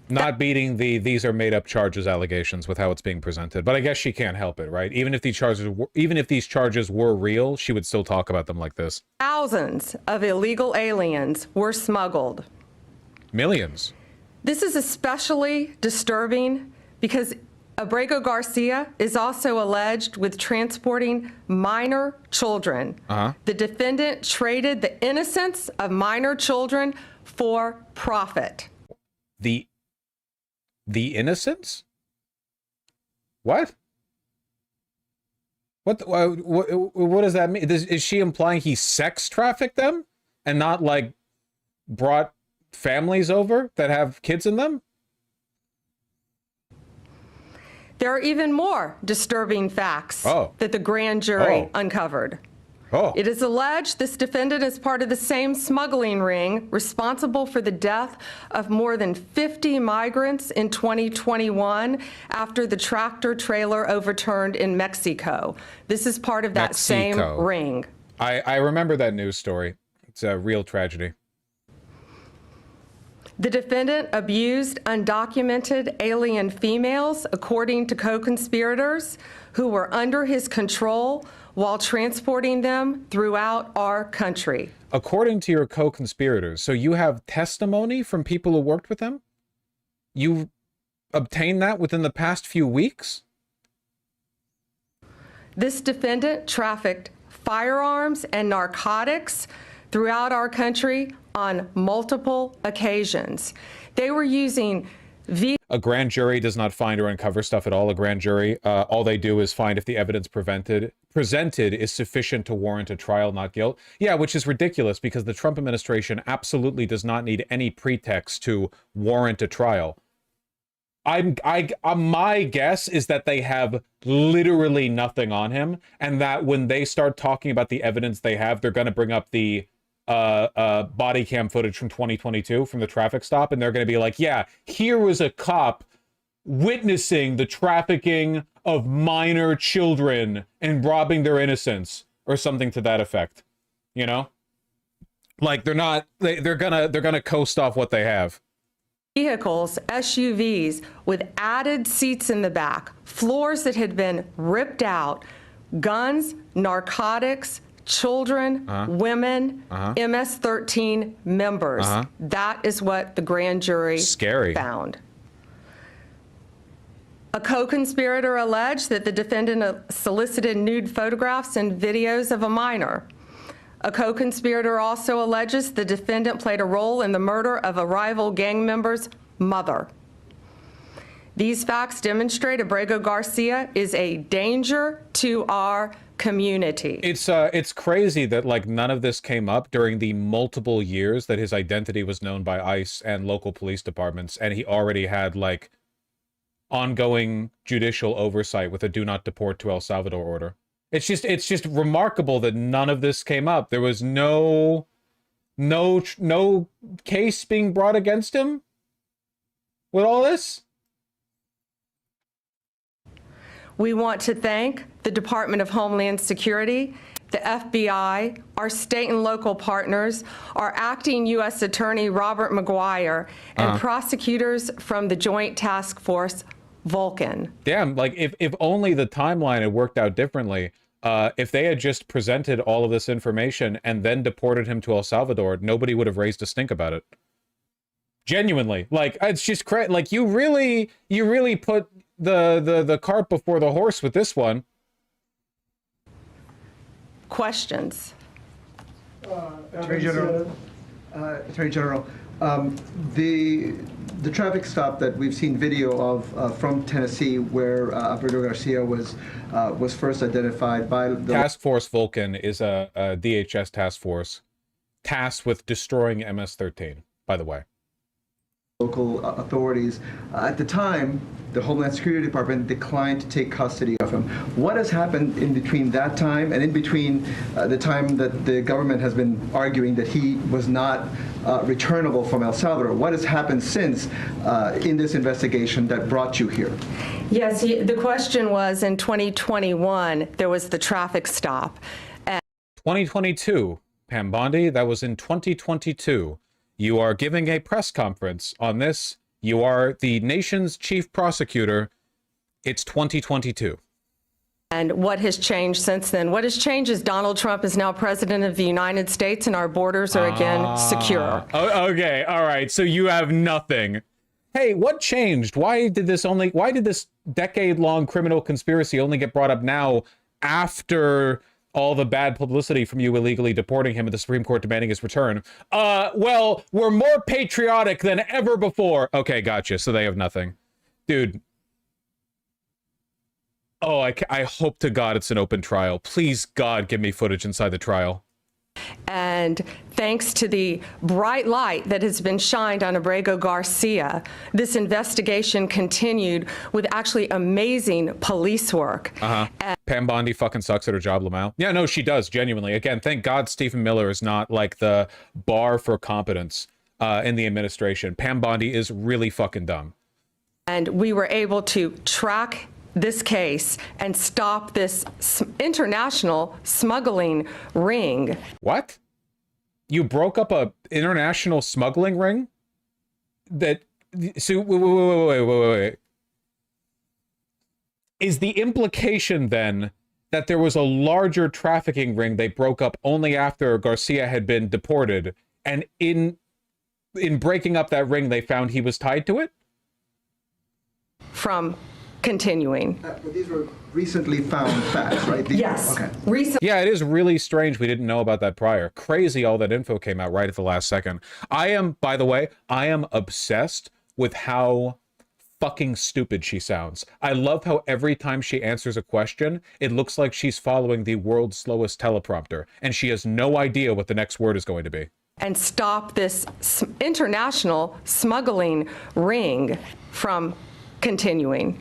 Not beating the these are made up charges allegations with how it's being presented, but I guess she can't help it, right? Even if these charges were real, she would still talk about them like this. Thousands of illegal aliens were smuggled. Millions. This is especially disturbing because Abrego Garcia is also alleged with transporting minor children. The defendant traded the innocence of minor children for profit. The innocence? What? What does that mean? Is she implying he sex trafficked them and not like brought families over that have kids in them? There are even more disturbing facts that the grand jury uncovered. It is alleged this defendant is part of the same smuggling ring responsible for the death of more than 50 migrants in 2021 after the tractor trailer overturned in Mexico. This is part of that same ring. I remember that news story. It's a real tragedy. The defendant abused undocumented alien females, according to co-conspirators who were under his control while transporting them throughout our country. According to your co-conspirators, so you have testimony from people who worked with them? You obtained that within the past few weeks? This defendant trafficked firearms and narcotics throughout our country on multiple occasions. They were using a grand jury does not find or uncover stuff at all. A grand jury, all they do is find if the evidence presented is sufficient to warrant a trial, not guilt. Yeah, which is ridiculous because the Trump administration absolutely does not need any pretext to warrant a trial. My guess is that they have literally nothing on him, and that when they start talking about the evidence they have, they're going to bring up the body cam footage from 2022 from the traffic stop, and they're going to be like, yeah, here was a cop witnessing the trafficking of minor children and robbing their innocence, or something to that effect. You know, like they're gonna coast off what they have. Vehicles, SUVs with added seats in the back, floors that had been ripped out, guns, narcotics, children, women, MS-13 members. That is what the grand jury found. A co-conspirator alleged that the defendant solicited nude photographs and videos of a minor. A co-conspirator also alleges the defendant played a role in the murder of a rival gang member's mother. These facts demonstrate Abrego Garcia is a danger to our community. It's crazy that like none of this came up during the multiple years that his identity was known by ICE and local police departments, and he already had like ongoing judicial oversight with a do not deport to El Salvador order. It's just remarkable that none of this came up. There was no case being brought against him with all this. We want to thank the Department of Homeland Security, the FBI, our state and local partners, our acting U.S. Attorney Robert McGuire, and prosecutors from the Joint Task Force Vulcan. Damn, like if only the timeline had worked out differently. If they had just presented all of this information and then deported him to El Salvador, nobody would have raised a stink about it. Genuinely, like it's just crazy. Like you really put the cart before the horse with this one. Questions? Attorney General, the traffic stop that we've seen video of from Tennessee, where Abrego Garcia was first identified by the Task Force Vulcan is a DHS task force tasked with destroying MS-13. By the way, local authorities. At the time, the Homeland Security Department declined to take custody of him. What has happened in between that time and in between the time that the government has been arguing that he was not returnable from El Salvador? What has happened since in this investigation that brought you here? Yes, the question was in 2021, there was the traffic stop. 2022, Pam Bondi, that was in 2022. You are giving a press conference on this. You are the nation's chief prosecutor. It's 2022. And what has changed since then? What has changed is Donald Trump is now president of the United States and our borders are again secure. Okay, all right. So you have nothing. hey, what changed? Why did this decade-long criminal conspiracy only get brought up now after all the bad publicity from you illegally deporting him and the Supreme Court demanding his return? Well, we're more patriotic than ever before. Okay, gotcha. So they have nothing. Dude. Oh, I hope to God it's an open trial. Please, God, give me footage inside the trial. And thanks to the bright light that has been shined on Abrego Garcia, this investigation continued with actually amazing police work. Pam Bondi fucking sucks at her job, Lamau. Yeah, no, she does, genuinely. Again, thank God Stephen Miller is not like the bar for competence in the administration. Pam Bondi is really fucking dumb. And we were able to track this case and stop this international smuggling ring. What? You broke up a international smuggling ring? That, so wait. Is the implication then that there was a larger trafficking ring they broke up only after Garcia had been deported, and in breaking up that ring they found he was tied to it? From continuing. But these were recently found facts, right? Yes. Okay. Yeah, it is really strange we didn't know about that prior. Crazy all that info came out right at the last second. By the way, I am obsessed with how fucking stupid she sounds. I love how every time she answers a question, it looks like she's following the world's slowest teleprompter, and she has no idea what the next word is going to be. And stop this international smuggling ring from continuing.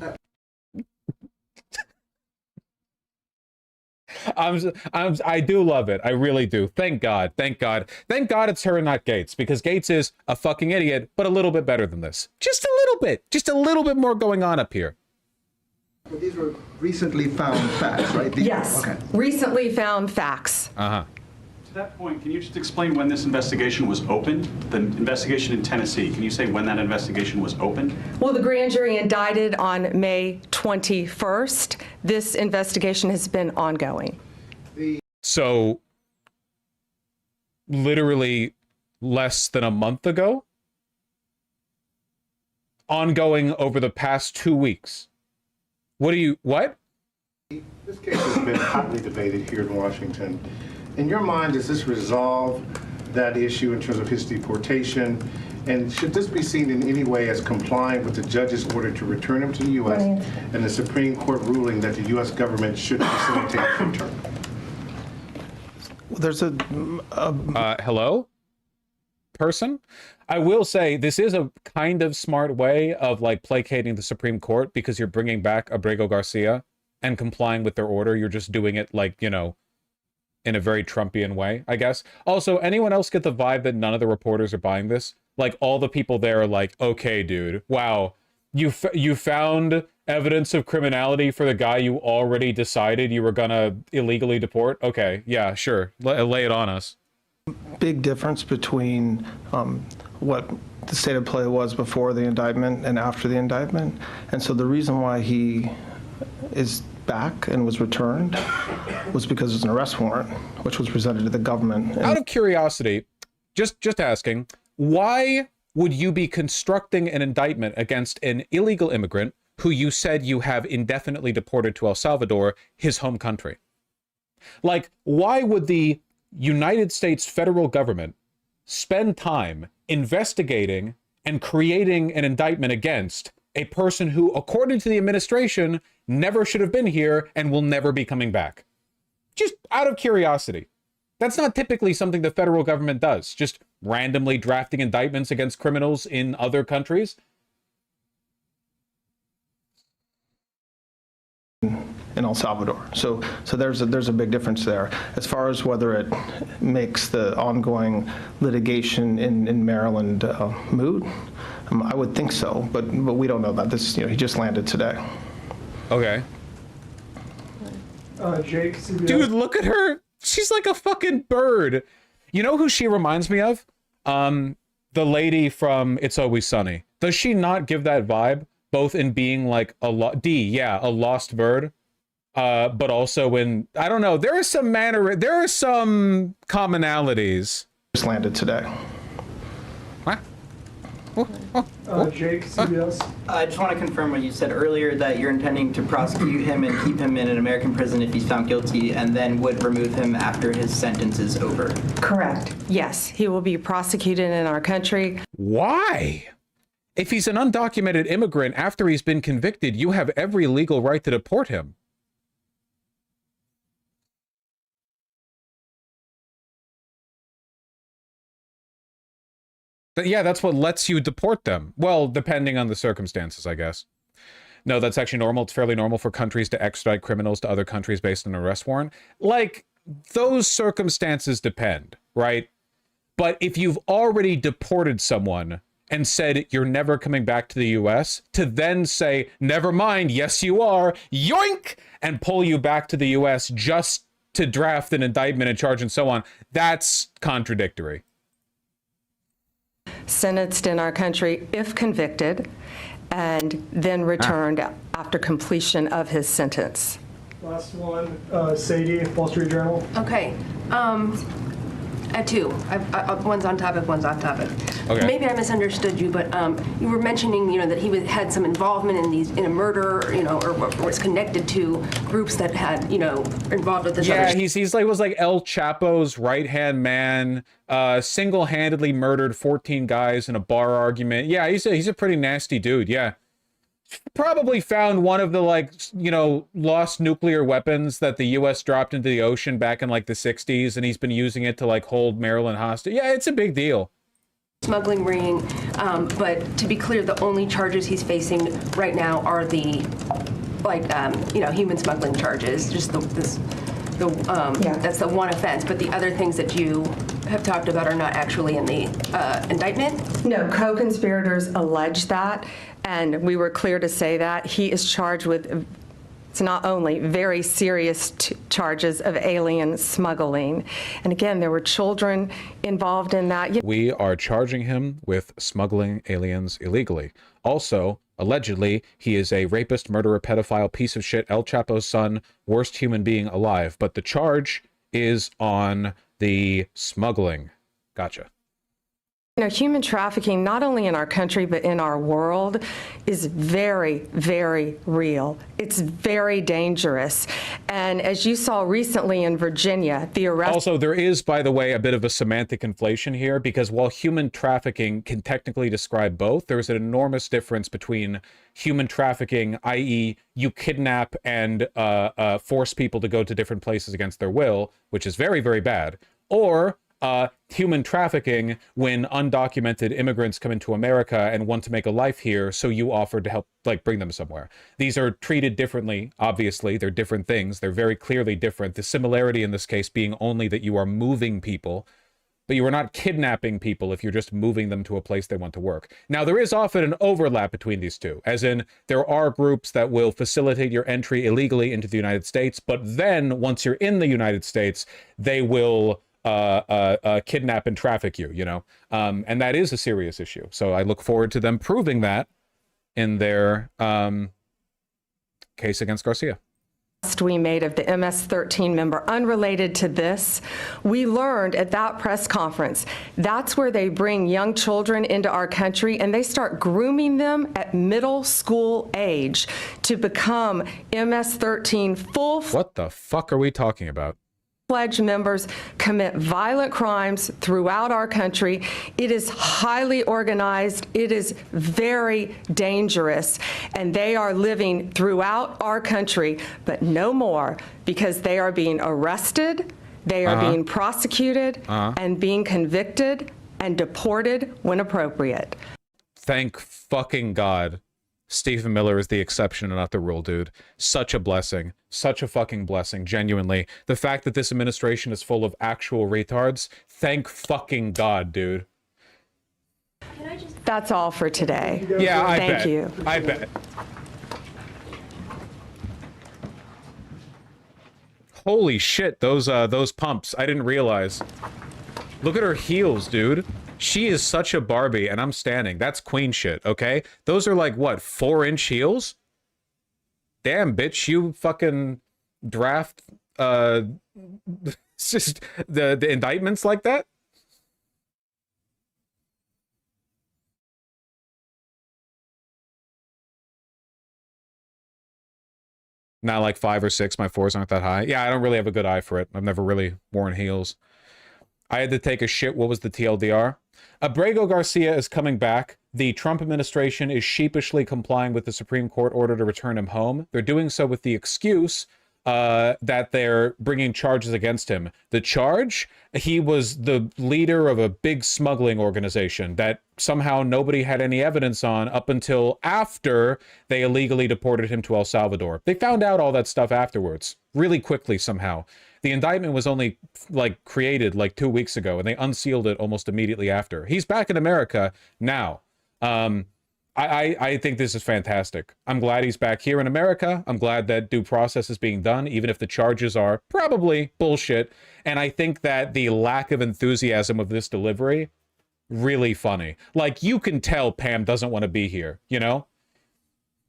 I do love it. I really do. Thank God. Thank God. Thank God it's her and not Gates, because Gates is a fucking idiot, but a little bit better than this. Just a little bit. Just a little bit more going on up here. But these were recently found facts, right? Yes. Okay. Recently found facts. To that point, can you just explain when this investigation was opened? The investigation in Tennessee. Can you say when that investigation was opened? Well, the grand jury indicted on May 21st. This investigation has been ongoing. So, literally less than a month ago? Ongoing over the past 2 weeks. What? This case has been hotly debated here in Washington. In your mind, does this resolve that issue in terms of his deportation? And should this be seen in any way as complying with the judge's order to return him to the U.S. and the Supreme Court ruling that the U.S. government should facilitate his return? Well, there's hello? Person? I will say this is a kind of smart way of like placating the Supreme Court, because you're bringing back Abrego Garcia and complying with their order. You're just doing it like, you know, in a very Trumpian way, I guess. Also, anyone else get the vibe that none of the reporters are buying this? Like, all the people there are like, okay, dude, wow, you found evidence of criminality for the guy you already decided you were gonna illegally deport? Okay, yeah, sure, lay it on us. Big difference between what the state of play was before the indictment and after the indictment. And so the reason why he is back and was returned was because there's an arrest warrant, which was presented to the government. Out of curiosity, just asking, why would you be constructing an indictment against an illegal immigrant who you said you have indefinitely deported to El Salvador, his home country? Like, why would the United States federal government spend time investigating and creating an indictment against a person who, according to the administration, never should have been here and will never be coming back? Just out of curiosity. That's not typically something the federal government does, just randomly drafting indictments against criminals in other countries. In El Salvador. So there's a big difference there. As far as whether it makes the ongoing litigation in Maryland moot, I would think so, but we don't know that. This, he just landed today. Okay. Jake, dude, look at her. She's like a fucking bird. You know who she reminds me of? The lady from It's Always Sunny. Does she not give that vibe? Both in being like a lost bird, but also in, I don't know, there are some commonalities. Just landed today. What? Jake, CBS. I just want to confirm what you said earlier, that you're intending to prosecute him and keep him in an American prison if he's found guilty, and then would remove him after his sentence is over. Correct. Yes, he will be prosecuted in our country. Why? If he's an undocumented immigrant after he's been convicted, you have every legal right to deport him. But yeah, that's what lets you deport them. Well, depending on the circumstances, I guess. No, that's actually normal. It's fairly normal for countries to extradite criminals to other countries based on an arrest warrant. Like, those circumstances depend, right? But if you've already deported someone and said you're never coming back to the US, to then say, never mind, yes you are, yoink, and pull you back to the US just to draft an indictment and charge and so on, that's contradictory. Sentenced in our country if convicted, and then returned after completion of his sentence. Last one, Sadie, Wall Street Journal. Okay. I have two. One's on topic, one's off topic. Okay. Maybe I misunderstood you, but you were mentioning, that he had some involvement in a murder, or was connected to groups that had, involved with this. Yeah, other he's like was like El Chapo's right-hand man, single-handedly murdered 14 guys in a bar argument. Yeah, he's a pretty nasty dude. Yeah. Probably found one of the lost nuclear weapons that the US dropped into the ocean back in like the 60s, and he's been using it to hold Maryland hostage. Yeah, it's a big deal. Smuggling ring, but to be clear, the only charges he's facing right now are the human smuggling charges. Just that's the one offense. But the other things that you have talked about are not actually in the indictment. No, co-conspirators allege that, and we were clear to say that he is charged with. It's not only very serious charges of alien smuggling. And again, there were children involved in that. We are charging him with smuggling aliens illegally. Also, allegedly, he is a rapist, murderer, pedophile, piece of shit, El Chapo's son, worst human being alive. But the charge is on the smuggling. Gotcha. Human trafficking, not only in our country, but in our world, is very, very real. It's very dangerous. And as you saw recently in Virginia, the arrest... Also, there is, by the way, a bit of a semantic inflation here, because while human trafficking can technically describe both, there's an enormous difference between human trafficking, i.e. you kidnap and force people to go to different places against their will, which is very, very bad, or human trafficking when undocumented immigrants come into America and want to make a life here, so you offer to help bring them somewhere. These are treated differently, obviously. They're different things. They're very clearly different. The similarity in this case being only that you are moving people, but you are not kidnapping people if you're just moving them to a place they want to work. Now, there is often an overlap between these two, as in there are groups that will facilitate your entry illegally into the United States, but then once you're in the United States, they will kidnap and traffic you, and that is a serious issue. So I look forward to them proving that in their case against Garcia. We made of the MS-13 member unrelated to this. We learned at that press conference, that's where they bring young children into our country and they start grooming them at middle school age to become MS-13 What the fuck are we talking about? Full-fledged members, commit violent crimes throughout our country. It is highly organized. It is very dangerous. And they are living throughout our country, but no more, because they are being arrested, they are being prosecuted, and being convicted and deported when appropriate. Thank fucking God. Stephen Miller is the exception and not the rule, dude. Such a blessing. Such a fucking blessing, genuinely. The fact that this administration is full of actual retards, thank fucking God, dude. That's all for today. Yeah, I Thank bet. you. I bet. Holy shit, those pumps. I didn't realize. Look at her heels, dude. She is such a Barbie, and I'm standing. That's queen shit, okay? Those are like, what, 4-inch heels? Damn, bitch, you fucking draft, just the indictments like that? Now like 5 or 6, my 4s aren't that high. Yeah, I don't really have a good eye for it. I've never really worn heels. I had to take a shit. What was the TLDR? Abrego Garcia is coming back. The Trump administration is sheepishly complying with the Supreme Court order to return him home. They're doing so with the excuse that they're bringing charges against him. The charge? He was the leader of a big smuggling organization that somehow nobody had any evidence on up until after they illegally deported him to El Salvador. They found out all that stuff afterwards, really quickly somehow. The indictment was only like created like 2 weeks ago, and they unsealed it almost immediately after. He's back in America now. I think this is fantastic. I'm glad he's back here in America. I'm glad that due process is being done, even if the charges are probably bullshit. And I think that the lack of enthusiasm of this delivery, really funny. Like, you can tell Pam doesn't want to be here, you know?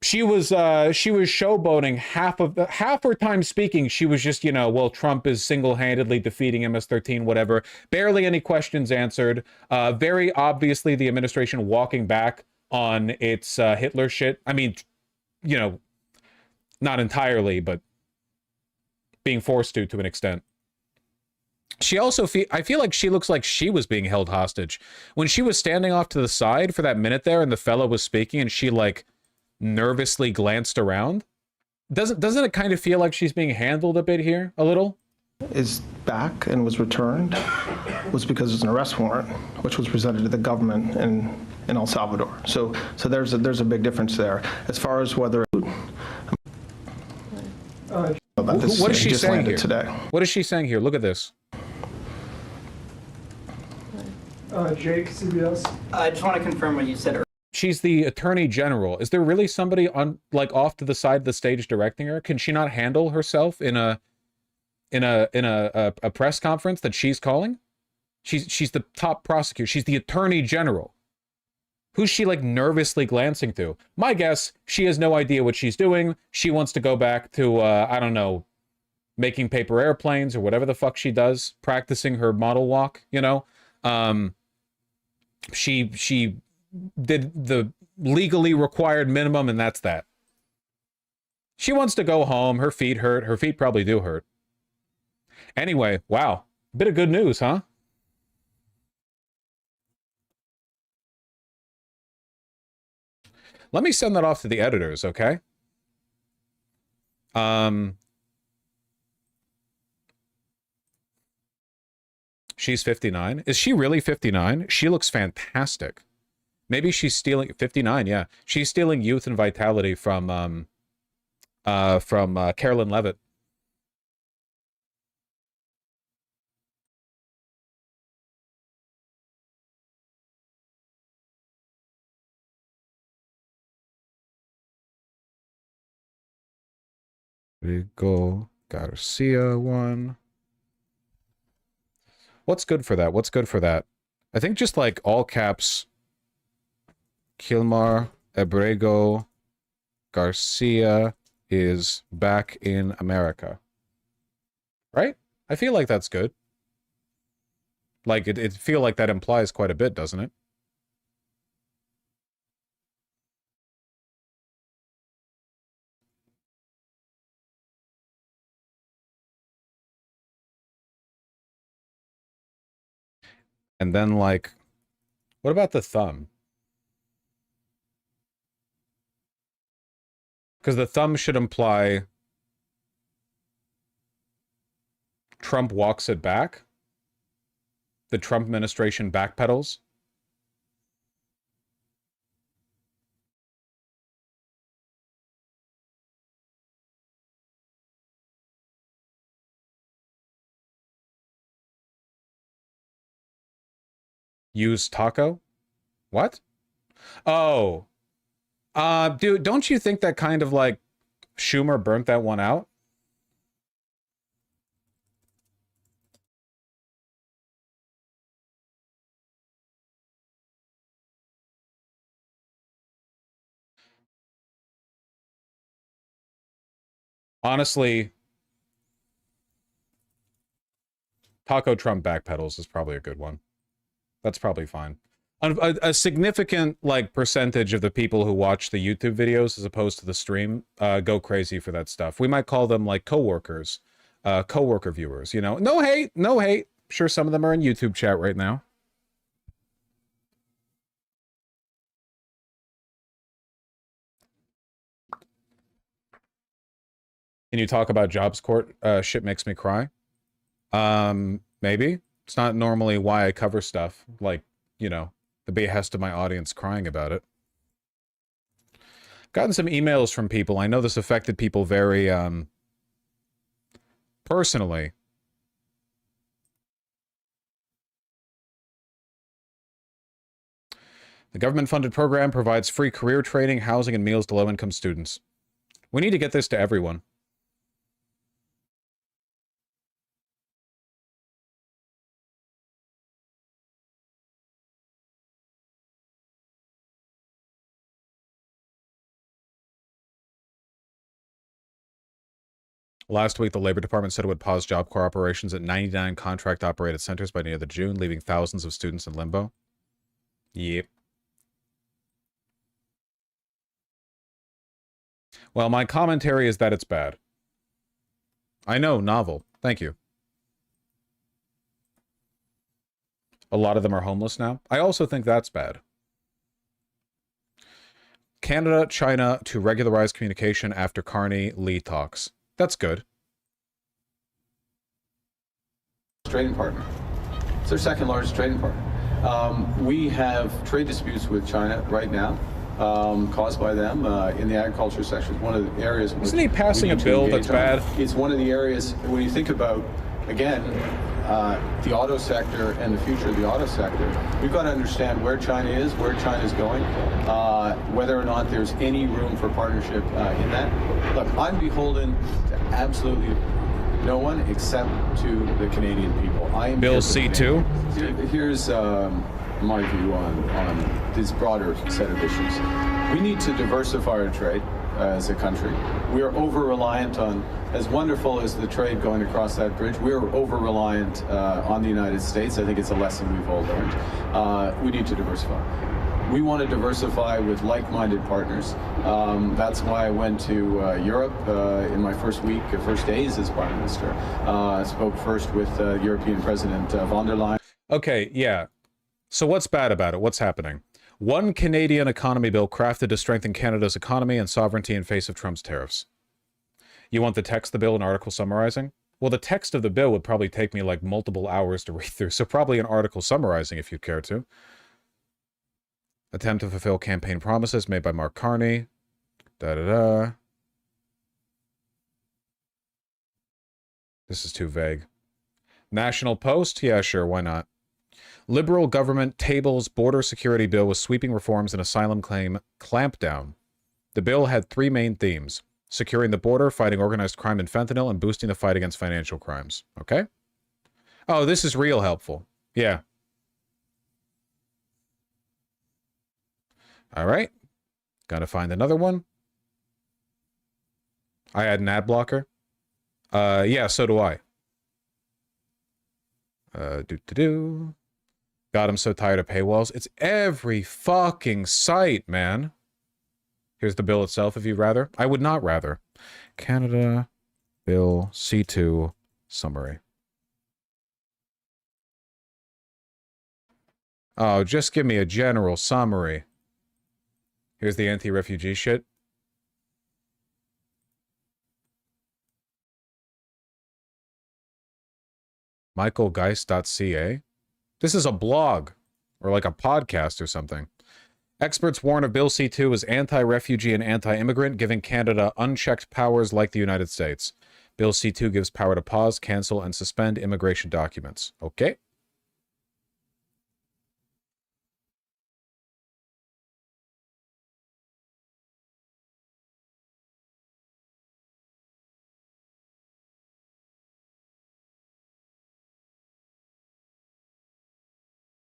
She was showboating half her time speaking. She was just, you know, well, Trump is single-handedly defeating MS-13, whatever. Barely any questions answered. Very obviously the administration walking back on its Hitler shit. I mean, you know, not entirely, but being forced to an extent. She also I feel like she looks like she was being held hostage. When she was standing off to the side for that minute there and the fellow was speaking and she like nervously glanced around, doesn't it kind of feel like she's being handled a bit here, a little? Is back and was returned was because there's an arrest warrant, which was presented to the government in El Salvador. So there's a big difference there. As far as whether What is she saying here? Today. What is she saying here? Look at this. Jake, CBS. I just want to confirm what you said earlier. She's the attorney general. Is there really somebody on like off to the side of the stage directing her? Can she not handle herself in a press conference that she's calling? She's the top prosecutor. She's the attorney general. Who's she like nervously glancing to? My guess, she has no idea what she's doing. She wants to go back to I don't know, making paper airplanes or whatever the fuck she does, practicing her model walk, you know? She did the legally required minimum, and that's that. She wants to go home. Her feet hurt. Her feet probably do hurt. Anyway, wow. Bit of good news, huh? Let me send that off to the editors, okay? She's 59. Is she really 59? She looks fantastic. Maybe she's stealing 59, yeah. She's stealing youth and vitality from Carolyn Levitt. Rigo Garcia one. What's good for that? What's good for that? I think just like all caps. Kilmar Abrego Garcia is back in America. Right? I feel like that's good. Like it feel like that implies quite a bit, doesn't it? And then, like, what about the thumb? Because the thumb should imply Trump walks it back. The Trump administration backpedals. Use taco? What? Oh. Dude, don't you think that kind of like Schumer burnt that one out? Honestly, Taco Trump backpedals is probably a good one. That's probably fine. A significant like percentage of the people who watch the YouTube videos as opposed to the stream go crazy for that stuff. We might call them like coworkers, coworker viewers, you know. No hate, no hate. Sure, some of them are in YouTube chat right now. Can you talk about Jobs Court? Shit makes me cry. Maybe. It's not normally why I cover stuff, like, you know, the behest of my audience crying about it. Gotten some emails from people. I know this affected people very, personally. The government-funded program provides free career training, housing, and meals to low-income students. We need to get this to everyone. Last week, the Labor Department said it would pause Job Corps operations at 99 contract-operated centers by the end of June, leaving thousands of students in limbo. Yep. Well, my commentary is that it's bad. I know, novel. Thank you. A lot of them are homeless now. I also think that's bad. Canada, China to regularize communication after Carney-Lee talks. That's good. Trading partner. It's their second largest trading partner. We have trade disputes with China right now, caused by them in the agriculture sector. One of the areas. Isn't he passing a bill that's bad? It's one of the areas when you think about, again, the auto sector and the future of the auto sector. We've got to understand where China is, where China is going, whether or not there's any room for partnership in that. Look, I'm beholden to absolutely no one except to the Canadian people. I am Bill C2. Here's my view on this broader set of issues. We need to diversify our trade as a country. We are over-reliant on, as wonderful as the trade going across that bridge, we're over-reliant on the United States. I think it's a lesson we've all learned. We need to diversify. We want to diversify with like-minded partners. That's why I went to Europe in my first days as Prime Minister. I spoke first with European President von der Leyen. Okay, yeah. So what's bad about it? What's happening? One Canadian economy bill crafted to strengthen Canada's economy and sovereignty in face of Trump's tariffs. You want the text of the bill and article summarizing? Well, the text of the bill would probably take me like multiple hours to read through, so probably an article summarizing if you'd care to. Attempt to fulfill campaign promises made by Mark Carney. Da-da-da. This is too vague. National Post? Yeah, sure, why not? Liberal government tables border security bill with sweeping reforms and asylum claim clampdown. The bill had three main themes: securing the border, fighting organized crime and fentanyl, and boosting the fight against financial crimes. Okay? Oh, this is real helpful. Yeah. All right. Gotta find another one. I had an ad blocker. Yeah, so do I. God, I'm so tired of paywalls. It's every fucking site, man. Here's the bill itself, if you'd rather. I would not rather. Canada Bill C2 summary. Oh, just give me a general summary. Here's the anti-refugee shit. michaelgeist.ca. This is a blog, or like a podcast or something. Experts warn of Bill C2 is anti-refugee and anti-immigrant, giving Canada unchecked powers like the United States. Bill C2 gives power to pause, cancel, and suspend immigration documents. Okay.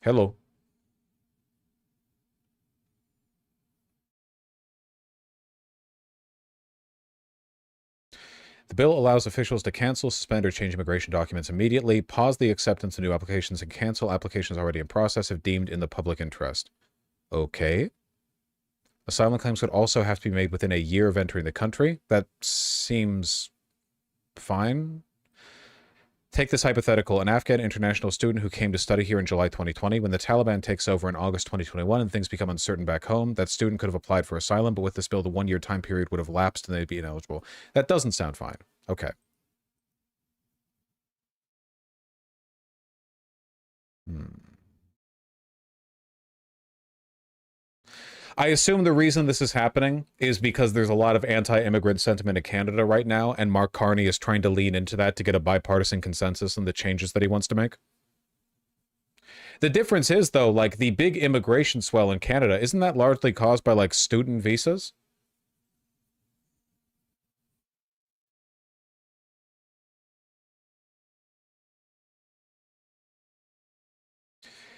Hello. The bill allows officials to cancel, suspend, or change immigration documents immediately, pause the acceptance of new applications, and cancel applications already in process if deemed in the public interest. Okay. Asylum claims would also have to be made within a year of entering the country. That seems fine. Take this hypothetical. An Afghan international student who came to study here in July 2020. When the Taliban takes over in August 2021 and things become uncertain back home, that student could have applied for asylum, but with this bill, the 1-year time period would have lapsed and they'd be ineligible. That doesn't sound fine. Okay. I assume the reason this is happening is because there's a lot of anti-immigrant sentiment in Canada right now, and Mark Carney is trying to lean into that to get a bipartisan consensus on the changes that he wants to make. The difference is, though, like, the big immigration swell in Canada, isn't that largely caused by, like, student visas?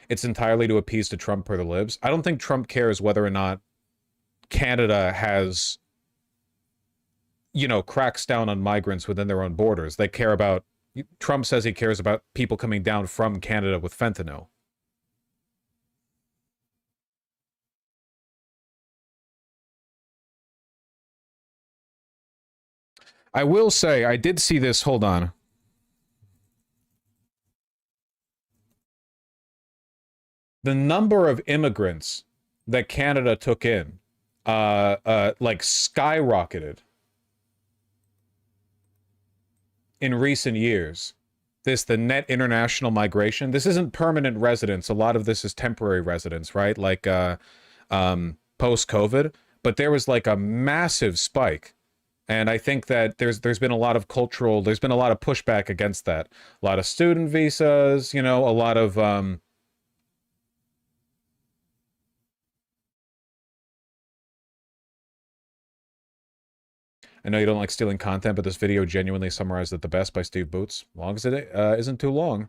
It's entirely to appease to Trump or the libs. I don't think Trump cares whether or not Canada has, you know, cracks down on migrants within their own borders. They care about, Trump says he cares about people coming down from Canada with fentanyl. I will say, I did see this, hold on. The number of immigrants that Canada took in, like, skyrocketed in recent years. The net international migration. This isn't permanent residence. A lot of this is temporary residence, right? Like, post-COVID. But there was, like, a massive spike. And I think that there's been a lot of there's been a lot of pushback against that. A lot of student visas, you know, a lot of, I know you don't like stealing content, but this video genuinely summarized it the best by Steve Boots. As long as it isn't too long.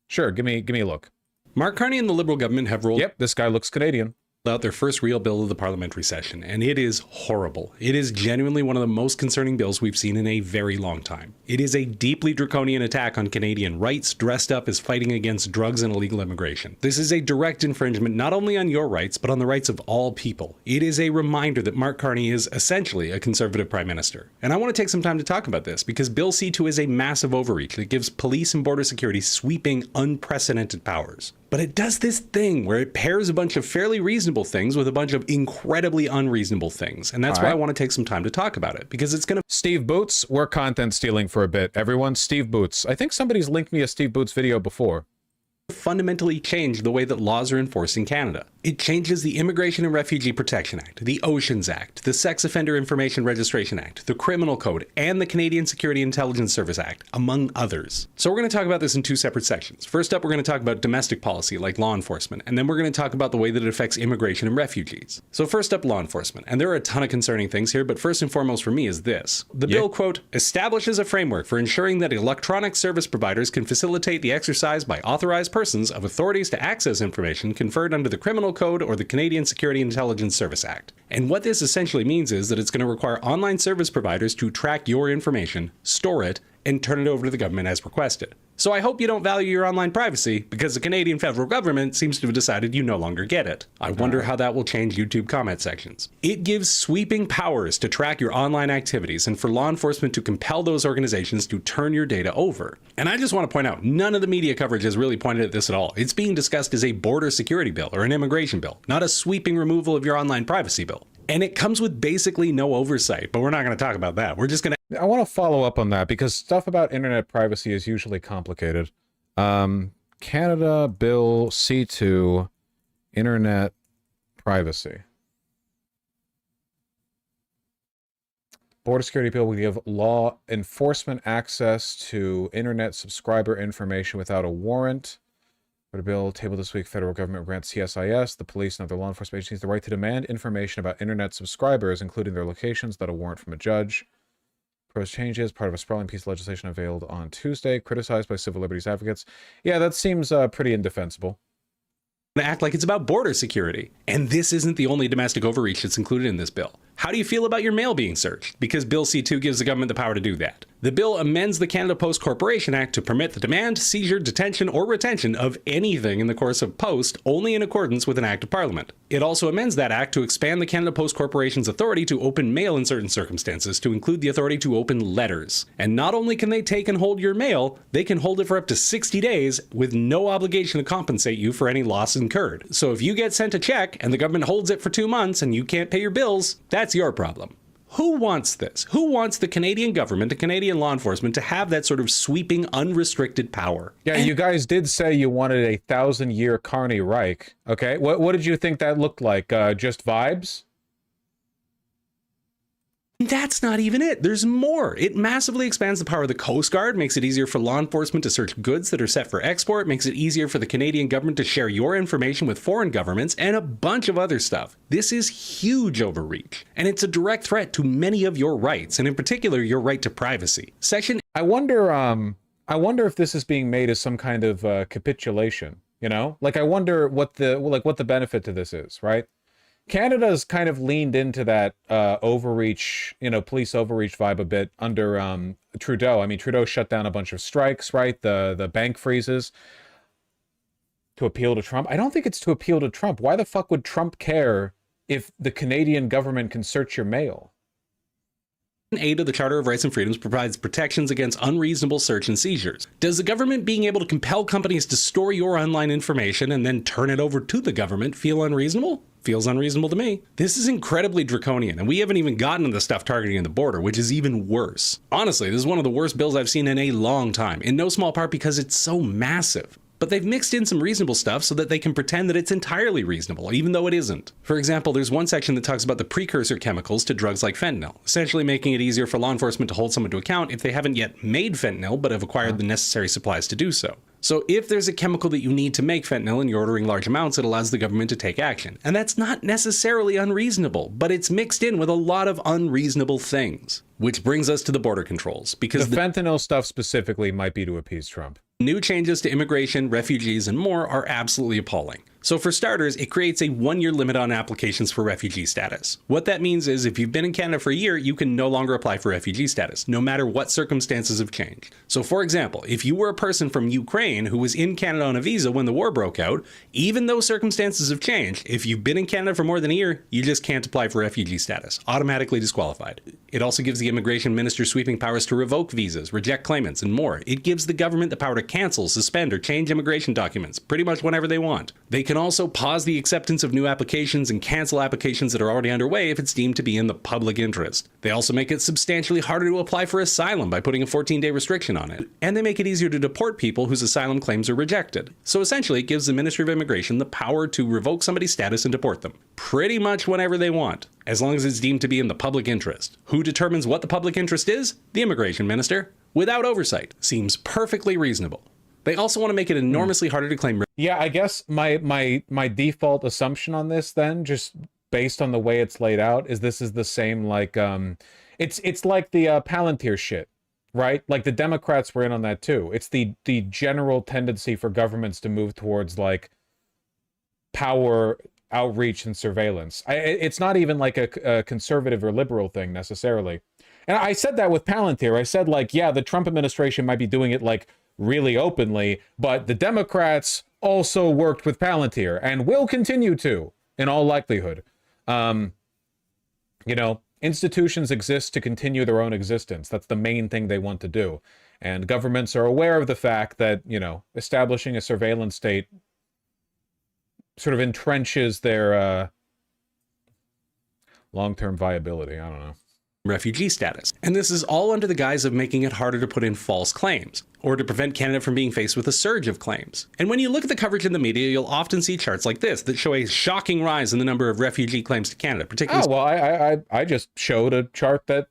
Sure, give me a look. Mark Carney and the Liberal government have rolled... Yep, this guy looks Canadian. ...out their first real bill of the parliamentary session, and it is horrible. It is genuinely one of the most concerning bills we've seen in a very long time. It is a deeply draconian attack on Canadian rights, dressed up as fighting against drugs and illegal immigration. This is a direct infringement not only on your rights, but on the rights of all people. It is a reminder that Mark Carney is essentially a conservative prime minister. And I want to take some time to talk about this, because Bill C-2 is a massive overreach that gives police and border security sweeping, unprecedented powers. But it does this thing where it pairs a bunch of fairly reasonable things with a bunch of incredibly unreasonable things. And that's why I want to take some time to talk about it, because it's going to... Steve Boots, we're content stealing for a bit. Everyone, Steve Boots. I think somebody's linked me a Steve Boots video before. Fundamentally change the way that laws are enforced in Canada. It changes the Immigration and Refugee Protection Act, the Oceans Act, the Sex Offender Information Registration Act, the Criminal Code, and the Canadian Security Intelligence Service Act, among others. So we're going to talk about this in two separate sections. First up, we're going to talk about domestic policy, like law enforcement, and then we're going to talk about the way that it affects immigration and refugees. So first up, law enforcement. And there are a ton of concerning things here, but first and foremost for me is this. The bill, quote, establishes a framework for ensuring that electronic service providers can facilitate the exercise by authorized persons of authorities to access information conferred under the Criminal Code or the Canadian Security Intelligence Service Act. And what this essentially means is that it's going to require online service providers to track your information, store it, and turn it over to the government as requested. So I hope you don't value your online privacy, because the Canadian federal government seems to have decided you no longer get it. I wonder how that will change YouTube comment sections. It gives sweeping powers to track your online activities and for law enforcement to compel those organizations to turn your data over. And I just want to point out, none of the media coverage has really pointed at this at all. It's being discussed as a border security bill or an immigration bill, not a sweeping removal of your online privacy bill. And it comes with basically no oversight, but we're not going to talk about that. We're just going to... I want to follow up on that, because stuff about internet privacy is usually complicated. Canada Bill C-2, internet privacy. Border security bill will give law enforcement access to internet subscriber information without a warrant. For the bill tabled this week, federal government grants CSIS, the police, and other law enforcement agencies the right to demand information about internet subscribers, including their locations, without a warrant from a judge. Proposed changes, part of a sprawling piece of legislation unveiled on Tuesday, criticized by civil liberties advocates. Yeah, that seems pretty indefensible. Act like it's about border security. And this isn't the only domestic overreach that's included in this bill. How do you feel about your mail being searched? Because Bill C-2 gives the government the power to do that. The bill amends the Canada Post Corporation Act to permit the demand, seizure, detention, or retention of anything in the course of post only in accordance with an act of Parliament. It also amends that act to expand the Canada Post Corporation's authority to open mail in certain circumstances to include the authority to open letters. And not only can they take and hold your mail, they can hold it for up to 60 days with no obligation to compensate you for any loss incurred. So if you get sent a check and the government holds it for 2 months and you can't pay your bills, that's your problem. Who wants this? Who wants the Canadian government, the Canadian law enforcement, to have that sort of sweeping, unrestricted power? Yeah, you guys did say you wanted a 1,000-year Carney Reich. Okay, what did you think that looked like? Just vibes? That's not even it. There's more. It massively expands the power of the Coast Guard, makes it easier for law enforcement to search goods that are set for export, makes it easier for the Canadian government to share your information with foreign governments, and a bunch of other stuff. This is huge overreach, and it's a direct threat to many of your rights, and in particular, your right to privacy. I wonder if this is being made as some kind of capitulation, you know? Like, I wonder what the benefit to this is, right? Canada's kind of leaned into that overreach, police overreach vibe a bit under Trudeau. I mean, Trudeau shut down a bunch of strikes, right? The bank freezes to appeal to Trump. I don't think it's to appeal to Trump. Why the fuck would Trump care if the Canadian government can search your mail? 8 of the Charter of Rights and Freedoms provides protections against unreasonable search and seizures. Does the government being able to compel companies to store your online information and then turn it over to the government feel unreasonable? Feels unreasonable to me. This is incredibly draconian, and we haven't even gotten to the stuff targeting the border, which is even worse. Honestly, this is one of the worst bills I've seen in a long time, in no small part because it's so massive. But they've mixed in some reasonable stuff so that they can pretend that it's entirely reasonable, even though it isn't. For example, there's one section that talks about the precursor chemicals to drugs like fentanyl, essentially making it easier for law enforcement to hold someone to account if they haven't yet made fentanyl but have acquired the necessary supplies to do so. So if there's a chemical that you need to make fentanyl and you're ordering large amounts, it allows the government to take action. And that's not necessarily unreasonable, but it's mixed in with a lot of unreasonable things. Which brings us to the border controls, because the fentanyl stuff specifically might be to appease Trump. New changes to immigration, refugees, and more are absolutely appalling. So for starters, it creates a 1-year limit on applications for refugee status. What that means is if you've been in Canada for a year, you can no longer apply for refugee status, no matter what circumstances have changed. So for example, if you were a person from Ukraine who was in Canada on a visa when the war broke out, even though circumstances have changed, if you've been in Canada for more than a year, you just can't apply for refugee status, automatically disqualified. It also gives the immigration minister sweeping powers to revoke visas, reject claimants, and more. It gives the government the power to cancel, suspend, or change immigration documents, pretty much whenever they want. They can also pause the acceptance of new applications and cancel applications that are already underway if it's deemed to be in the public interest. They also make it substantially harder to apply for asylum by putting a 14-day restriction on it. And they make it easier to deport people whose asylum claims are rejected. So essentially, it gives the Ministry of Immigration the power to revoke somebody's status and deport them, pretty much whenever they want, as long as it's deemed to be in the public interest. Who determines what the public interest is? The immigration minister, without oversight. Seems perfectly reasonable. They also want to make it enormously harder to claim. Yeah, I guess my default assumption on this then, just based on the way it's laid out, is this is the same like it's like the Palantir shit, right? Like the Democrats were in on that too. It's the general tendency for governments to move towards like power outreach and surveillance. It's not even like a conservative or liberal thing necessarily. And I said that with Palantir. I said like, yeah, the Trump administration might be doing it like really openly, but the Democrats also worked with Palantir and will continue to, in all likelihood. Institutions exist to continue their own existence. That's the main thing they want to do. And governments are aware of the fact that, establishing a surveillance state sort of entrenches their long-term viability. I don't know. Refugee status. And this is all under the guise of making it harder to put in false claims, or to prevent Canada from being faced with a surge of claims. And when you look at the coverage in the media, you'll often see charts like this that show a shocking rise in the number of refugee claims to Canada, particularly... Oh, well, I just showed a chart that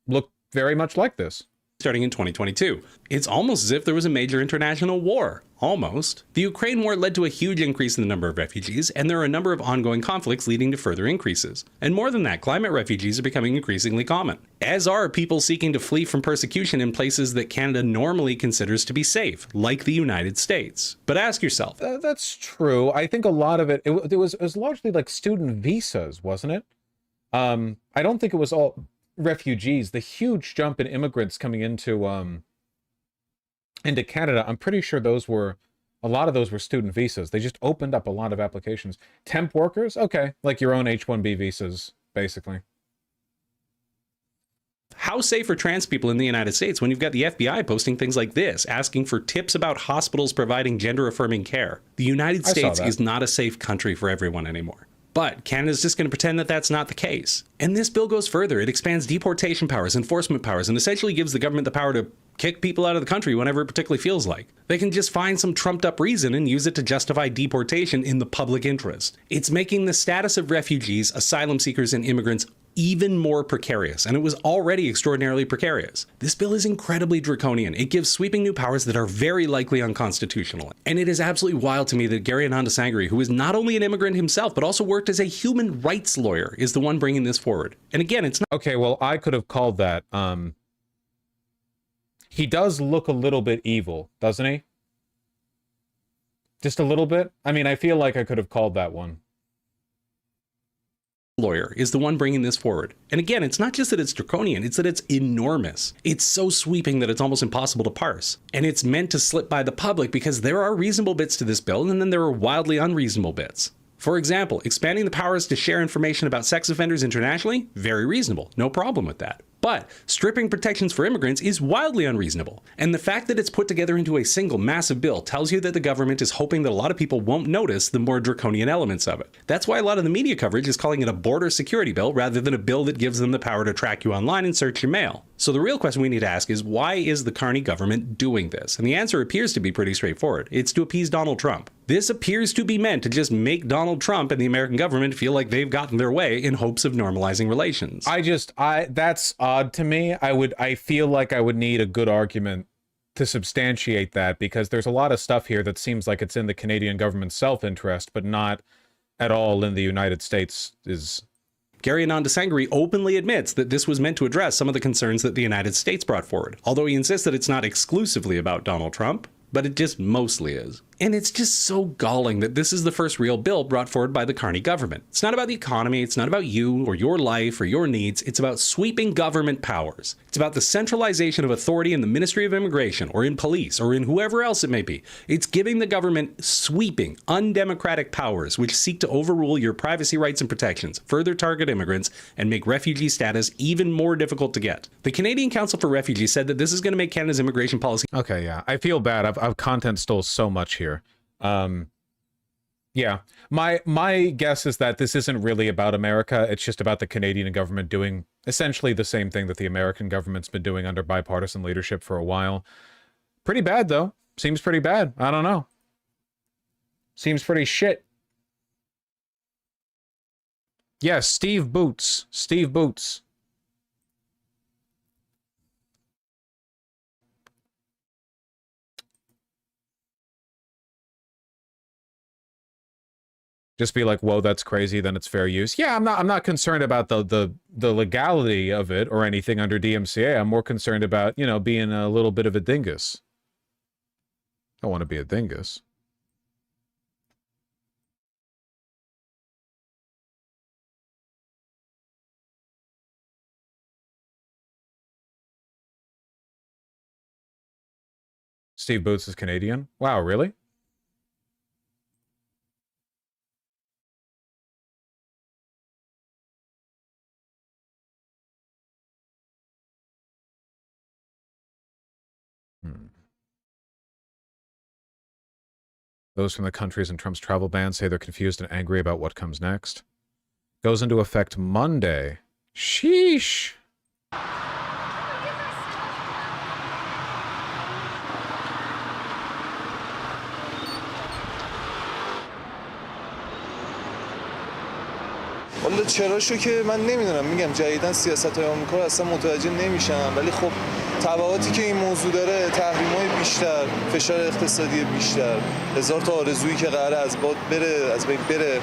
looked very much like this. Starting in 2022. It's almost as if there was a major international war. Almost. The Ukraine war led to a huge increase in the number of refugees, and there are a number of ongoing conflicts leading to further increases. And more than that, climate refugees are becoming increasingly common, as are people seeking to flee from persecution in places that Canada normally considers to be safe, like the United States. But ask yourself. That's true. I think a lot of it was largely like student visas, wasn't it? I don't think it was all refugees. The huge jump in immigrants coming into Canada, I'm pretty sure a lot of those were student visas. They just opened up a lot of applications. Temp workers, okay, like your own H-1B visas, basically. How safe are trans people in the United States when you've got the FBI posting things like this, asking for tips about hospitals providing gender-affirming care? The United States is not a safe country for everyone anymore. But Canada's just going to pretend that that's not the case. And this bill goes further. It expands deportation powers, enforcement powers, and essentially gives the government the power to kick people out of the country whenever it particularly feels like. They can just find some trumped up reason and use it to justify deportation in the public interest. It's making the status of refugees, asylum seekers, and immigrants even more precarious, and it was already extraordinarily precarious. This bill is incredibly draconian. It gives sweeping new powers that are very likely unconstitutional. And it is absolutely wild to me that Gary Ananda Sangri, who is not only an immigrant himself, but also worked as a human rights lawyer, is the one bringing this forward. And again, it's not— Okay, well, I could have called that. He does look a little bit evil, doesn't he? Just a little bit? I mean, I feel like I could have called that one. Lawyer is the one bringing this forward. And again, it's not just that it's draconian, it's that it's enormous. It's so sweeping that it's almost impossible to parse. And it's meant to slip by the public because there are reasonable bits to this bill, and then there are wildly unreasonable bits. For example, expanding the powers to share information about sex offenders internationally, very reasonable, no problem with that. But stripping protections for immigrants is wildly unreasonable. And the fact that it's put together into a single massive bill tells you that the government is hoping that a lot of people won't notice the more draconian elements of it. That's why a lot of the media coverage is calling it a border security bill rather than a bill that gives them the power to track you online and search your mail. So the real question we need to ask is, why is the Carney government doing this? And the answer appears to be pretty straightforward. It's to appease Donald Trump. This appears to be meant to just make Donald Trump and the American government feel like they've gotten their way in hopes of normalizing relations. That's odd to me. I feel like I would need a good argument to substantiate that, because there's a lot of stuff here that seems like it's in the Canadian government's self-interest, but not at all in the United States. Gary Ananda Sangri openly admits that this was meant to address some of the concerns that the United States brought forward, although he insists that it's not exclusively about Donald Trump, but it just mostly is. And it's just so galling that this is the first real bill brought forward by the Carney government. It's not about the economy, it's not about you or your life or your needs, it's about sweeping government powers. It's about the centralization of authority in the Ministry of Immigration or in police or in whoever else it may be. It's giving the government sweeping, undemocratic powers which seek to overrule your privacy rights and protections, further target immigrants, and make refugee status even more difficult to get. The Canadian Council for Refugees said that this is going to make Canada's immigration policy— Okay, yeah. I feel bad. I've content stole so much here. Yeah, my guess is that this isn't really about America. It's just about the Canadian government doing essentially the same thing that the American government's been doing under bipartisan leadership for a while. Pretty bad, though. Seems pretty bad. I don't know. Seems pretty shit. Yeah, Steve Boots. Steve Boots. Just be like, whoa, that's crazy, then it's fair use. Yeah, I'm not concerned about the legality of it or anything under DMCA. I'm more concerned about, you know, being a little bit of a dingus. I want to be a dingus. Steve Boots is Canadian? Wow, really? Those from the countries in Trump's travel ban say they're confused and angry about what comes next. Goes into effect Monday. Sheesh. والا چراشو که من نمیدونم، میگم جدیدن سیاست‌های آمریکا رو اصلا متوجه نمیشم، ولی خب تبعاتی که این موضوع داره، تحریم‌های بیشتر، فشار اقتصادی بیشتر، هزار تا آرزویی که قراره از بین بره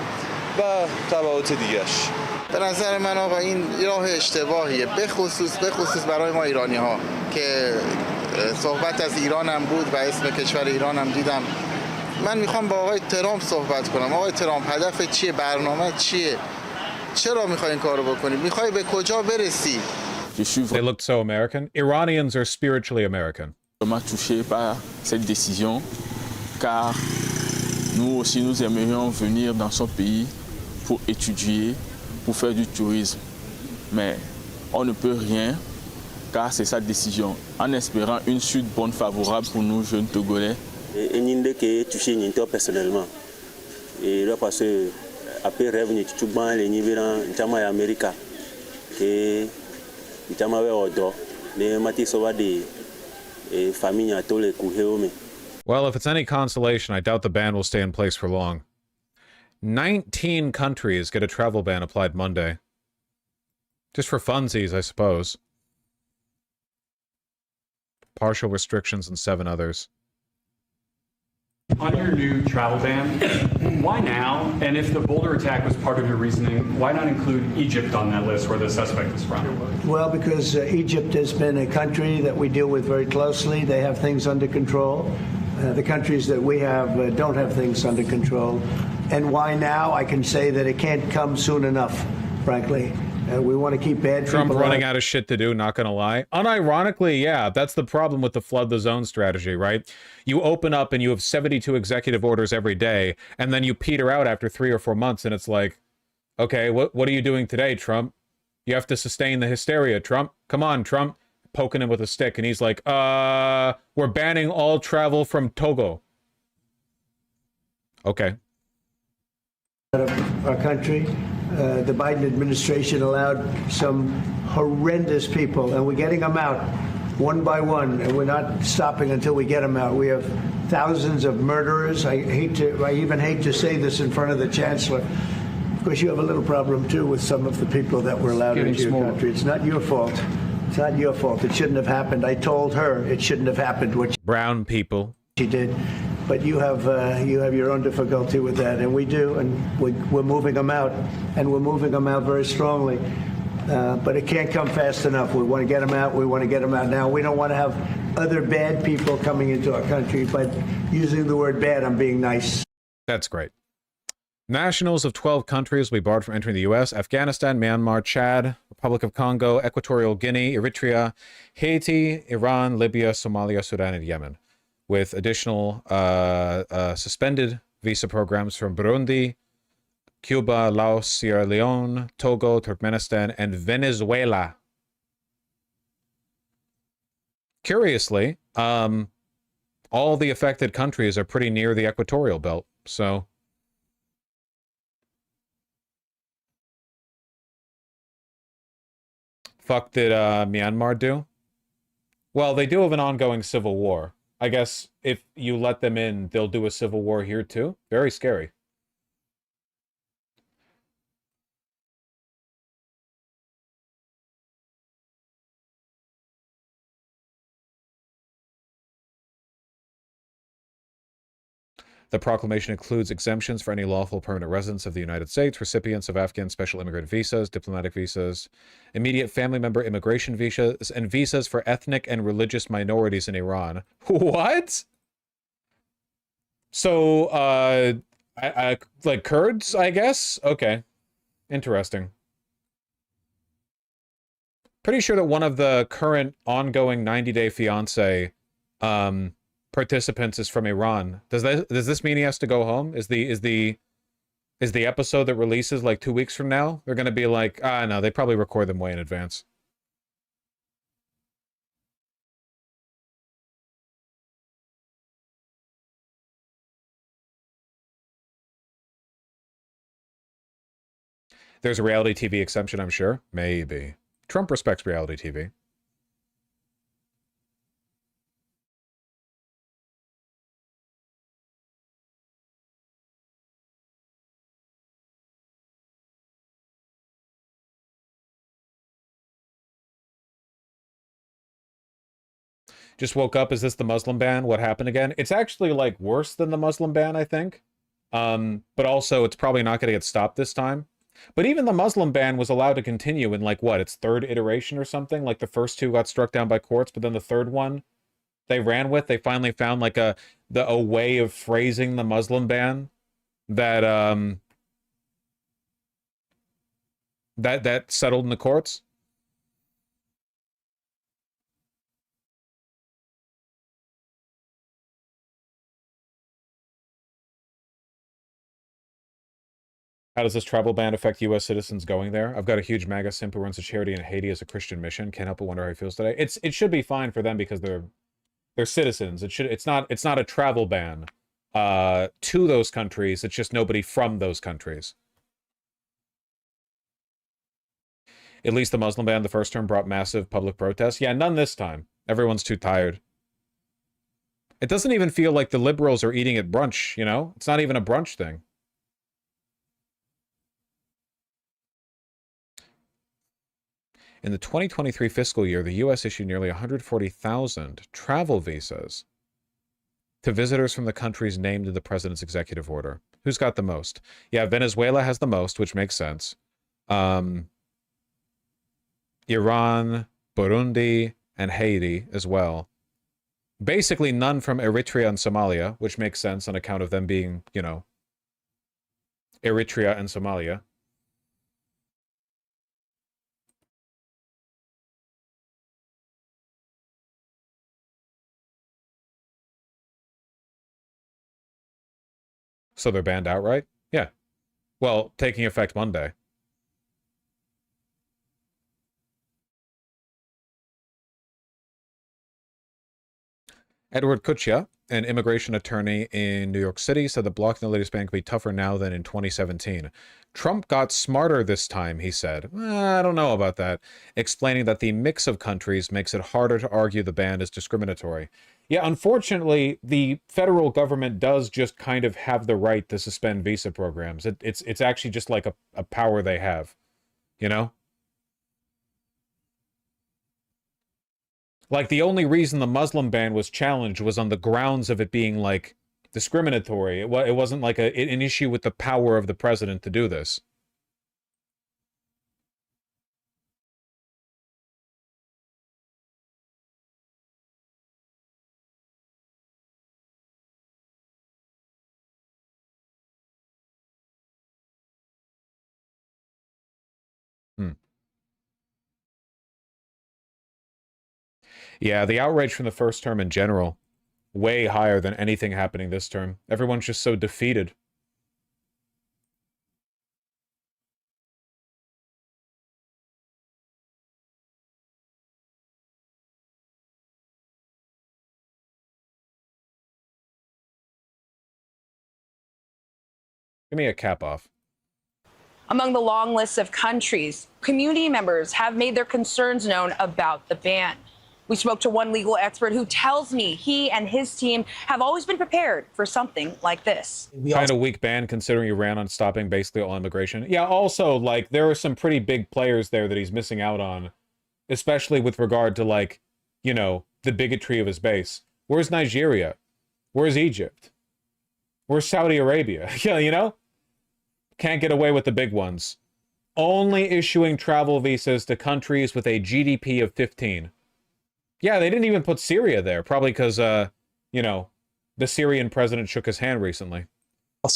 و تبعات دیگه‌اش. به نظر من آقا این راه اشتباهیه، به خصوص برای ما ایرانی‌ها که صحبت از ایران هم بود و اسم کشور ایران هم دیدم. من میخوام با آقای ترامپ صحبت کنم. آقای ترامپ هدف چیه؟ برنامه چیه؟ چرا میخوای این کارو بکنی؟ میخوای به کجا برسی؟ They looked so American. Iranians are spiritually American. Vraiment touché par cette décision, car nous aussi nous aimerions venir dans son pays pour étudier, pour faire du tourisme. Mais on ne peut rien, car c'est sa décision, en espérant une suite bonne favorable pour nous jeunes Togolais. Et nous qui touché personnellement. Et là parce que après rêve ni tout ban les niveaux en Amérique que Itama odo ne mati sowa de famille atole kuheome. Well, if it's any consolation, I doubt the ban will stay in place for long. 19 countries get a travel ban applied Monday. Just for funsies, I suppose. Partial restrictions in 7 others. On your new travel ban, why now? And if the Boulder attack was part of your reasoning, why not include Egypt on that list where the suspect is from? Well, because Egypt has been a country that we deal with very closely. They have things under control. The countries that we have don't have things under control. And why now? I can say that it can't come soon enough, frankly. We want to keep bad Trump people running out of shit to do, not gonna lie. Unironically, yeah, that's the problem with the flood the zone strategy, right? You open up and you have 72 executive orders every day, and then you peter out after 3 or 4 months, and it's like, okay, what are you doing today, Trump? You have to sustain the hysteria, Trump. Come on, Trump. Poking him with a stick, and he's like, we're banning all travel from Togo. Okay. out of our country. The Biden administration allowed some horrendous people, and we're getting them out one by one, and we're not stopping until we get them out. We have thousands of murderers. I even hate to say this in front of the chancellor. Of course, you have a little problem too with some of the people that were allowed into your country. It's not your fault. It's not your fault. It shouldn't have happened. I told her it shouldn't have happened. What brown people she did. But you have your own difficulty with that, and we do, and we're moving them out, and we're moving them out very strongly. But it can't come fast enough. We want to get them out. We want to get them out now. We don't want to have other bad people coming into our country. But using the word bad, I'm being nice. That's great. Nationals of 12 countries will be barred from entering the U.S. Afghanistan, Myanmar, Chad, Republic of Congo, Equatorial Guinea, Eritrea, Haiti, Iran, Libya, Somalia, Sudan, and Yemen, with additional suspended visa programs from Burundi, Cuba, Laos, Sierra Leone, Togo, Turkmenistan, and Venezuela. Curiously, all the affected countries are pretty near the equatorial belt, so... Fuck did Myanmar do? Well, they do have an ongoing civil war. I guess if you let them in, they'll do a civil war here too. Very scary. The proclamation includes exemptions for any lawful permanent residents of the United States, recipients of Afghan special immigrant visas, diplomatic visas, immediate family member immigration visas, and visas for ethnic and religious minorities in Iran. What? So, like Kurds, I guess? Okay. Interesting. Pretty sure that one of the current ongoing 90-day fiancé, participants is from Iran. Does this mean he has to go home? Is the episode that releases like 2 weeks from now? They're gonna be like, no, they probably record them way in advance. There's a reality TV exemption, I'm sure. Maybe. Trump respects reality TV. Just woke up. Is this the Muslim ban? What happened again? It's actually like worse than the Muslim ban, I think. But also it's probably not going to get stopped this time. But even the Muslim ban was allowed to continue in like what? Its third iteration or something? Like the first two got struck down by courts, but then the third one they ran with. They finally found like a way of phrasing the Muslim ban that That settled in the courts? How does this travel ban affect U.S. citizens going there? I've got a huge MAGA simp who runs a charity in Haiti as a Christian mission. Can't help but wonder how he feels today. It should be fine for them because they're citizens. It's not a travel ban to those countries. It's just nobody from those countries. At least the Muslim ban the first term brought massive public protests. Yeah, none this time. Everyone's too tired. It doesn't even feel like the liberals are eating at brunch, you know? It's not even a brunch thing. In the 2023 fiscal year, the U.S. issued nearly 140,000 travel visas to visitors from the countries named in the president's executive order. Who's got the most? Yeah, Venezuela has the most, which makes sense. Iran, Burundi, and Haiti as well. Basically none from Eritrea and Somalia, which makes sense on account of them being, you know, Eritrea and Somalia. So they're banned outright? Yeah. Well, taking effect Monday. Edward Kuchya, an immigration attorney in New York City, said that blocking the latest ban could be tougher now than in 2017. Trump got smarter this time, he said. I don't know about that. Explaining that the mix of countries makes it harder to argue the ban is discriminatory. Yeah, unfortunately, the federal government does just kind of have the right to suspend visa programs. It's actually just like a power they have, you know? Like, the only reason the Muslim ban was challenged was on the grounds of it being, like, discriminatory. It wasn't like an issue with the power of the president to do this. Yeah, the outrage from the first term in general, way higher than anything happening this term. Everyone's just so defeated. Give me a cap off. Among the long list of countries, community members have made their concerns known about the ban. We spoke to one legal expert who tells me he and his team have always been prepared for something like this. Kind of weak ban considering he ran on stopping basically all immigration. Yeah, also, like, there are some pretty big players there that he's missing out on, especially with regard to, like, you know, the bigotry of his base. Where's Nigeria? Where's Egypt? Where's Saudi Arabia? Yeah, you know? Can't get away with the big ones. Only issuing travel visas to countries with a GDP of 15. Yeah, they didn't even put Syria there, probably because, you know, the Syrian president shook his hand recently.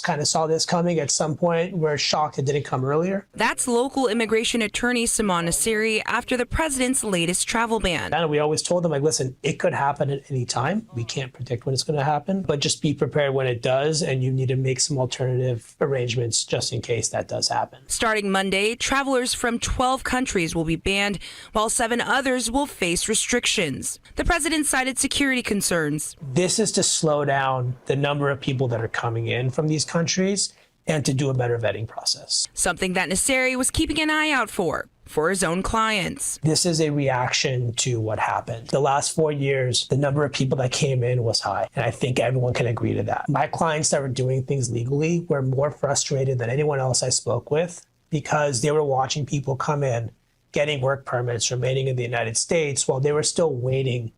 Kind of saw this coming at some point. We're shocked it didn't come earlier. That's local immigration attorney Saman Nassiri after the president's latest travel ban. And we always told them, like, listen, it could happen at any time. We can't predict when it's going to happen, but just be prepared when it does, and you need to make some alternative arrangements just in case that does happen. Starting Monday, travelers from 12 countries will be banned, while 7 others will face restrictions. The president cited security concerns. This is to slow down the number of people that are coming in from these countries and to do a better vetting process. Something that Nassiri was keeping an eye out for his own clients. This is a reaction to what happened. The last 4 years, the number of people that came in was high, and I think everyone can agree to that. My clients that were doing things legally were more frustrated than anyone else I spoke with because they were watching people come in, getting work permits, remaining in the United States while they were still waiting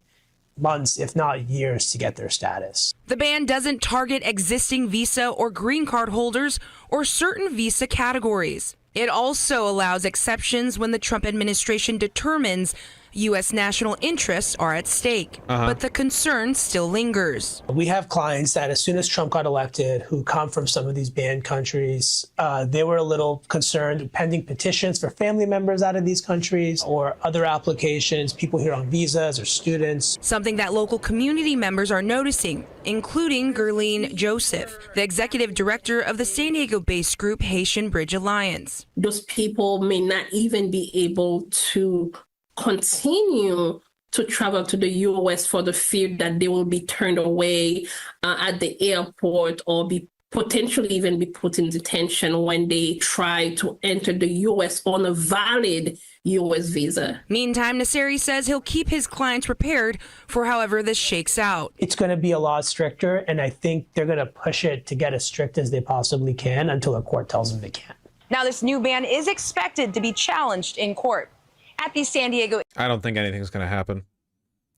months, if not years, to get their status. The ban doesn't target existing visa or green card holders or certain visa categories. It also allows exceptions when the Trump administration determines U.S. national interests are at stake. But the concern still lingers. We have clients that as soon as Trump got elected who come from some of these banned countries, they were a little concerned pending petitions for family members out of these countries or other applications, people here on visas or students. Something that local community members are noticing, including Gerline Joseph, the executive director of the San Diego-based group Haitian Bridge Alliance. Those people may not even be able to continue to travel to the U.S. for the fear that they will be turned away at the airport or be potentially even be put in detention when they try to enter the U.S. on a valid U.S. visa. Meantime, Nasseri says he'll keep his clients prepared for however this shakes out. It's going to be a lot stricter, and I think they're going to push it to get as strict as they possibly can until a court tells them they can't. Now, this new ban is expected to be challenged in court. At the San Diego... I don't think anything's going to happen.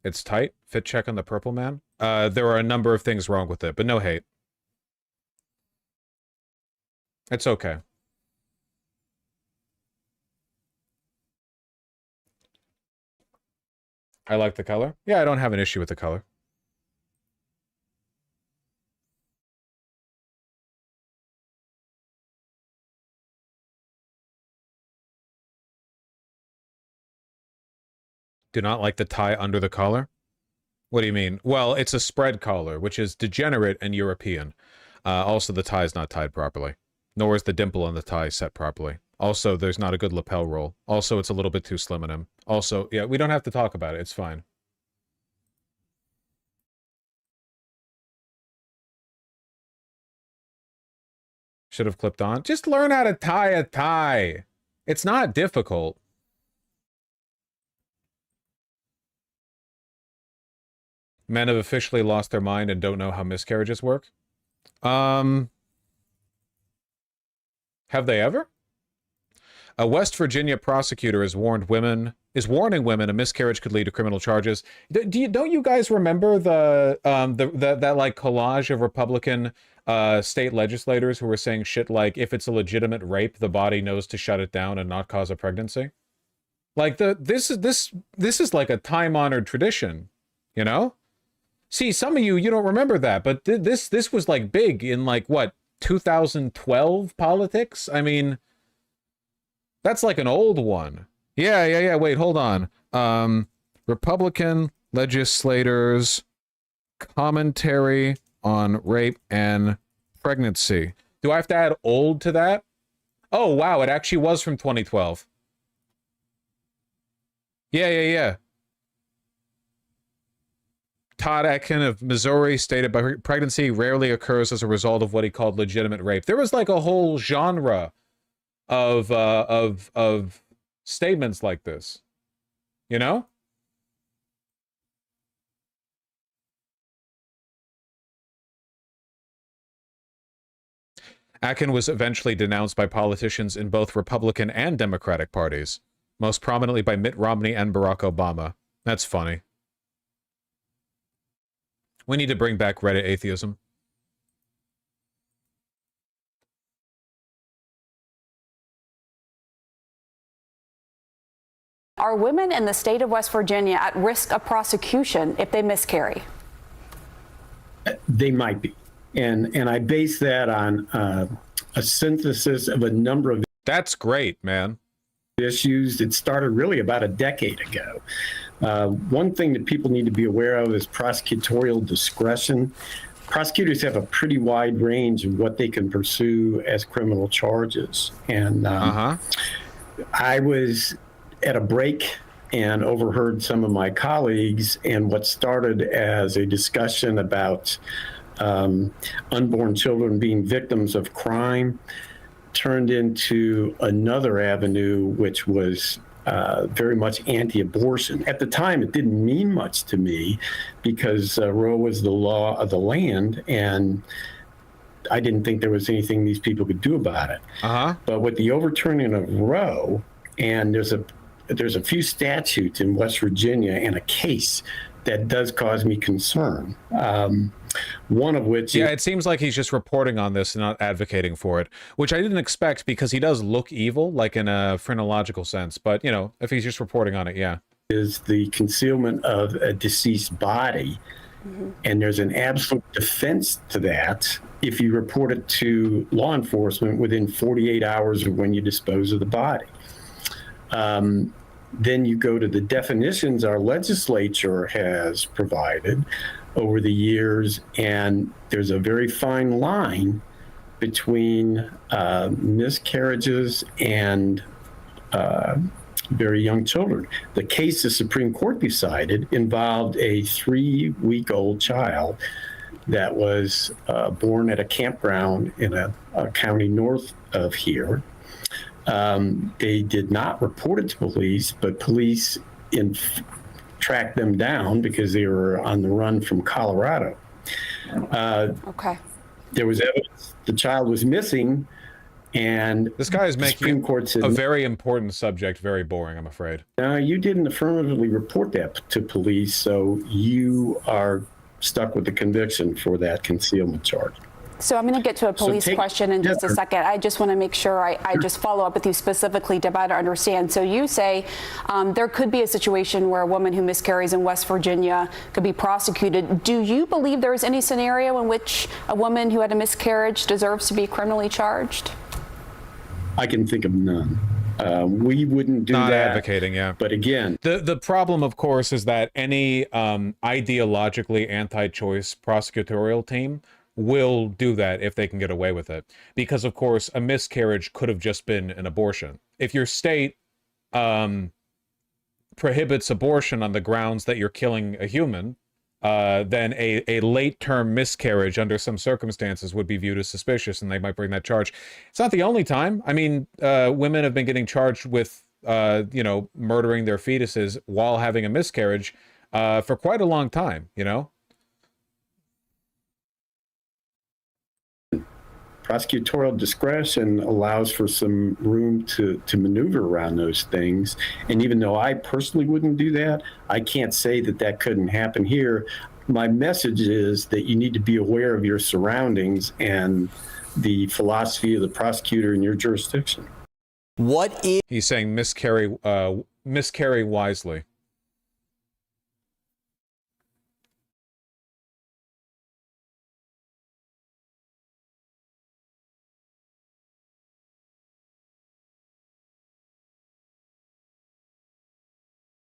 It's tight. Fit check on the purple man. There are a number of things wrong with it, but no hate. It's okay. I like the color. Yeah, I don't have an issue with the color. Do not like the tie under the collar? What do you mean? Well, it's a spread collar, which is degenerate and European. Also, the tie is not tied properly. Nor is the dimple on the tie set properly. Also, there's not a good lapel roll. Also, it's a little bit too slim on him. Also, yeah, we don't have to talk about it. It's fine. Should have clipped on. Just learn how to tie a tie. It's not difficult. Men have officially lost their mind and don't know how miscarriages work. Have they ever? A West Virginia prosecutor has warning women a miscarriage could lead to criminal charges. Don't you guys remember that like collage of Republican state legislators who were saying shit like, if it's a legitimate rape, the body knows to shut it down and not cause a pregnancy? Like this is like a time-honored tradition, you know? See, some of you don't remember that, but this was like big in like what, 2012 politics? I mean, that's like an old one. Yeah. Wait, hold on. Republican legislators commentary on rape and pregnancy. Do I have to add old to that? Oh, wow, it actually was from 2012. Yeah. Todd Atkin of Missouri stated pregnancy rarely occurs as a result of what he called legitimate rape. There was like a whole genre of statements like this, you know? Atkin was eventually denounced by politicians in both Republican and Democratic parties, most prominently by Mitt Romney and Barack Obama. That's funny. We need to bring back Reddit atheism. Are women in the state of West Virginia at risk of prosecution if they miscarry? They might be. And I base that on a synthesis of a number of... That's great, man. Issues that started really about a decade ago. One thing that people need to be aware of is prosecutorial discretion. Prosecutors have a pretty wide range of what they can pursue as criminal charges. And I was at a break and overheard some of my colleagues, and what started as a discussion about unborn children being victims of crime turned into another avenue, which was very much anti-abortion. At the time, it didn't mean much to me because Roe was the law of the land, and I didn't think there was anything these people could do about it. But with the overturning of Roe, and there's a few statutes in West Virginia and a case that does cause me concern. One of which, yeah, it seems like he's just reporting on this and not advocating for it, which I didn't expect because he does look evil, like in a phrenological sense. But you know, if he's just reporting on it, yeah, is the concealment of a deceased body. And there's an absolute defense to that if you report it to law enforcement within 48 hours of when you dispose of the body. Then you go to the definitions our legislature has provided over the years, and there's a very fine line between miscarriages and very young children. The case the Supreme Court decided involved a 3-week-old child that was born at a campground in a county north of here. They did not report it to police, but police tracked them down because they were on the run from Colorado. Okay. There was evidence the child was missing, and this guy is the making Supreme Court said, a very important subject very boring, I'm afraid. no, you didn't affirmatively report that to police, so you are stuck with the conviction for that concealment charge. So I'm going to get to a police question in just a second. I just want to make sure I just follow up with you specifically to better understand. So you say there could be a situation where a woman who miscarries in West Virginia could be prosecuted. Do you believe there is any scenario in which a woman who had a miscarriage deserves to be criminally charged? I can think of none. We wouldn't do Not that. advocating, yeah. But again, the problem, of course, is that any ideologically anti-choice prosecutorial team will do that if they can get away with it. Because, of course, a miscarriage could have just been an abortion. If your state prohibits abortion on the grounds that you're killing a human, then a late-term miscarriage under some circumstances would be viewed as suspicious, and they might bring that charge. It's not the only time. I mean, women have been getting charged with, you know, murdering their fetuses while having a miscarriage for quite a long time, you know? prosecutorial discretion allows for some room to maneuver around those things. And even though I personally wouldn't do that, I can't say that that couldn't happen here. My message is that you need to be aware of your surroundings and the philosophy of the prosecutor in your jurisdiction. What is... He's saying miscarry wisely.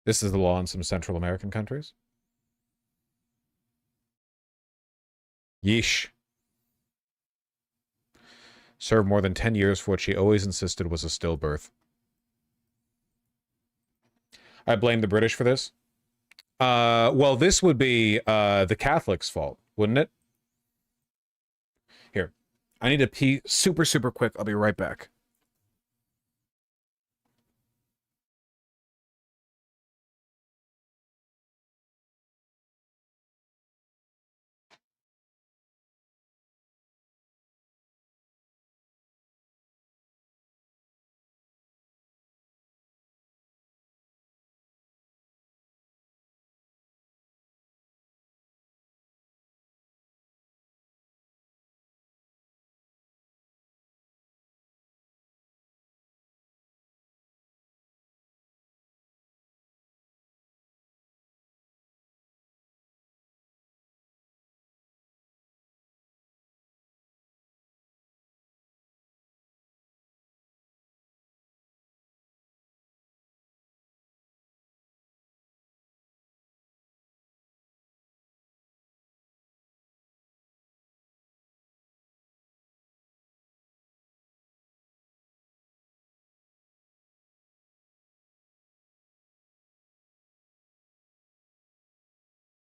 This is the law in some Central American countries. Yeesh. Served more than 10 years for what she always insisted was a stillbirth. I blame the British for this. Well, this would be the Catholics' fault, wouldn't it? Here. I need to pee super, super quick. I'll be right back.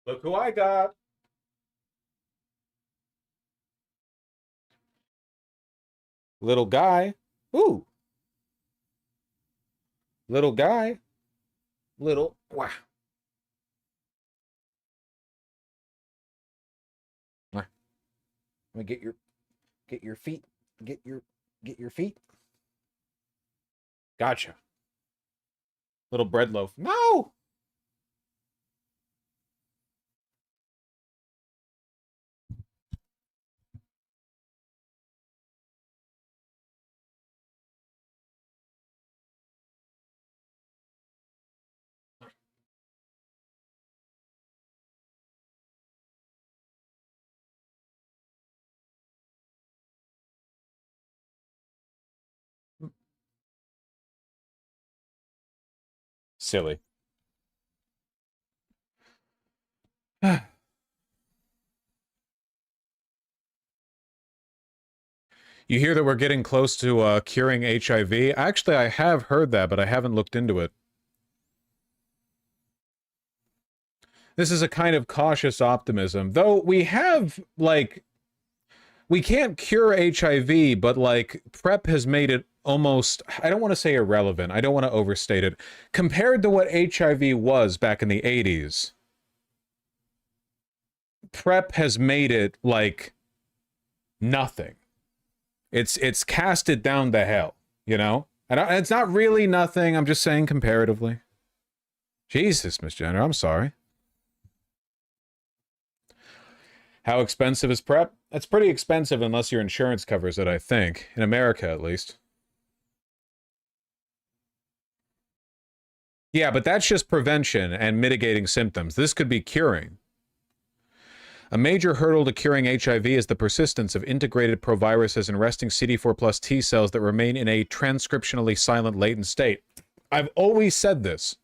Look who I got. Little guy. Ooh. Little guy. Little. Wow. Let me get your feet. Get your feet. Gotcha. Little bread loaf. No. Silly. You hear that we're getting close to curing HIV? Actually, I have heard that, but I haven't looked into it. This is a kind of cautious optimism. Though we have, like... We can't cure HIV, but, like, PrEP has made it almost... I don't want to say irrelevant. I don't want to overstate it. Compared to what HIV was back in the 80s, PrEP has made it, like, nothing. It's cast it down to hell, you know? And it's not really nothing. I'm just saying comparatively. Jesus, Miss Jenner, I'm sorry. How expensive is PrEP? It's pretty expensive unless your insurance covers it, I think. In America, at least. Yeah, but that's just prevention and mitigating symptoms. This could be curing. A major hurdle to curing HIV is the persistence of integrated proviruses and resting CD4 plus T cells that remain in a transcriptionally silent latent state. I've always said this.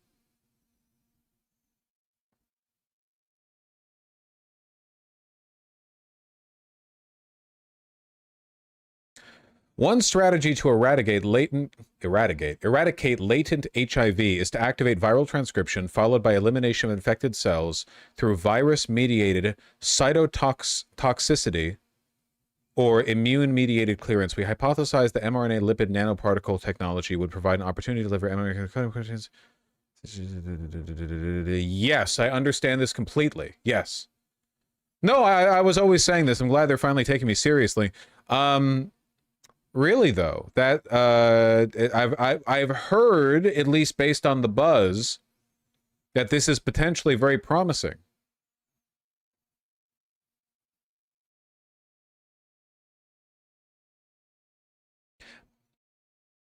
One strategy to eradicate latent HIV is to activate viral transcription followed by elimination of infected cells through virus-mediated cytotoxicity or immune-mediated clearance. We hypothesized the mRNA lipid nanoparticle technology would provide an opportunity to deliver mRNA. Yes, I understand this completely. Yes. No, I was always saying this. I'm glad they're finally taking me seriously. Really though, that I've heard, at least based on the buzz, that this is potentially very promising.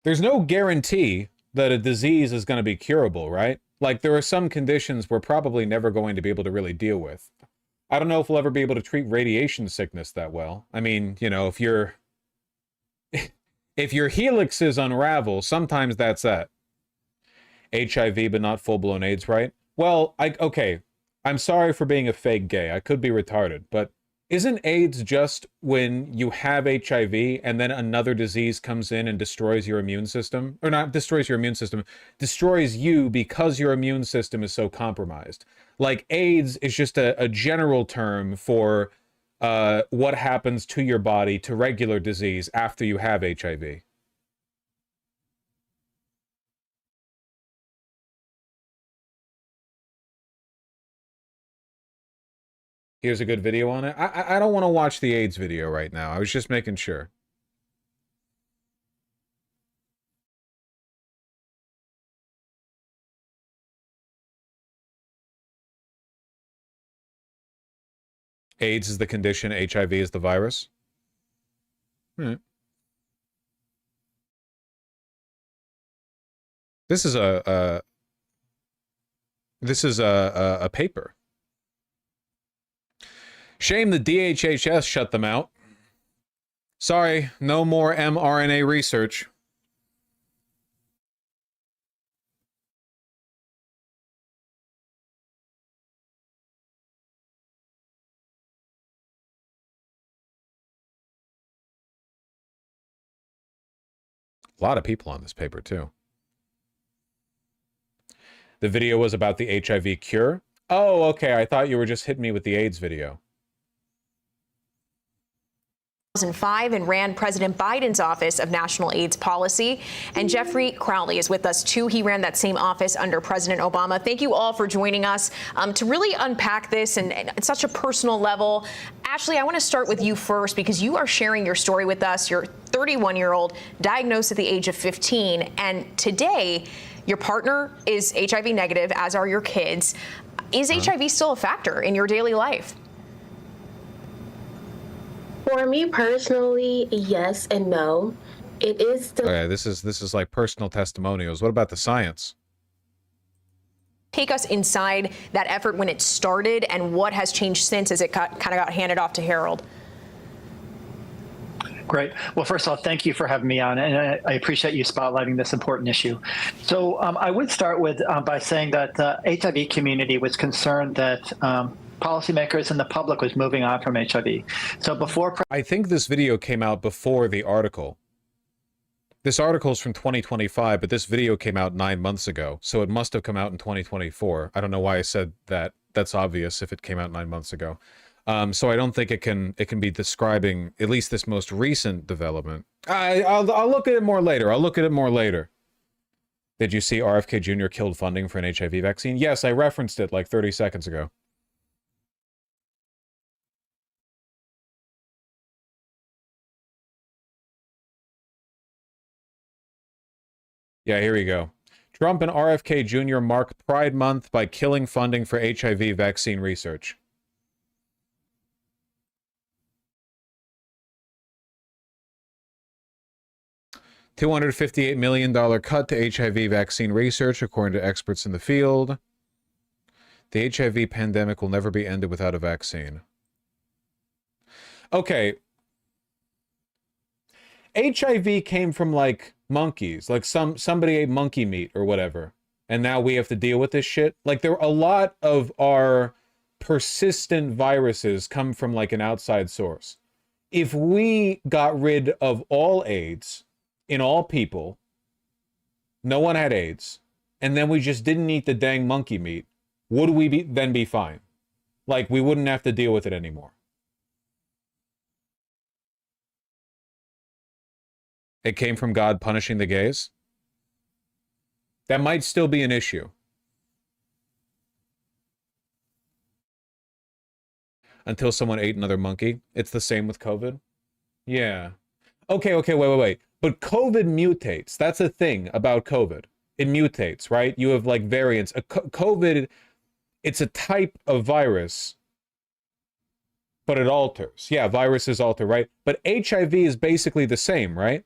There's no guarantee that a disease is going to be curable, right? Like, there are some conditions we're probably never going to be able to really deal with. I don't know if we'll ever be able to treat radiation sickness that well. I mean, you know, if your helixes unravel, sometimes that's that. HIV, but not full-blown AIDS, right? Well, okay, I'm sorry for being a fake gay. I could be retarded, but isn't AIDS just when you have HIV and then another disease comes in and destroys your immune system? Or not destroys your immune system, destroys you because your immune system is so compromised. Like, AIDS is just a general term for what happens to your body, to regular disease after you have HIV. Here's a good video on it. I don't want to watch the AIDS video right now. I was just making sure. AIDS is the condition, HIV is the virus. This is a paper. Shame the DHHS shut them out. Sorry, no more mRNA research. A lot of people on this paper, too. The video was about the HIV cure. Oh, okay. I thought you were just hitting me with the AIDS video. 2005 and ran President Biden's Office of National AIDS Policy. And Jeffrey Crowley is with us, too. He ran that same office under President Obama. Thank you all for joining us to really unpack this and at such a personal level. Ashley, I want to start with you first because you are sharing your story with us. You're 31-year-old, diagnosed at the age of 15. And today, your partner is HIV negative, as are your kids. Is HIV still a factor in your daily life? For me personally, yes and no. It is still. Okay, this is like personal testimonials. What about the science? Take us inside that effort when it started and what has changed since as it kind of got handed off to Harold. Great. Well, first of all, thank you for having me on, and I appreciate you spotlighting this important issue. So I would start with by saying that the HIV community was concerned that policymakers and the public was moving on from HIV. So before... I think this video came out before the article. This article is from 2025, but this video came out 9 months ago, so it must have come out in 2024. I don't know why I said that. That's obvious if it came out 9 months ago. So I don't think it can be describing at least this most recent development. I'll look at it more later. I'll look at it more later. Did you see RFK Jr. killed funding for an HIV vaccine? Yes, I referenced it like 30 seconds ago. Yeah, here we go. Trump and RFK Jr. mark Pride Month by killing funding for HIV vaccine research. $258 million cut to HIV vaccine research, according to experts in the field. The HIV pandemic will never be ended without a vaccine. Okay. HIV came from, like, monkeys. Like, somebody ate monkey meat or whatever. And now we have to deal with this shit. Like, a lot of our persistent viruses come from, like, an outside source. If we got rid of all AIDS... in all people, no one had AIDS, and then we just didn't eat the dang monkey meat, would we then be fine? Like, we wouldn't have to deal with it anymore. It came from God punishing the gays? That might still be an issue. Until someone ate another monkey. It's the same with COVID? Yeah. Okay, wait. But COVID mutates. That's a thing about COVID. It mutates, right? You have, like, variants. COVID, it's a type of virus, but it alters. Yeah, viruses alter, right? But HIV is basically the same, right?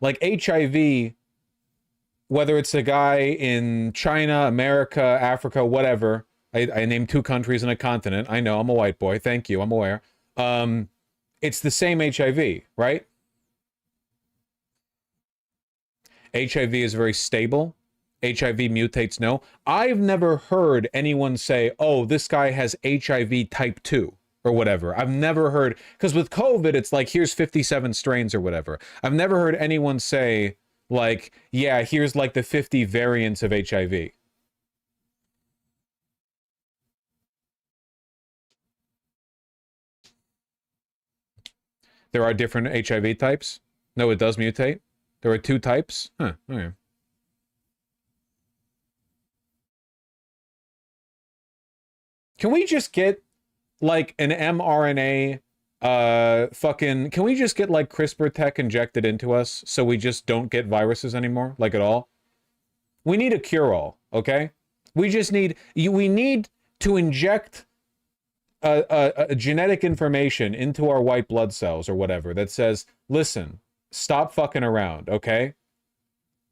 Like, HIV, whether it's a guy in China, America, Africa, whatever. I named 2 countries and a continent. I know, I'm a white boy. Thank you, I'm aware. It's the same HIV, right? HIV is very stable. HIV mutates, no. I've never heard anyone say, oh, this guy has HIV type 2 or whatever. I've never heard, because with COVID, it's like, here's 57 strains or whatever. I've never heard anyone say, like, yeah, here's like the 50 variants of HIV. There are different HIV types? No, it does mutate? There are 2 types? Huh, okay. Can we just get, like, an mRNA, can we just get, like, CRISPR tech injected into us so we just don't get viruses anymore, like, at all? We need a cure-all, okay? We just need, we need to inject a genetic information into our white blood cells or whatever that says, listen, stop fucking around, okay?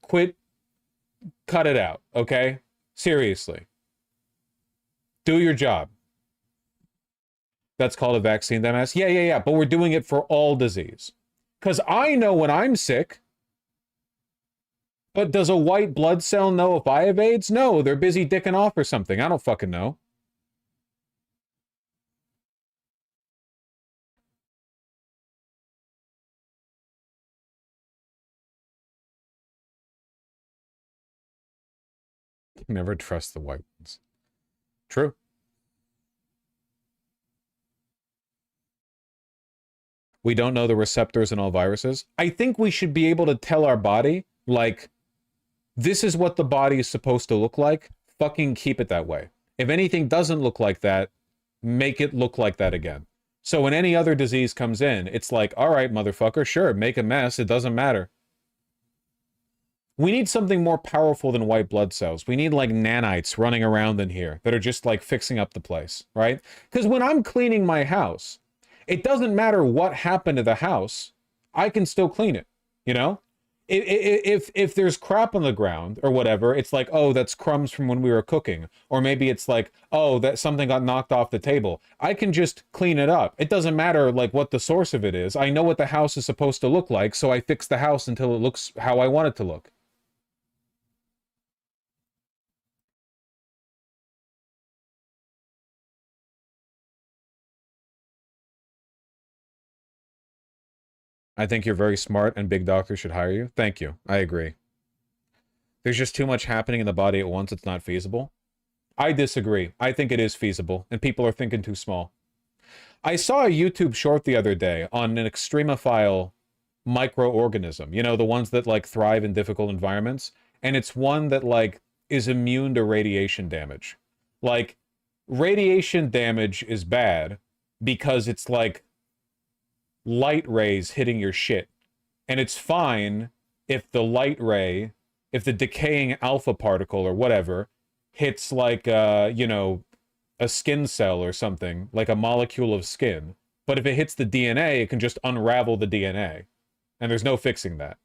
Quit. Cut it out, okay? Seriously. Do your job. That's called a vaccine, dumbass. Yeah. But we're doing it for all disease. Because I know when I'm sick. But does a white blood cell know if I have AIDS? No, they're busy dicking off or something. I don't fucking know. Never trust the white ones. True. We don't know the receptors in all viruses. I think we should be able to tell our body, like, this is what the body is supposed to look like. Fucking keep it that way. If anything doesn't look like that, make it look like that again. So when any other disease comes in, it's like, all right, motherfucker, sure, make a mess. It doesn't matter. We need something more powerful than white blood cells. We need, like, nanites running around in here that are just, like, fixing up the place, right? Because when I'm cleaning my house, it doesn't matter what happened to the house. I can still clean it, you know? if there's crap on the ground or whatever, it's like, oh, that's crumbs from when we were cooking. Or maybe it's like, oh, that something got knocked off the table. I can just clean it up. It doesn't matter like what the source of it is. I know what the house is supposed to look like, so I fix the house until it looks how I want it to look. I think you're very smart and big doctors should hire you. Thank you. I agree. There's just too much happening in the body at once. It's not feasible. I disagree. I think it is feasible, and people are thinking too small. I saw a YouTube short the other day on an extremophile microorganism. You know, the ones that like thrive in difficult environments. And it's one that like is immune to radiation damage. Like, radiation damage is bad because it's like light rays hitting your shit. And it's fine if the light ray, if the decaying alpha particle or whatever hits like, you know, a skin cell or something, like a molecule of skin. But if it hits the DNA, it can just unravel the DNA. And there's no fixing that.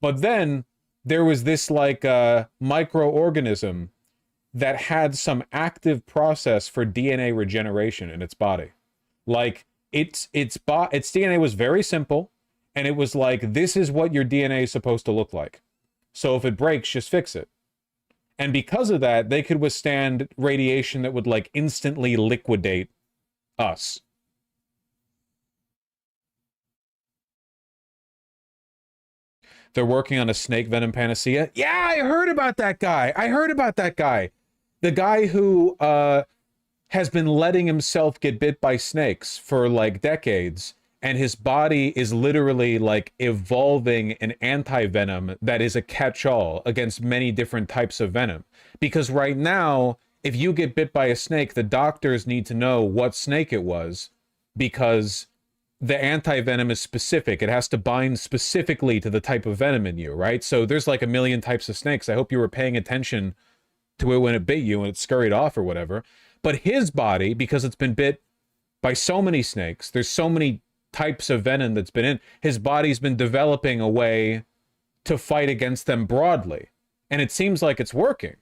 But then there was this like microorganism that had some active process for DNA regeneration in its body. Like, its DNA was very simple, and it was like, this is what your DNA is supposed to look like. So if it breaks, just fix it. And because of that, they could withstand radiation that would like instantly liquidate us. They're working on a snake venom panacea. Yeah, I heard about that guy. The guy who has been letting himself get bit by snakes for like decades, and his body is literally like evolving an anti-venom that is a catch-all against many different types of venom. Because right now, if you get bit by a snake, the doctors need to know what snake it was, because the anti-venom is specific. It has to bind specifically to the type of venom in you, right? So there's like a million types of snakes. I hope you were paying attention to it when it bit you and it scurried off or whatever. But his body, because it's been bit by so many snakes, there's so many types of venom that's been in, his body's been developing a way to fight against them broadly. And it seems like it's working.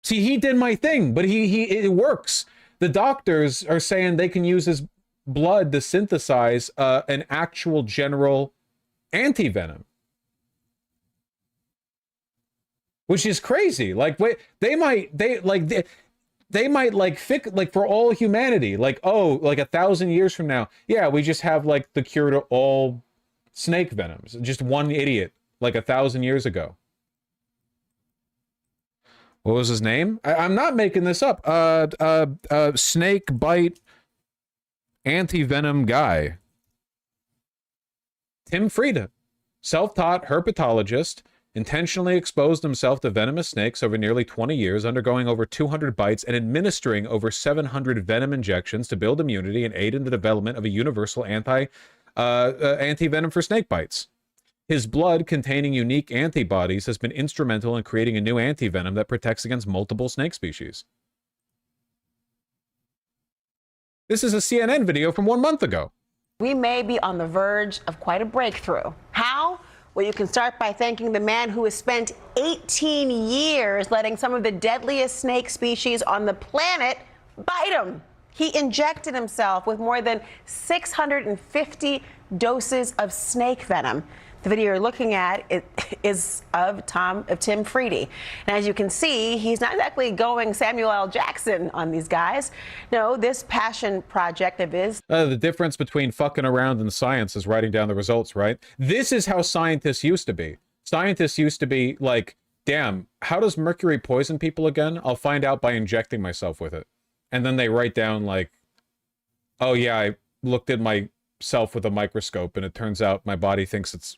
See, he did my thing, but it works. The doctors are saying they can use his blood to synthesize an actual general anti-venom. Which is crazy. Like, wait, they might like fix, like, for all humanity, like, oh, like 1,000 years from now, yeah, we just have like the cure to all snake venoms. Just one idiot, like 1,000 years ago. What was his name? I'm not making this up. Snake bite anti-venom guy. Tim Frieda, self-taught herpetologist, intentionally exposed himself to venomous snakes over nearly 20 years, undergoing over 200 bites and administering over 700 venom injections to build immunity and aid in the development of a universal anti-venom for snake bites. His blood, containing unique antibodies, has been instrumental in creating a new anti-venom that protects against multiple snake species. This is a CNN video from 1 month ago. We may be on the verge of quite a breakthrough. How? Well, you can start by thanking the man who has spent 18 years letting some of the deadliest snake species on the planet bite him. He injected himself with more than 650 doses of snake venom. The video you're looking at is of Tim Frieda. And as you can see, he's not exactly going Samuel L. Jackson on these guys. No, this passion project of his. The difference between fucking around and science is writing down the results, right? This is how scientists used to be. Scientists used to be like, damn, how does mercury poison people again? I'll find out by injecting myself with it. And then they write down like, oh yeah, I looked at myself with a microscope and it turns out my body thinks it's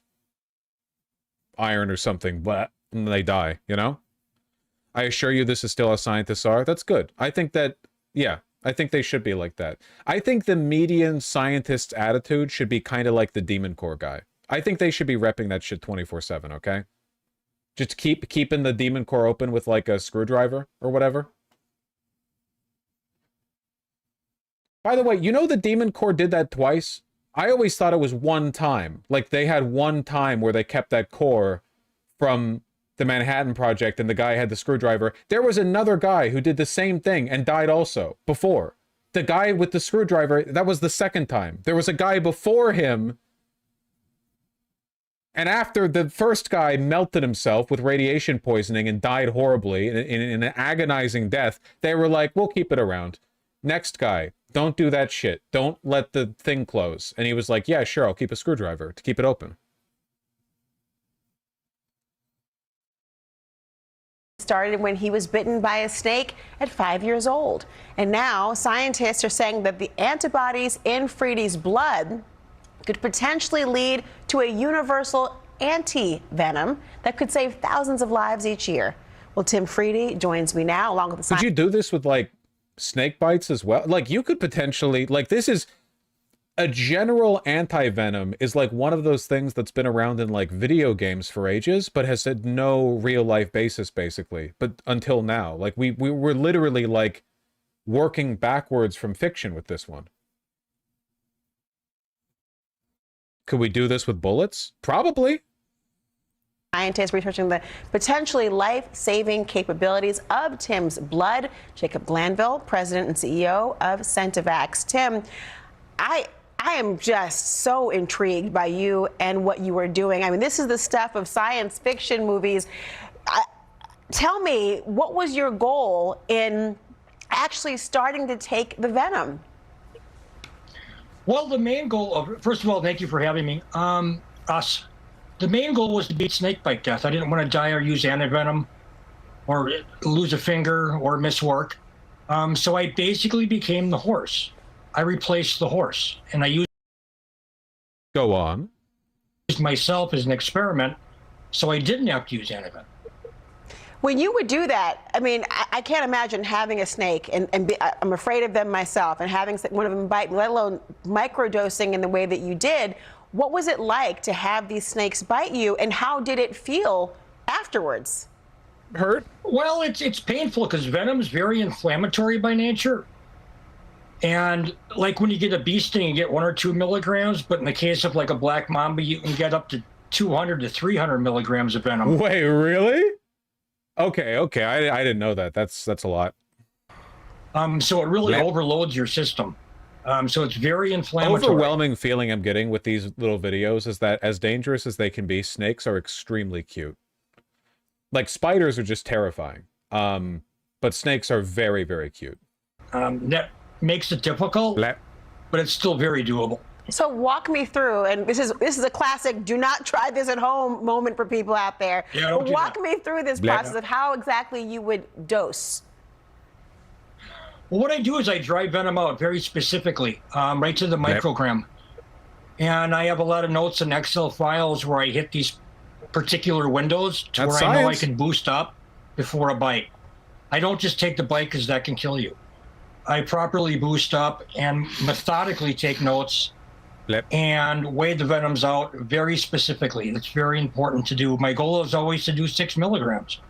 iron or something, but and they die, you know? I assure you this is still how scientists are. That's good. I think that, yeah, I think they should be like that. I think the median scientist's attitude should be kind of like the Demon Core guy. I think they should be repping that shit 24/7, okay? Just keeping the Demon Core open with like a screwdriver or whatever. By the way, you know the Demon Core did that twice? I always thought it was one time. Like they had one time where they kept that core from the Manhattan Project and the guy had the screwdriver. There was another guy who did the same thing and died also before. The guy with the screwdriver, that was the second time. There was a guy before him. And after the first guy melted himself with radiation poisoning and died horribly in an agonizing death, they were like, we'll keep it around. Next guy, don't do that shit. Don't let the thing close. And he was like, yeah, sure, I'll keep a screwdriver to keep it open. Started when he was bitten by a snake at 5 years old. And now scientists are saying that the antibodies in Freedy's blood could potentially lead to a universal anti-venom that could save thousands of lives each year. Well, Tim Freedy joins me now along with the science. Could you do this with like snake bites as well? Like you could potentially, like this is a general anti-venom is like one of those things that's been around in like video games for ages, but has had no real life basis basically. But until now, like we were literally like working backwards from fiction with this one. Could we do this with bullets? Probably. Scientists researching the potentially life-saving capabilities of Tim's blood. Jacob Glanville, president and CEO of Centevax. Tim, I am just so intrigued by you and what you are doing. I mean, this is the stuff of science fiction movies. Tell me, what was your goal in actually starting to take the venom? Well, the main goal of, first of all, thank you for having me. The main goal was to beat snakebite death. I didn't want to die or use antivenom or lose a finger or miss work. So I basically became the horse. I replaced the horse and I used myself as an experiment. So I didn't have to use antivenom. When you would do that, I mean, I can't imagine having a snake and I'm afraid of them myself and having one of them bite me, let alone microdosing in the way that you did. What was it like to have these snakes bite you and how did it feel afterwards? Hurt? Well, it's painful because venom is very inflammatory by nature. And like when you get a bee sting, you get 1 or 2 milligrams, but in the case of like a black mamba, you can get up to 200 to 300 milligrams of venom. Wait, really? Okay. I didn't know that. That's a lot. So it really overloads your system. So it's very inflammatory. Overwhelming feeling I'm getting with these little videos is that as dangerous as they can be, snakes are extremely cute. Like spiders are just terrifying. But snakes are very, very cute. That makes it difficult, but it's still very doable. So walk me through, and this is a classic do not try this at home moment for people out there. Yeah, but walk me through this process of how exactly you would dose. Well, what I do is I dry venom out very specifically, right to the microgram. And I have a lot of notes in Excel files where I hit these particular windows to where I know I can boost up before a bite. I don't just take the bite because that can kill you. I properly boost up and methodically take notes and weigh the venoms out very specifically. That's very important to do. My goal is always to do 6 milligrams.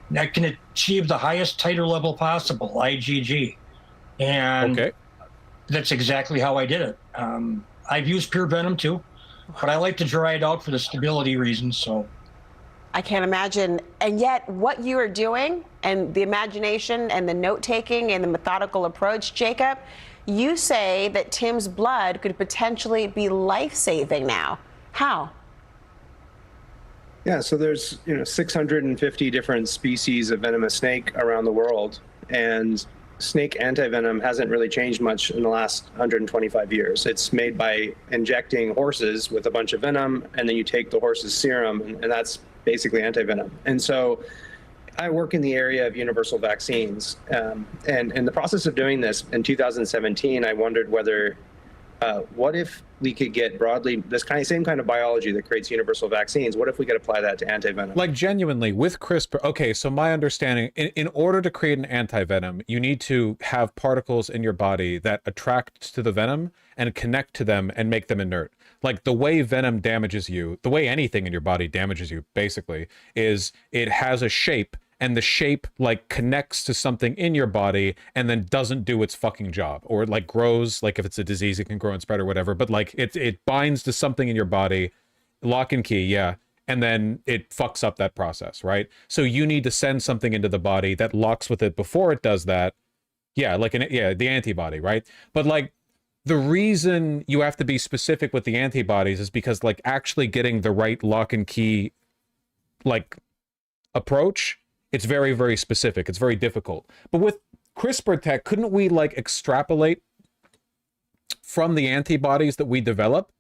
That can achieve the highest titer level possible, IgG. And that's exactly how I did it. I've used pure venom too, but I like to dry it out for the stability reasons. So I can't imagine. And yet what you are doing and the imagination and the note-taking and the methodical approach, Jacob, you say that Tim's blood could potentially be life-saving now. How? Yeah, so there's 650 different species of venomous snake around the world, and snake antivenom hasn't really changed much in the last 125 years. It's made by injecting horses with a bunch of venom, and then you take the horse's serum, and that's basically antivenom. And so I work in the area of universal vaccines, and in the process of doing this in 2017, I wondered whether what if we could get broadly this same kind of biology that creates universal vaccines? What if we could apply that to antivenom? Like genuinely with CRISPR. Okay, so my understanding, in order to create an antivenom, you need to have particles in your body that attract to the venom and connect to them and make them inert. Like the way venom damages you, the way anything in your body damages you, basically, is it has a shape and the shape like connects to something in your body and then doesn't do its fucking job, or it like grows, like if it's a disease it can grow and spread or whatever, but like it binds to something in your body, lock and key, yeah, and then it fucks up that process, right? So you need to send something into the body that locks with it before it does that. Yeah, like the antibody, right? But like the reason you have to be specific with the antibodies is because like actually getting the right lock and key like approach, it's very, very specific. It's very difficult. But with CRISPR tech, couldn't we like extrapolate from the antibodies that we develop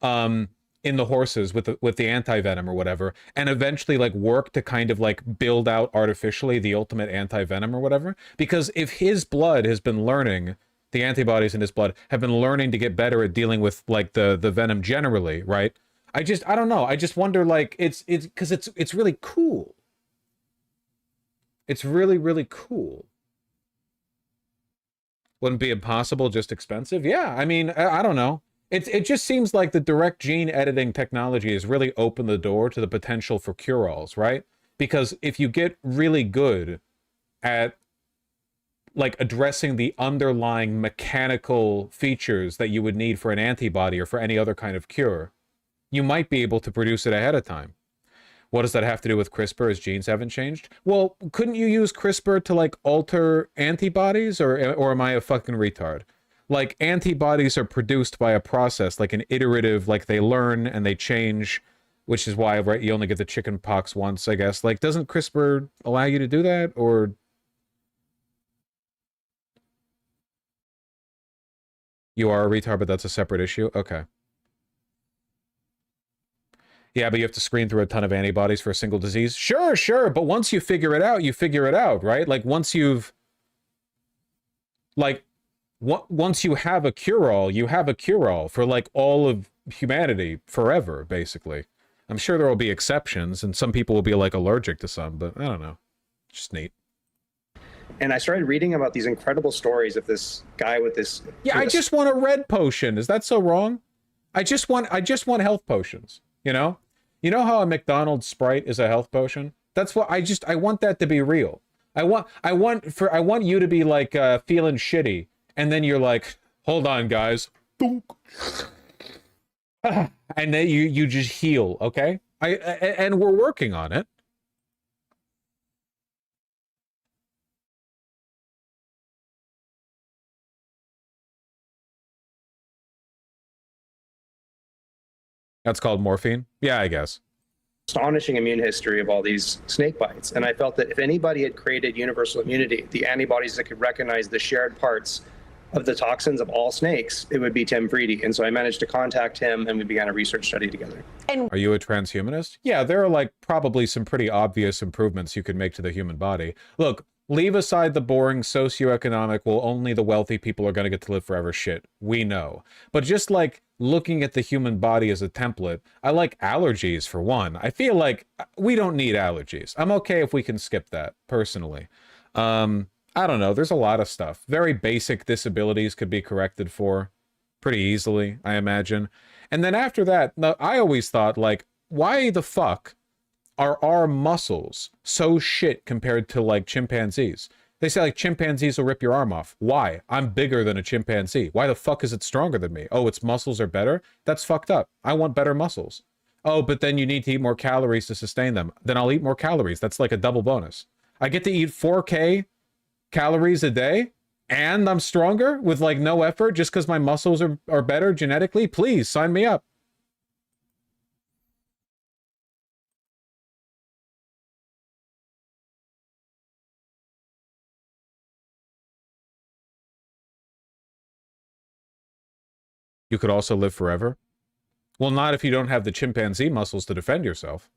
in the horses with the anti-venom or whatever, and eventually like work to kind of like build out artificially the ultimate anti-venom or whatever? Because if his blood has been learning, the antibodies in his blood have been learning to get better at dealing with like the venom generally, right? I don't know. I just wonder, like, it's because it's really cool. It's really, really cool. Wouldn't be impossible, just expensive? Yeah, I mean, I don't know. It just seems like the direct gene editing technology has really opened the door to the potential for cure-alls, right? Because if you get really good at like addressing the underlying mechanical features that you would need for an antibody or for any other kind of cure, you might be able to produce it ahead of time. What does that have to do with CRISPR? As genes haven't changed? Well, couldn't you use CRISPR to like alter antibodies, or am I a fucking retard? Like antibodies are produced by a process, like an iterative, like they learn and they change, which is why, right, you only get the chicken pox once, I guess. Like, doesn't CRISPR allow you to do that? Or you are a retard, but that's a separate issue? Okay. Yeah, but you have to screen through a ton of antibodies for a single disease. Sure. But once you figure it out, you figure it out, right? Like once you've, like, once you have a cure-all, you have a cure-all for like all of humanity forever, basically. I'm sure there will be exceptions, and some people will be like allergic to some, but I don't know. Just neat. And I started reading about these incredible stories of this guy with this. Yeah, I just want a red potion. Is that so wrong? I just want health potions. You know how a McDonald's Sprite is a health potion? That's what I want that to be real. I want you to be like feeling shitty, and then you're like, hold on, guys, and then you just heal, okay? And we're working on it. That's called morphine? Yeah, I guess. Astonishing immune history of all these snake bites. And I felt that if anybody had created universal immunity, the antibodies that could recognize the shared parts of the toxins of all snakes, it would be Tim Friede. And so I managed to contact him, and we began a research study together. Are you a transhumanist? Yeah, there are like probably some pretty obvious improvements you could make to the human body. Look, leave aside the boring socioeconomic, well, only the wealthy people are going to get to live forever shit. We know. But just like looking at the human body as a template, I like allergies for one. I feel like we don't need allergies. I'm okay if we can skip that, personally. I don't know. There's a lot of stuff. Very basic disabilities could be corrected for pretty easily, I imagine. And then after that, I always thought, like, why the fuck are our muscles so shit compared to like chimpanzees? They say like chimpanzees will rip your arm off. Why? I'm bigger than a chimpanzee. Why the fuck is it stronger than me? Oh, its muscles are better? That's fucked up. I want better muscles. Oh, but then you need to eat more calories to sustain them. Then I'll eat more calories. That's like a double bonus. I get to eat 4K calories a day and I'm stronger with like no effort just because my muscles are better genetically? Please sign me up. You could also live forever? Well, not if you don't have the chimpanzee muscles to defend yourself.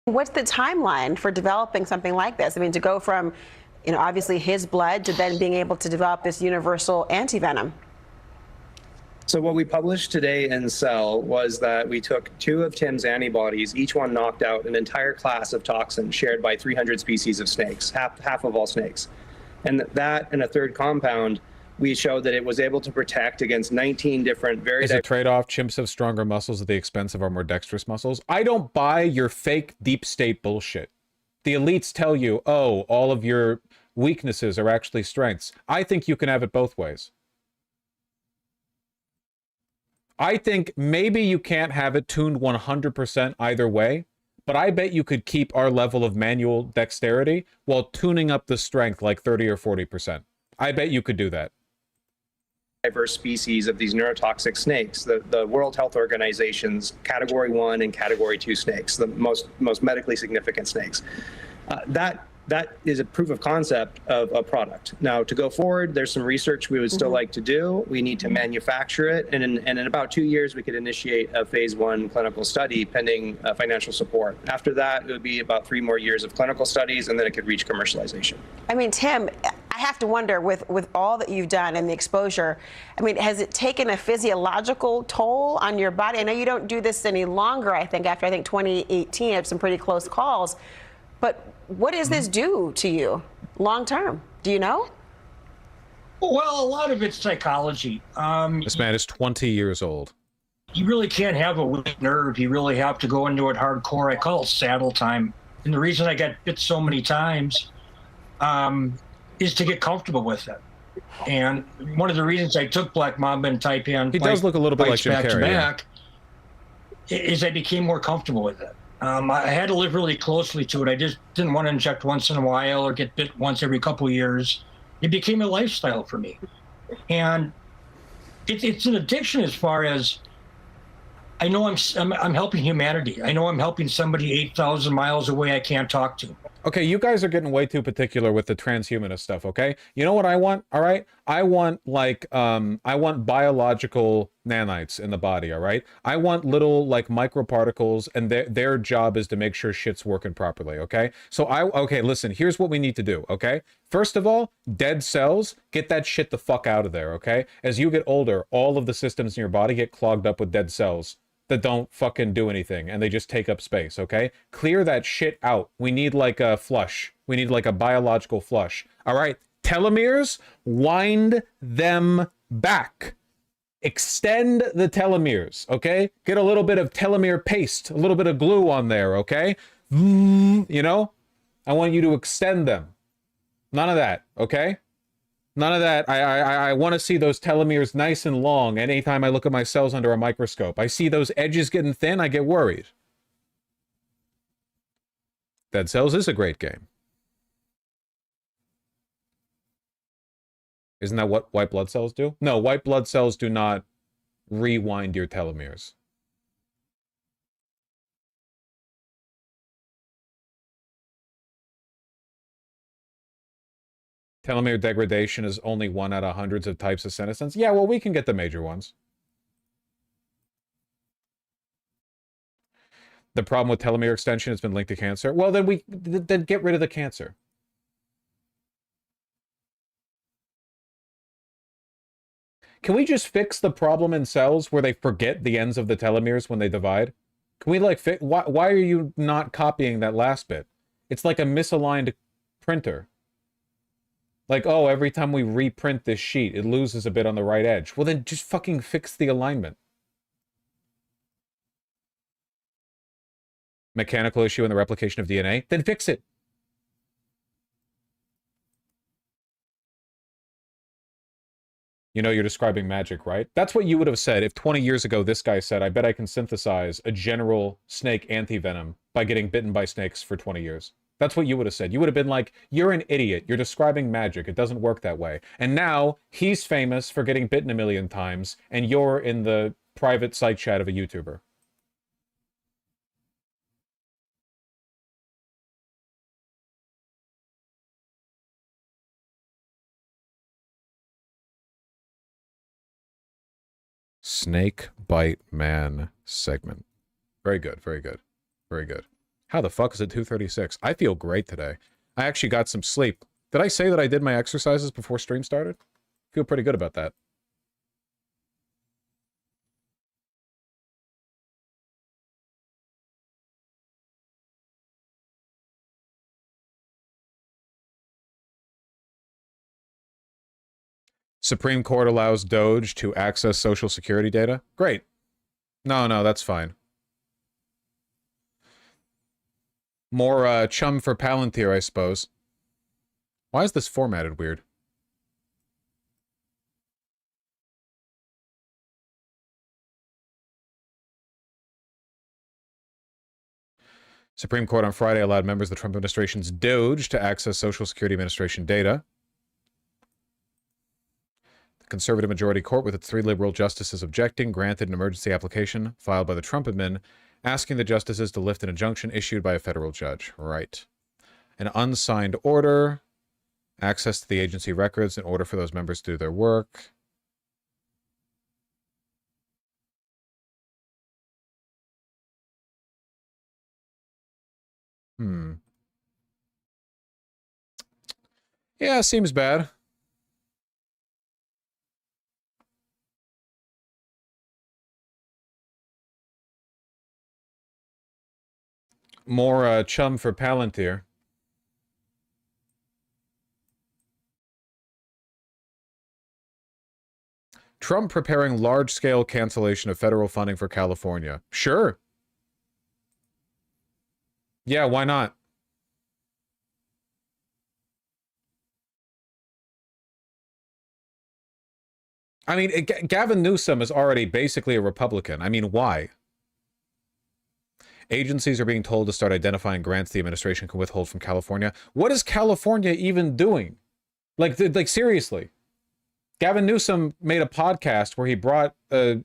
What's the timeline for developing something like this? I mean, to go from, obviously his blood to then being able to develop this universal antivenom. So what we published today in Cell was that we took 2 of Tim's antibodies, each one knocked out an entire class of toxins shared by 300 species of snakes, half of all snakes. And that and a third compound we showed that it was able to protect against 19 different very Is a trade-off. Chimps have stronger muscles at the expense of our more dexterous muscles. I don't buy your fake deep state bullshit. The elites tell you, oh, all of your weaknesses are actually strengths. I think you can have it both ways. I think maybe you can't have it tuned 100% either way, but I bet you could keep our level of manual dexterity while tuning up the strength like 30 or 40%. I bet you could do that. Diverse species of these neurotoxic snakes. The World Health Organization's Category 1 and Category 2 snakes, the most medically significant snakes. That is a proof of concept of a product. Now, to go forward, there's some research we would still like to do. We need to manufacture it, and in about 2 years, we could initiate a phase 1 clinical study pending financial support. After that, it would be about 3 more years of clinical studies, and then it could reach commercialization. I mean, Tim, I have to wonder, with all that you've done and the exposure, I mean, has it taken a physiological toll on your body? I know you don't do this any longer, I think, after 2018, I have some pretty close calls. But what does this do to you long term? Do you know? Well, a lot of it's psychology. This man is 20 years old. You really can't have a weak nerve. You really have to go into it hardcore. I call it saddle time. And the reason I got bit so many times is to get comfortable with it. And one of the reasons I took Black Mamba and Taipan, he does look a little bit like Jim Carrey, is I became more comfortable with it. I had to live really closely to it. I just didn't want to inject once in a while or get bit once every couple of years. It became a lifestyle for me. And it's an addiction as far as I know I'm helping humanity. I know I'm helping somebody 8,000 miles away I can't talk to. Okay, you guys are getting way too particular with the transhumanist stuff, okay? You know what I want, all right? I want, like, I want biological nanites in the body, all right? I want little, like, microparticles, and their job is to make sure shit's working properly, okay? So, okay, listen, here's what we need to do, okay? First of all, dead cells, get that shit the fuck out of there, okay? As you get older, all of the systems in your body get clogged up with dead cells that don't fucking do anything, and they just take up space, okay? Clear that shit out. We need like a flush. We need like a biological flush. All right, telomeres, wind them back. Extend the telomeres, okay? Get a little bit of telomere paste, a little bit of glue on there, okay? You know? I want you to extend them. None of that, okay? None of that. I want to see those telomeres nice and long. Anytime I look at my cells under a microscope, I see those edges getting thin, I get worried. Dead Cells is a great game. Isn't that what white blood cells do? No, white blood cells do not rewind your telomeres. Telomere degradation is only 1 out of hundreds of types of senescence. Yeah, well, we can get the major ones. The problem with telomere extension has been linked to cancer. Well, then get rid of the cancer. Can we just fix the problem in cells where they forget the ends of the telomeres when they divide? Can we like why are you not copying that last bit? It's like a misaligned printer. Like, oh, every time we reprint this sheet, it loses a bit on the right edge. Well, then just fucking fix the alignment. Mechanical issue in the replication of DNA? Then fix it. You know, you're describing magic, right? That's what you would have said if 20 years ago this guy said, I bet I can synthesize a general snake antivenom by getting bitten by snakes for 20 years. That's what you would have said. You would have been like, you're an idiot. You're describing magic. It doesn't work that way. And now he's famous for getting bitten a million times, and you're in the private site chat of a YouTuber. Snake Bite Man segment. Very good, very good, very good. How the fuck is it 2:36? I feel great today. I actually got some sleep. Did I say that I did my exercises before stream started? Feel pretty good about that. Supreme Court allows Doge to access Social Security data. Great. No, that's fine. More chum for Palantir, I suppose. Why is this formatted weird? Supreme Court on Friday allowed members of the Trump administration's Doge to access Social Security Administration data. The conservative majority court, with its 3 liberal justices objecting, granted an emergency application filed by the Trump admin, asking the justices to lift an injunction issued by a federal judge. Right. An unsigned order, access to the agency records in order for those members to do their work. Yeah, seems bad. More chum for Palantir. Trump preparing large-scale cancellation of federal funding for California. Sure. Yeah, why not? I mean, Gavin Newsom is already basically a Republican. I mean, why? Agencies are being told to start identifying grants the administration can withhold from California. What is California even doing? Like seriously. Gavin Newsom made a podcast where he brought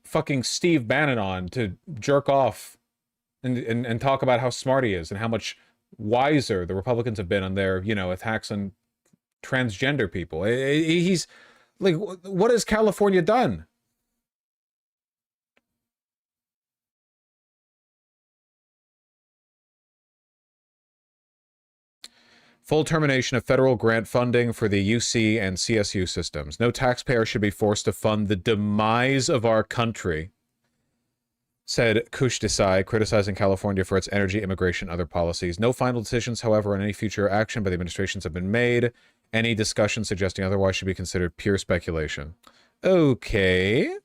fucking Steve Bannon on to jerk off and talk about how smart he is and how much wiser the Republicans have been on their, you know, attacks on transgender people. He's like, what has California done? Full termination of federal grant funding for the UC and CSU systems. No taxpayer should be forced to fund the demise of our country, said Kush Desai, criticizing California for its energy, immigration, and other policies. No final decisions, however, on any future action by the administrations have been made. Any discussion suggesting otherwise should be considered pure speculation. Okay.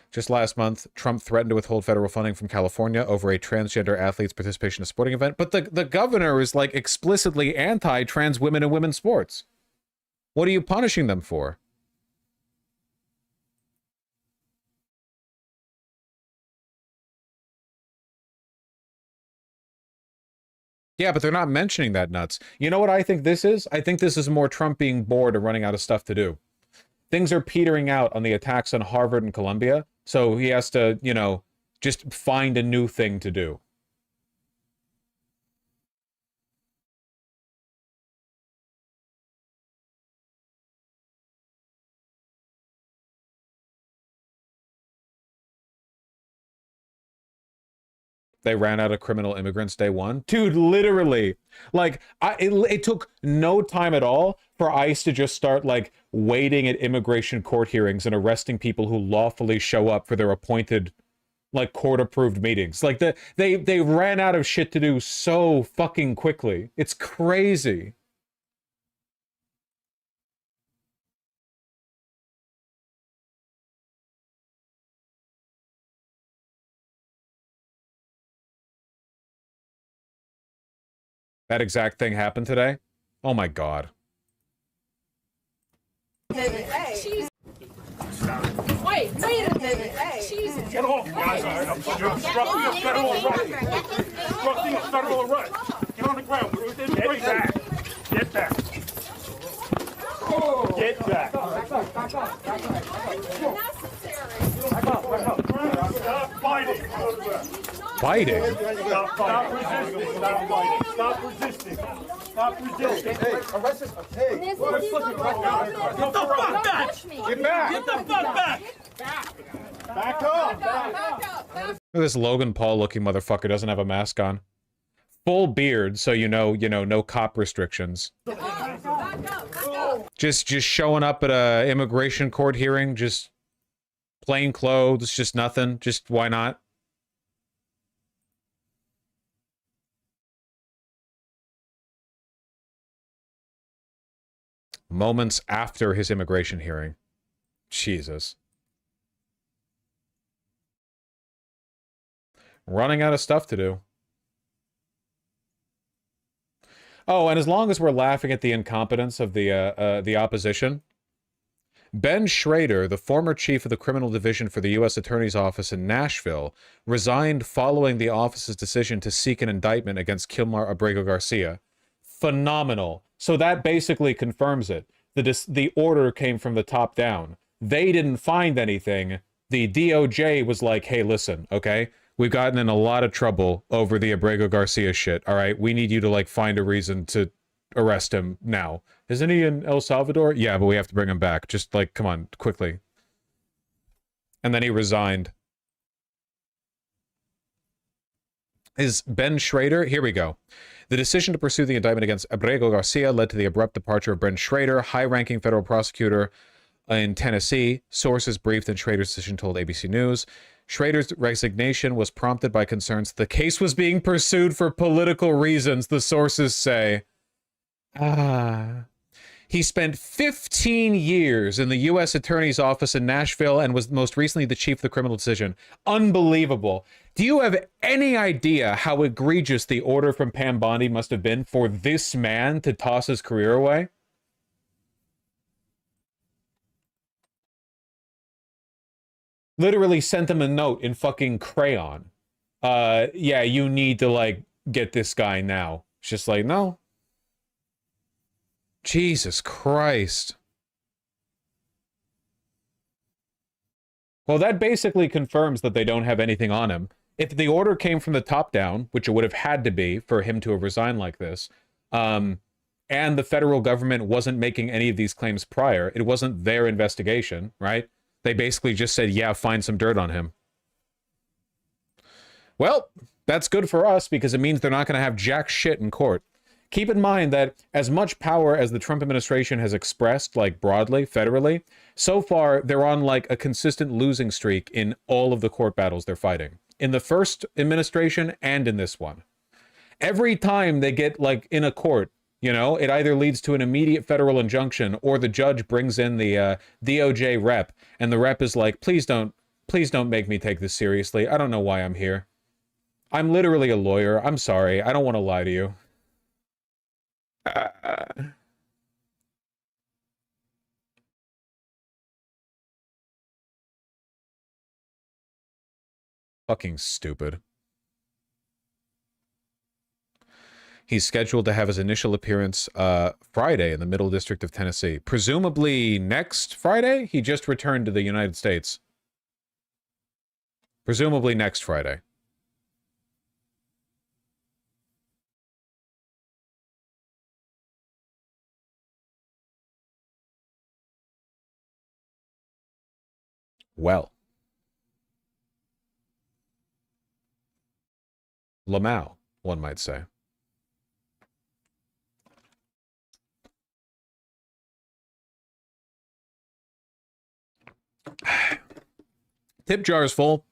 Just last month, Trump threatened to withhold federal funding from California over a transgender athlete's participation in a sporting event. But the governor is like explicitly anti-trans women and women's sports. What are you punishing them for? Yeah, but they're not mentioning that nuts. You know what I think this is? I think this is more Trump being bored and running out of stuff to do. Things are petering out on the attacks on Harvard and Columbia, so he has to, you know, just find a new thing to do. They ran out of criminal immigrants day one. Dude, literally. Like, it took no time at all for ICE to just start, like, waiting at immigration court hearings and arresting people who lawfully show up for their appointed, like, court-approved meetings. Like, they ran out of shit to do so fucking quickly. It's crazy. That exact thing happened today? Oh my God. Wait a minute. Jesus. Get off, guys. You're obstructing a federal arrest. Obstructing a federal arrest. Get on the ground. Get back. Get back. Get back. Stop fighting. Fighting? Stop resisting. Stop fighting. Stop resisting. Stop resisting. Hey, arrest this. Hey, get the fuck back. Get back. Get the fuck back. Back up. Look at this Logan Paul looking motherfucker doesn't have a mask on. Full beard, so you know, no cop restrictions. Just showing up at a immigration court hearing, just plain clothes, just nothing. Just why not? moments after his immigration hearing. Jesus. Running out of stuff to do. Oh, and as long as we're laughing at the incompetence of the opposition, Ben Schrader, the former chief of the criminal division for the U.S. Attorney's Office in Nashville, resigned following the office's decision to seek an indictment against Kilmar Abrego Garcia. Phenomenal. So that basically confirms it. The order came from the top down. They didn't find anything. The DOJ was like, hey, listen, okay? We've gotten in a lot of trouble over the Abrego Garcia shit, all right? We need you to, like, find a reason to arrest him now. Isn't he in El Salvador? Yeah, but we have to bring him back. Just, like, come on, quickly. And then he resigned. Is Ben Schrader? Here we go. The decision to pursue the indictment against Abrego Garcia led to the abrupt departure of Ben Schrader, high-ranking federal prosecutor in Tennessee. Sources briefed in Schrader's decision told ABC News. Schrader's resignation was prompted by concerns the case was being pursued for political reasons, the sources say. He spent 15 years in the U.S. Attorney's Office in Nashville and was most recently the chief of the criminal division. Unbelievable. Do you have any idea how egregious the order from Pam Bondi must have been for this man to toss his career away? Literally sent him a note in fucking crayon. Yeah, you need to, like, get this guy now. It's just like, no. Jesus Christ. Well, that basically confirms that they don't have anything on him. If the order came from the top down, which it would have had to be for him to have resigned like this, and the federal government wasn't making any of these claims prior, it wasn't their investigation, right? They basically just said, yeah, find some dirt on him. Well, that's good for us because it means they're not going to have jack shit in court. Keep in mind that as much power as the Trump administration has expressed, like broadly, federally, so far they're on like a consistent losing streak in all of the court battles they're fighting. In the first administration and in this one. Every time they get like in a court, you know, it either leads to an immediate federal injunction or the judge brings in the DOJ rep and the rep is like, please don't make me take this seriously. I don't know why I'm here. I'm literally a lawyer. I'm sorry. I don't want to lie to you. Fucking stupid. He's scheduled to have his initial appearance Friday in the Middle District of Tennessee. Presumably next Friday? He just returned to the United States. Presumably next Friday. Well. Lamau, one might say. Tip jar is full.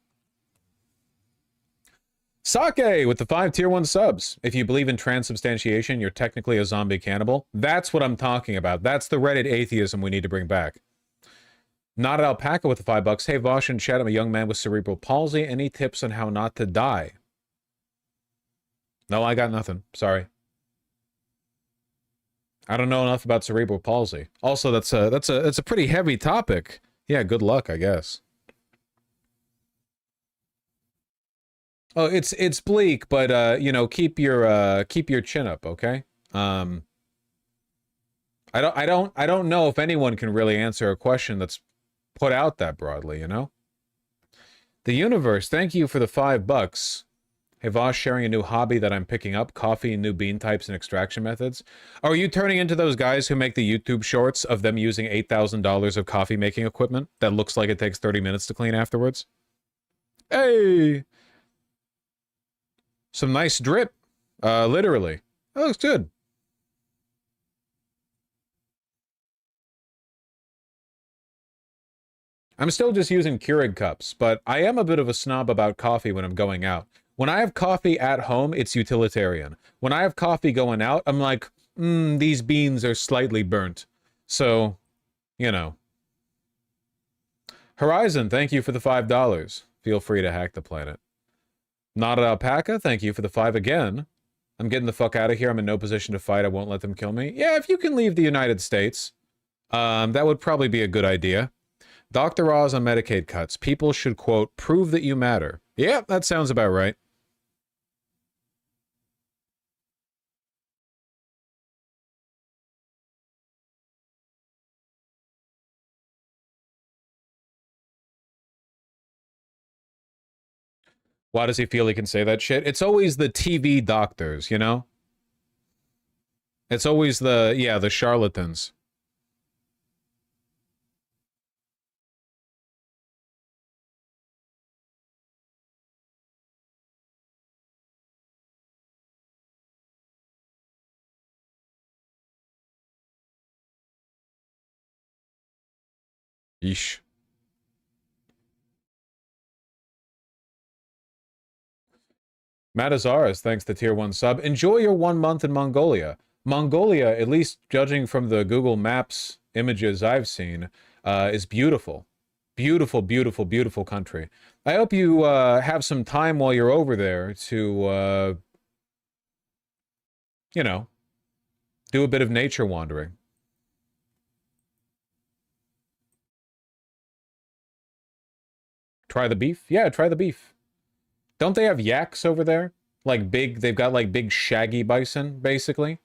Sake with the 5 tier 1 subs. If you believe in transubstantiation, you're technically a zombie cannibal. That's what I'm talking about. That's the Reddit atheism we need to bring back. Not an Alpaca with the $5. Hey, Vosh and chat, I'm a young man with cerebral palsy. Any tips on how not to die? No, I got nothing. Sorry. I don't know enough about cerebral palsy. Also, that's a pretty heavy topic. Yeah, good luck, I guess. Oh, it's bleak, but you know, keep your chin up, okay? I don't know if anyone can really answer a question that's put out that broadly, you know? The universe, thank you for the $5. Hey, Vosh, sharing a new hobby that I'm picking up, coffee and new bean types and extraction methods. Are you turning into those guys who make the YouTube shorts of them using $8,000 of coffee making equipment that looks like it takes 30 minutes to clean afterwards? Hey! Some nice drip, literally. That looks good. I'm still just using Keurig cups, but I am a bit of a snob about coffee when I'm going out. When I have coffee at home, it's utilitarian. When I have coffee going out, I'm like, these beans are slightly burnt. So, you know. Horizon, thank you for the $5. Feel free to hack the planet. Not an Alpaca, thank you for the 5 again. I'm getting the fuck out of here. I'm in no position to fight. I won't let them kill me. Yeah, if you can leave the United States, that would probably be a good idea. Dr. Oz on Medicaid cuts. People should, quote, prove that you matter. Yeah, that sounds about right. Why does he feel he can say that shit? It's always the TV doctors, you know? It's always the charlatans. Yeesh. Matazaras, thanks to tier 1 sub. Enjoy your 1 month in Mongolia. Mongolia, at least judging from the Google Maps images I've seen, is beautiful. Beautiful, beautiful, beautiful country. I hope you have some time while you're over there to, you know, do a bit of nature wandering. Try the beef? Yeah, try the beef. Don't they have yaks over there? Like big, they've got like big shaggy bison, basically.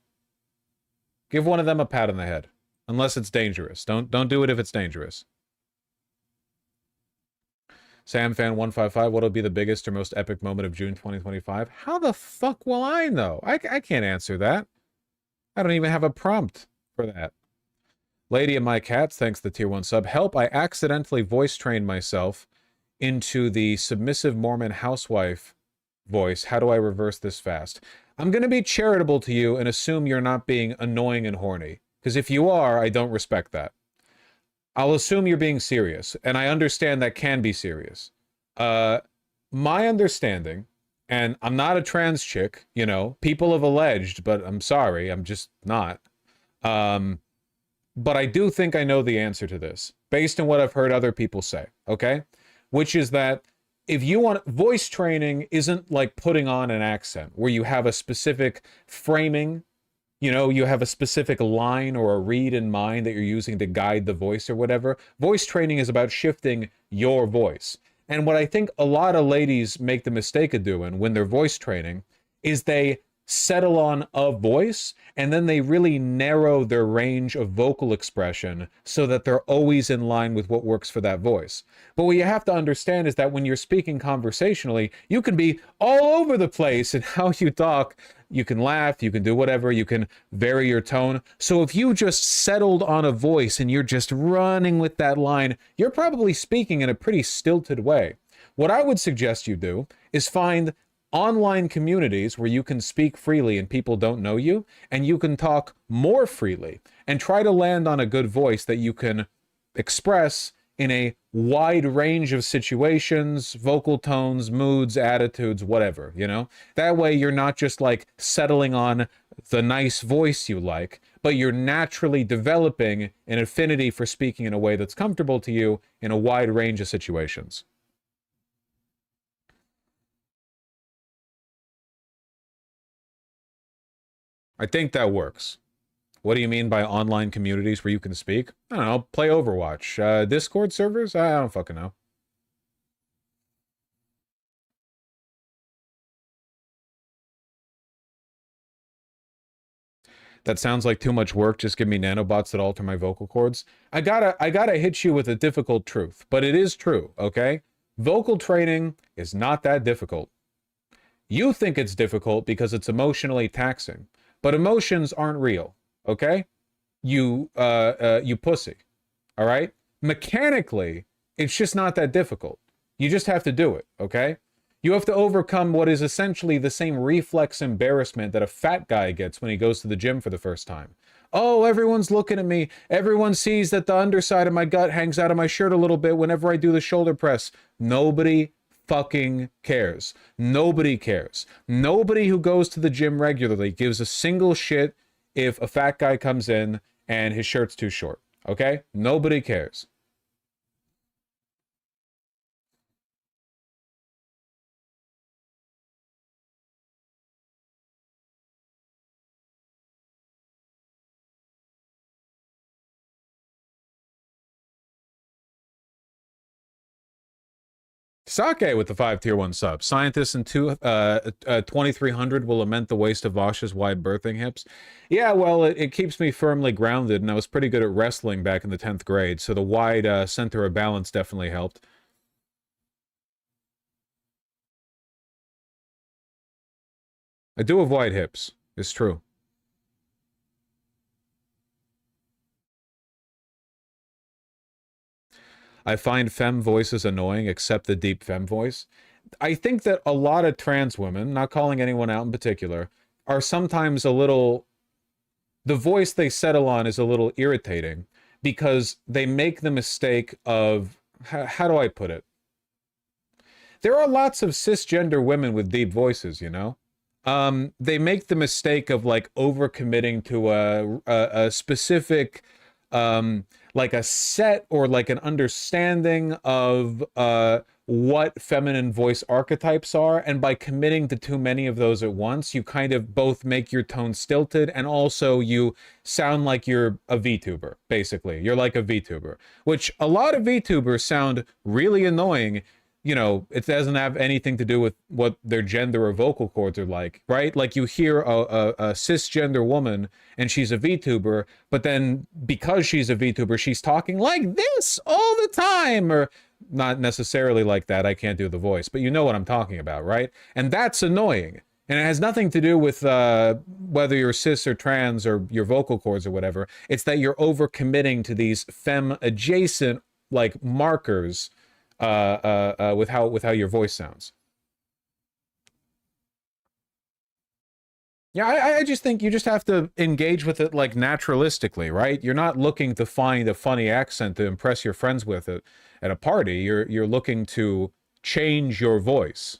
Give one of them a pat on the head. Unless it's dangerous. Don't do it if it's dangerous. SamFan155, what'll be the biggest or most epic moment of June 2025? How the fuck will I know? I can't answer that. I don't even have a prompt for that. Lady of My Cats, thanks to the tier 1 sub. Help, I accidentally voice trained myself into the submissive Mormon housewife voice. How do I reverse this fast? I'm going to be charitable to you and assume you're not being annoying and horny. Because if you are, I don't respect that. I'll assume you're being serious. And I understand that can be serious. My understanding, and I'm not a trans chick, you know, people have alleged, but I'm sorry, I'm just not. But I do think I know the answer to this, based on what I've heard other people say, okay? Which is that if you want, voice training isn't like putting on an accent where you have a specific framing, you know, you have a specific line or a read in mind that you're using to guide the voice or whatever. Voice training is about shifting your voice. And what I think a lot of ladies make the mistake of doing when they're voice training is they settle on a voice and then they really narrow their range of vocal expression so that they're always in line with what works for that voice. But what you have to understand is that when you're speaking conversationally, you can be all over the place in how you talk. You can laugh, you can do whatever, you can vary your tone. So if you just settled on a voice and you're just running with that line, you're probably speaking in a pretty stilted way. What I would suggest you do is find online communities where you can speak freely and people don't know you, and you can talk more freely and try to land on a good voice that you can express in a wide range of situations, vocal tones, moods, attitudes, whatever, you know? That way you're not just like settling on the nice voice you like, but you're naturally developing an affinity for speaking in a way that's comfortable to you in a wide range of situations. I think that works. What do you mean by online communities where you can speak? I don't know, play Overwatch. Discord servers? I don't fucking know. That sounds like too much work. Just give me nanobots that alter my vocal cords. I gotta hit you with a difficult truth, but it is true, okay? Vocal training is not that difficult. You think it's difficult because it's emotionally taxing. But emotions aren't real, okay? You pussy, all right? Mechanically, it's just not that difficult. You just have to do it, okay? You have to overcome what is essentially the same reflex embarrassment that a fat guy gets when he goes to the gym for the first time. Oh, everyone's looking at me. Everyone sees that the underside of my gut hangs out of my shirt a little bit whenever I do the shoulder press. Nobody fucking cares. Nobody cares. Nobody who goes to the gym regularly gives a single shit if a fat guy comes in and his shirt's too short. Okay? Nobody cares. Sake with the 5 tier 1 subs. Scientists in 2300 will lament the waste of Vash's wide birthing hips. Yeah, well, it keeps me firmly grounded, and I was pretty good at wrestling back in the 10th grade, so the wide center of balance definitely helped. I do have wide hips. It's true. I find femme voices annoying, except the deep femme voice. I think that a lot of trans women, not calling anyone out in particular, are sometimes a little... The voice they settle on is a little irritating because they make the mistake of... How do I put it? There are lots of cisgender women with deep voices, you know? They make the mistake of, like, overcommitting to a specific... like a set or like an understanding of what feminine voice archetypes are, and by committing to too many of those at once, you kind of both make your tone stilted and also you sound like you're a VTuber, basically. You're like a VTuber, which a lot of VTubers sound really annoying. You know, it doesn't have anything to do with what their gender or vocal cords are like, right? Like you hear a cisgender woman and she's a VTuber, but then because she's a VTuber, she's talking like this all the time, or not necessarily like that. I can't do the voice, but you know what I'm talking about, right? And that's annoying. And it has nothing to do with whether you're cis or trans or your vocal cords or whatever. It's that you're overcommitting to these femme adjacent like markers with how your voice sounds. Yeah, I just think you just have to engage with it like naturalistically, right? You're not looking to find a funny accent to impress your friends with it at a party. You're looking to change your voice.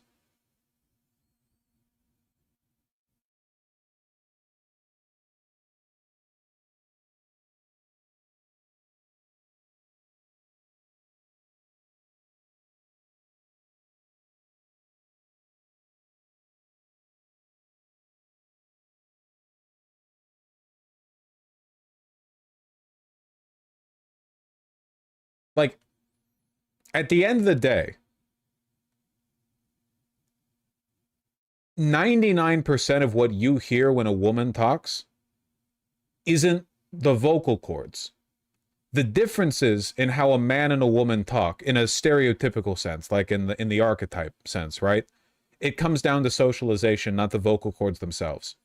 Like, at the end of the day, 99% of what you hear when a woman talks isn't the vocal cords. The differences in how a man and a woman talk in a stereotypical sense, like in the archetype sense, right? It comes down to socialization, not the vocal cords themselves.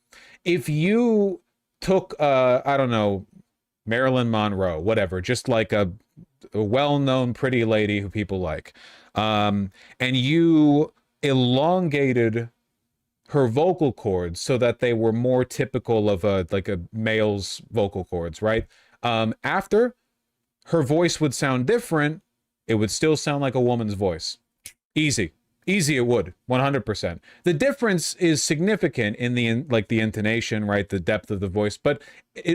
If you took, I don't know, Marilyn Monroe, whatever, just like a well-known pretty lady who people like, and you elongated her vocal cords so that they were more typical of a male's vocal cords, right? After, her voice would sound different. It would still sound like a woman's voice. Easy it would, 100%. The difference is significant in the intonation, right? The depth of the voice, but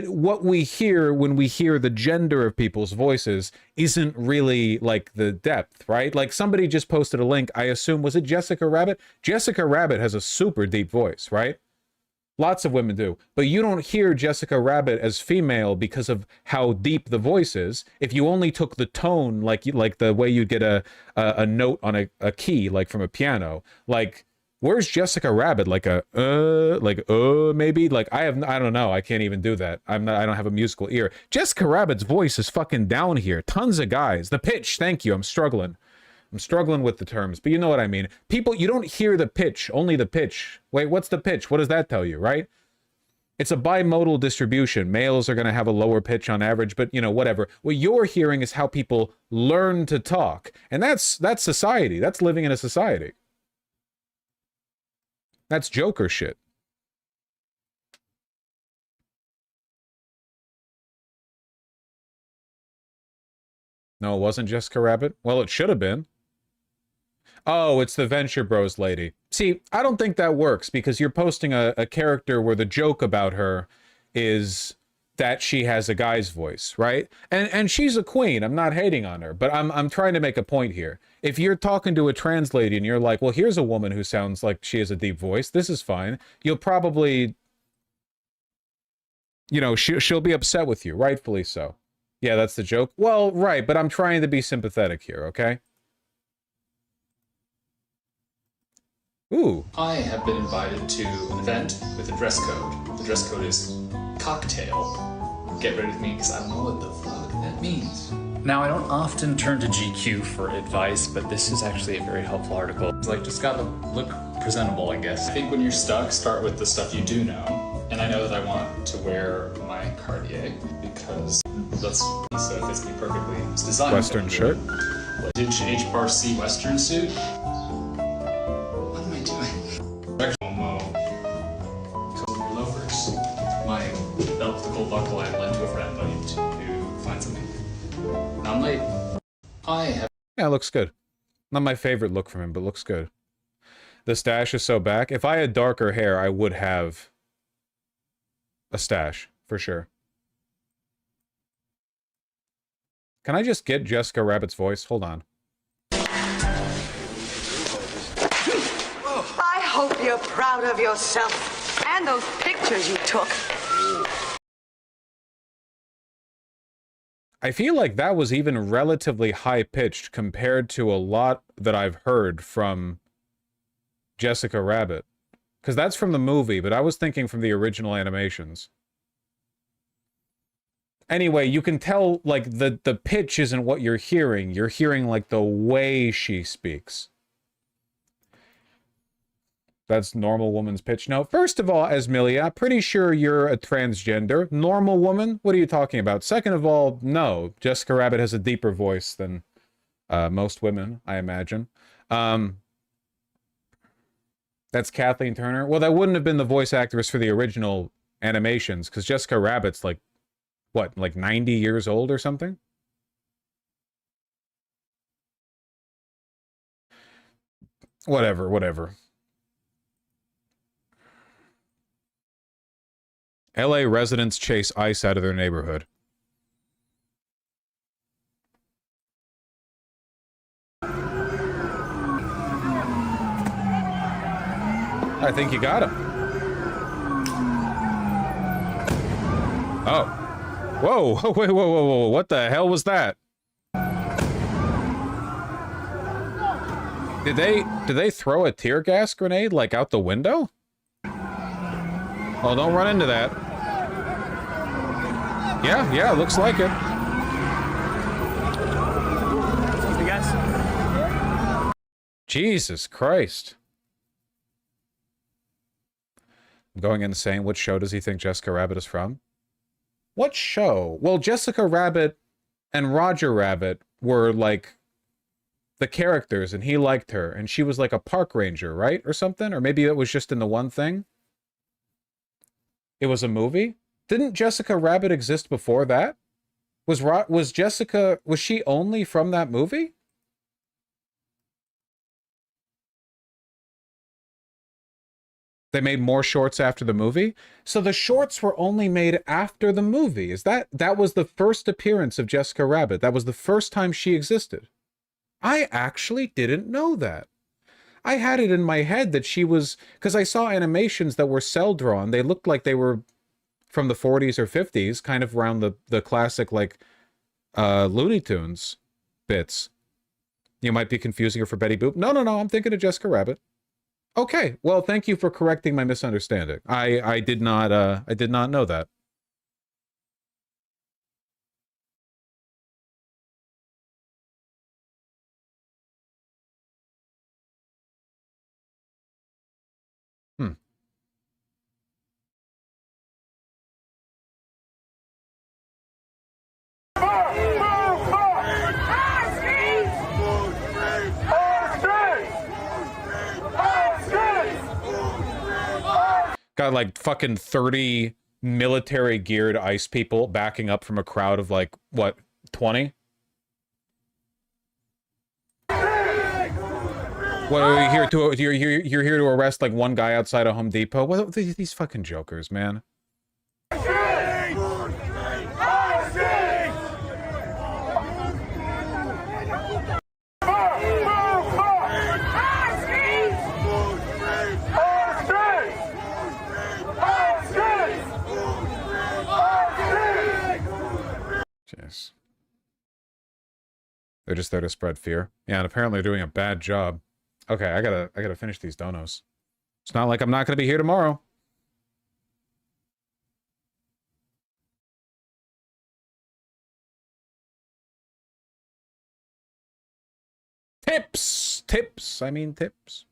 what we hear when we hear the gender of people's voices isn't really like the depth, right? Like somebody just posted a link, I assume, was it Jessica Rabbit? Jessica Rabbit has a super deep voice, right? Lots of women do, but you don't hear Jessica Rabbit as female because of how deep the voice is. If you only took the tone, like the way you get a note on a key, like from a piano, like where's Jessica Rabbit? Like maybe, like I don't know. I can't even do that. I don't have a musical ear. Jessica Rabbit's voice is fucking down here. Tons of guys. The pitch. Thank you. I'm struggling with the terms, but you know what I mean. People, you don't hear the pitch, only the pitch. Wait, what's the pitch? What does that tell you, right? It's a bimodal distribution. Males are going to have a lower pitch on average, but you know, whatever. What you're hearing is how people learn to talk. And that's society. That's living in a society. That's Joker shit. No, it wasn't Jessica Rabbit. Well, it should have been. Oh, it's the Venture Bros lady. See, I don't think that works because you're posting a character where the joke about her is that she has a guy's voice, right? And she's a queen. I'm not hating on her, but I'm trying to make a point here. If you're talking to a trans lady and you're like, well, here's a woman who sounds like she has a deep voice, this is fine. You'll probably, you know, she'll be upset with you, rightfully so. Yeah, that's the joke. Well, right, but I'm trying to be sympathetic here, okay? Ooh. I have been invited to an event with a dress code. The dress code is cocktail. Get ready with me because I don't know what the fuck that means. Now, I don't often turn to GQ for advice, but this is actually a very helpful article. It's like, just gotta look presentable, I guess. I think when you're stuck, start with the stuff you do know. And I know that I want to wear my Cartier because that's so it fits me perfectly. It's designed Western shirt. Vintage HRC Western suit. What am I doing? Momo. Coat loafers. My belt with the gold buckle I lent to a friend. I need to find something. Now I'm late. I have. Yeah, it looks good. Not my favorite look from him, but looks good. The stash is so back. If I had darker hair, I would have a stash, for sure. Can I just get Jessica Rabbit's voice? Hold on. I hope you're proud of yourself and those pictures you took. I feel like that was even relatively high-pitched compared to a lot that I've heard from Jessica Rabbit. Because that's from the movie, but I was thinking from the original animations. Anyway, you can tell, like, the pitch isn't what you're hearing. You're hearing, like, the way she speaks. That's normal woman's pitch. No, first of all, Esmilia, pretty sure you're a transgender. Normal woman? What are you talking about? Second of all, no. Jessica Rabbit has a deeper voice than most women, I imagine. That's Kathleen Turner. Well, that wouldn't have been the voice actress for the original animations, because Jessica Rabbit's like, what, like 90 years old or something? Whatever. LA residents chase ICE out of their neighborhood. I think you got him. Oh. Whoa, whoa. What the hell was that? Did they throw a tear gas grenade, like, out the window? Oh, don't run into that. Yeah, looks like it. Jesus Christ. I'm going insane. What show does he think Jessica Rabbit is from? What show? Well, Jessica Rabbit and Roger Rabbit were, like, the characters, and he liked her, and she was, like, a park ranger, right? Or something? Or maybe it was just in the one thing? It was a movie? Didn't Jessica Rabbit exist before that? Was Jessica... Was she only from that movie? They made more shorts after the movie? So the shorts were only made after the movie. Is that was the first appearance of Jessica Rabbit? That was the first time she existed? I actually didn't know that. I had it in my head that she was... Because I saw animations that were cel-drawn. They looked like they were from the 40s or 50s, kind of around the classic, like, Looney Tunes bits. You might be confusing her for Betty Boop. No, I'm thinking of Jessica Rabbit. Okay, well, thank you for correcting my misunderstanding. I did not know that. Got like fucking 30 military geared ICE people backing up from a crowd of like, what, 20? What are you here to? You're here to arrest like one guy outside of Home Depot? What are these fucking jokers, man? Jesus. They're just there to spread fear. Yeah, and apparently they're doing a bad job. Okay, I gotta finish these donos. It's not like I'm not gonna be here tomorrow. Tips. I mean tips.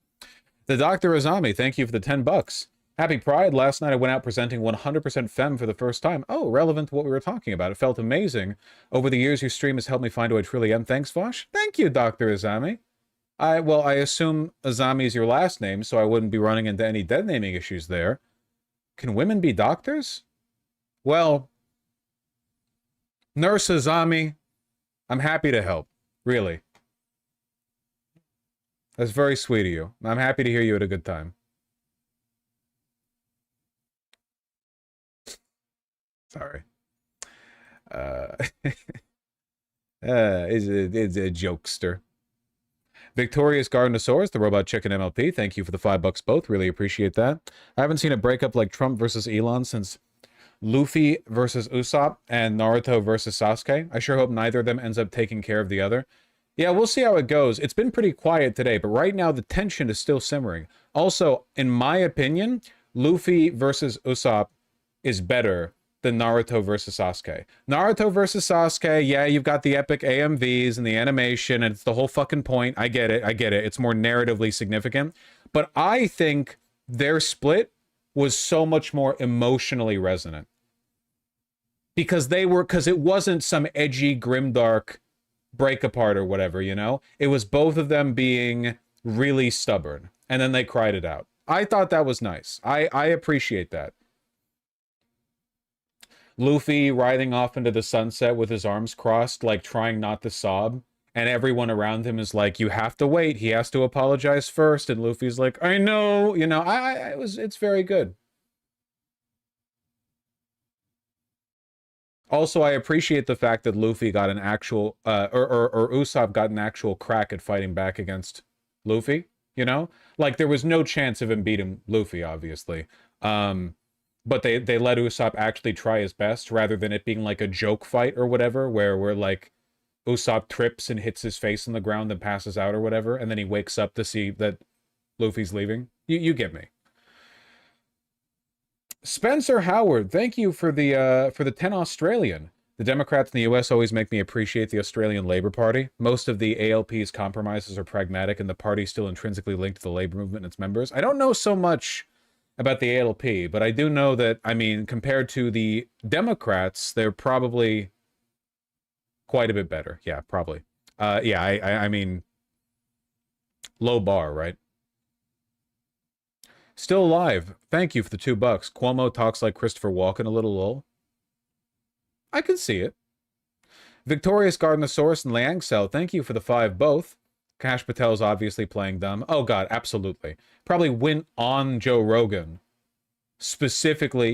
The Dr. Azami, thank you for the $10. Happy Pride. Last night I went out presenting 100% Femme for the first time. Oh, relevant to what we were talking about. It felt amazing. Over the years, your stream has helped me find who I truly am. Thanks, Vosh. Thank you, Dr. Azami. I assume Azami is your last name, so I wouldn't be running into any dead naming issues there. Can women be doctors? Well, Nurse Azami, I'm happy to help. Really. That's very sweet of you. I'm happy to hear you had a good time. Sorry. It's a jokester. Victorious Gardenosaurus, the Robot Chicken MLP, thank you for the $5 both. Really appreciate that. I haven't seen a breakup like Trump versus Elon since Luffy versus Usopp and Naruto versus Sasuke. I sure hope neither of them ends up taking care of the other. Yeah, we'll see how it goes. It's been pretty quiet today, but right now the tension is still simmering. Also, in my opinion, Luffy versus Usopp is better than Naruto versus Sasuke. Naruto versus Sasuke, yeah, you've got the epic AMVs and the animation, and it's the whole fucking point. I get it. It's more narratively significant. But I think their split was so much more emotionally resonant. Because it wasn't some edgy, grimdark break apart or whatever, you know? It was both of them being really stubborn. And then they cried it out. I thought that was nice. I appreciate that. Luffy riding off into the sunset with his arms crossed, like trying not to sob. And everyone around him is like, you have to wait. He has to apologize first. And Luffy's like, I know. You know, it's very good. Also, I appreciate the fact that Luffy got an actual, or Usopp got an actual crack at fighting back against Luffy, you know? Like, there was no chance of him beating Luffy, obviously. But they let Usopp actually try his best, rather than it being like a joke fight or whatever, where like, Usopp trips and hits his face on the ground and passes out or whatever, and then he wakes up to see that Luffy's leaving. You get me. Spencer Howard, thank you for the 10 Australian. The Democrats in the US always make me appreciate the Australian Labour Party. Most of the ALP's compromises are pragmatic, and the party is still intrinsically linked to the labor movement and its members. I don't know so much about the ALP, but I do know that, I mean, compared to the Democrats, they're probably quite a bit better. Yeah, probably. Yeah, I mean, low bar, right? Still alive. Thank you for the $2. Cuomo talks like Christopher Walken a little lull. I can see it. Victorious Gardenosaurus and Liangcell, thank you for the 5 both. Kash Patel's obviously playing dumb. Oh god, absolutely. Probably went on Joe Rogan specifically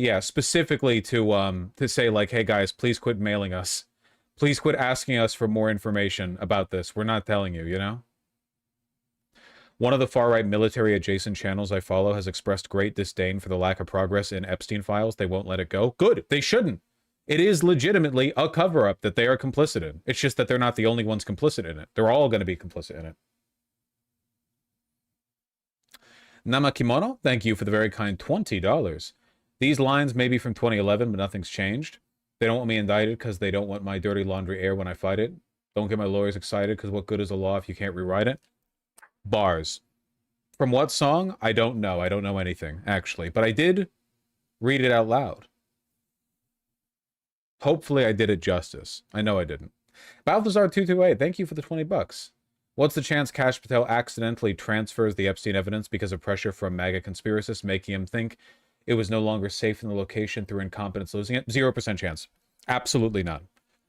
to say like, hey guys, please quit mailing us. Please quit asking us for more information about this. We're not telling you, you know? One of the far-right military-adjacent channels I follow has expressed great disdain for the lack of progress in Epstein files. They won't let it go. Good. They shouldn't. It is legitimately a cover-up that they are complicit in. It's just that they're not the only ones complicit in it. They're all going to be complicit in it. Namakimono, thank you for the very kind $20. These lines may be from 2011, but nothing's changed. They don't want me indicted because they don't want my dirty laundry air when I fight it. Don't get my lawyers excited because what good is a law if you can't rewrite it? Bars. From what song? I don't know. I don't know anything, actually. But I did read it out loud. Hopefully I did it justice. I know I didn't. Balthazar228, thank you for the $20. What's the chance Kash Patel accidentally transfers the Epstein evidence because of pressure from MAGA conspiracists, making him think it was no longer safe in the location through incompetence losing it? 0% chance. Absolutely none.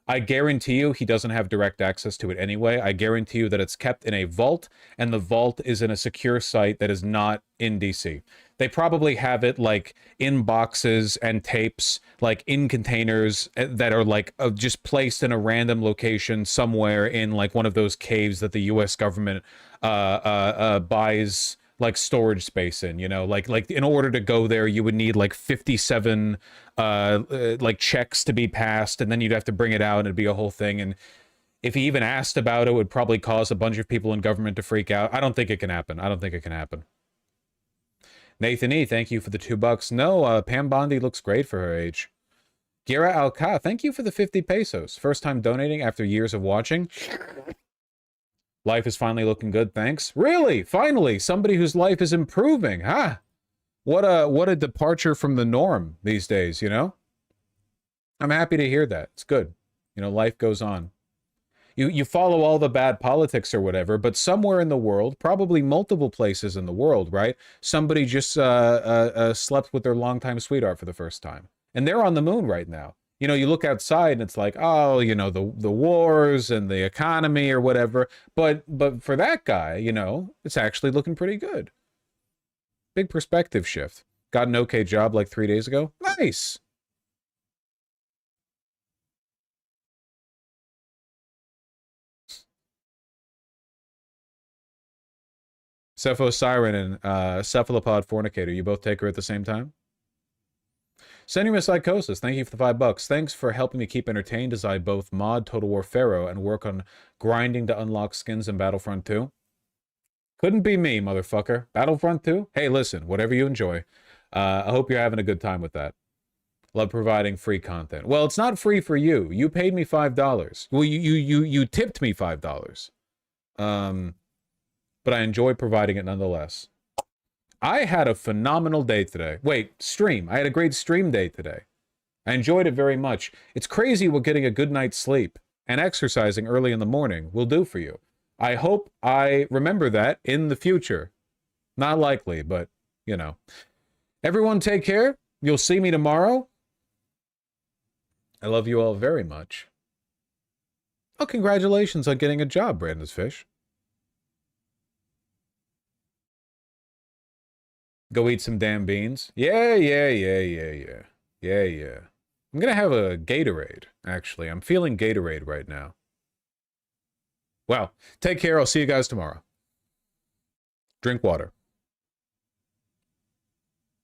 I guarantee you he doesn't have direct access to it anyway. I guarantee you that it's kept in a vault, and the vault is in a secure site that is not in DC. They probably have it like in boxes and tapes, like in containers that are like just placed in a random location somewhere in like one of those caves that the US government buys like storage space in, you know, like in order to go there, you would need like 57 like checks to be passed, and then you'd have to bring it out and it'd be a whole thing. And if he even asked about it, would probably cause a bunch of people in government to freak out. I don't think it can happen. I don't think it can happen. Nathan E, thank you for the $2. No, Pam Bondi looks great for her age. Gira Alka, thank you for the 50 pesos. First time donating after years of watching. Life is finally looking good, thanks. Really? Finally, somebody whose life is improving, huh? What a departure from the norm these days, you know? I'm happy to hear that. It's good. You know, life goes on. You follow all the bad politics or whatever, but somewhere in the world, probably multiple places in the world, right? Somebody just slept with their longtime sweetheart for the first time. And they're on the moon right now. You know, you look outside and it's like, oh, you know, the wars and the economy or whatever. But for that guy, you know, it's actually looking pretty good. Big perspective shift. Got an okay job like 3 days ago. Nice. Cephosiren and Cephalopod Fornicator, you both take her at the same time? Senua Psychosis, thank you for the $5. Thanks for helping me keep entertained as I both mod Total War Pharaoh and work on grinding to unlock skins in Battlefront 2. Couldn't be me, motherfucker. Battlefront 2? Hey, listen, whatever you enjoy. I hope you're having a good time with that. Love providing free content. Well, it's not free for you. You paid me $5. Well, you tipped me $5. But I enjoy providing it nonetheless. I had a phenomenal day today. Wait, stream. I had a great stream day today. I enjoyed it very much. It's crazy what getting a good night's sleep and exercising early in the morning will do for you. I hope I remember that in the future. Not likely, but, you know. Everyone take care. You'll see me tomorrow. I love you all very much. Oh, congratulations on getting a job, Brandon's Fish. Go eat some damn beans. Yeah. I'm gonna have a Gatorade, actually. I'm feeling Gatorade right now. Well, take care. I'll see you guys tomorrow. Drink water.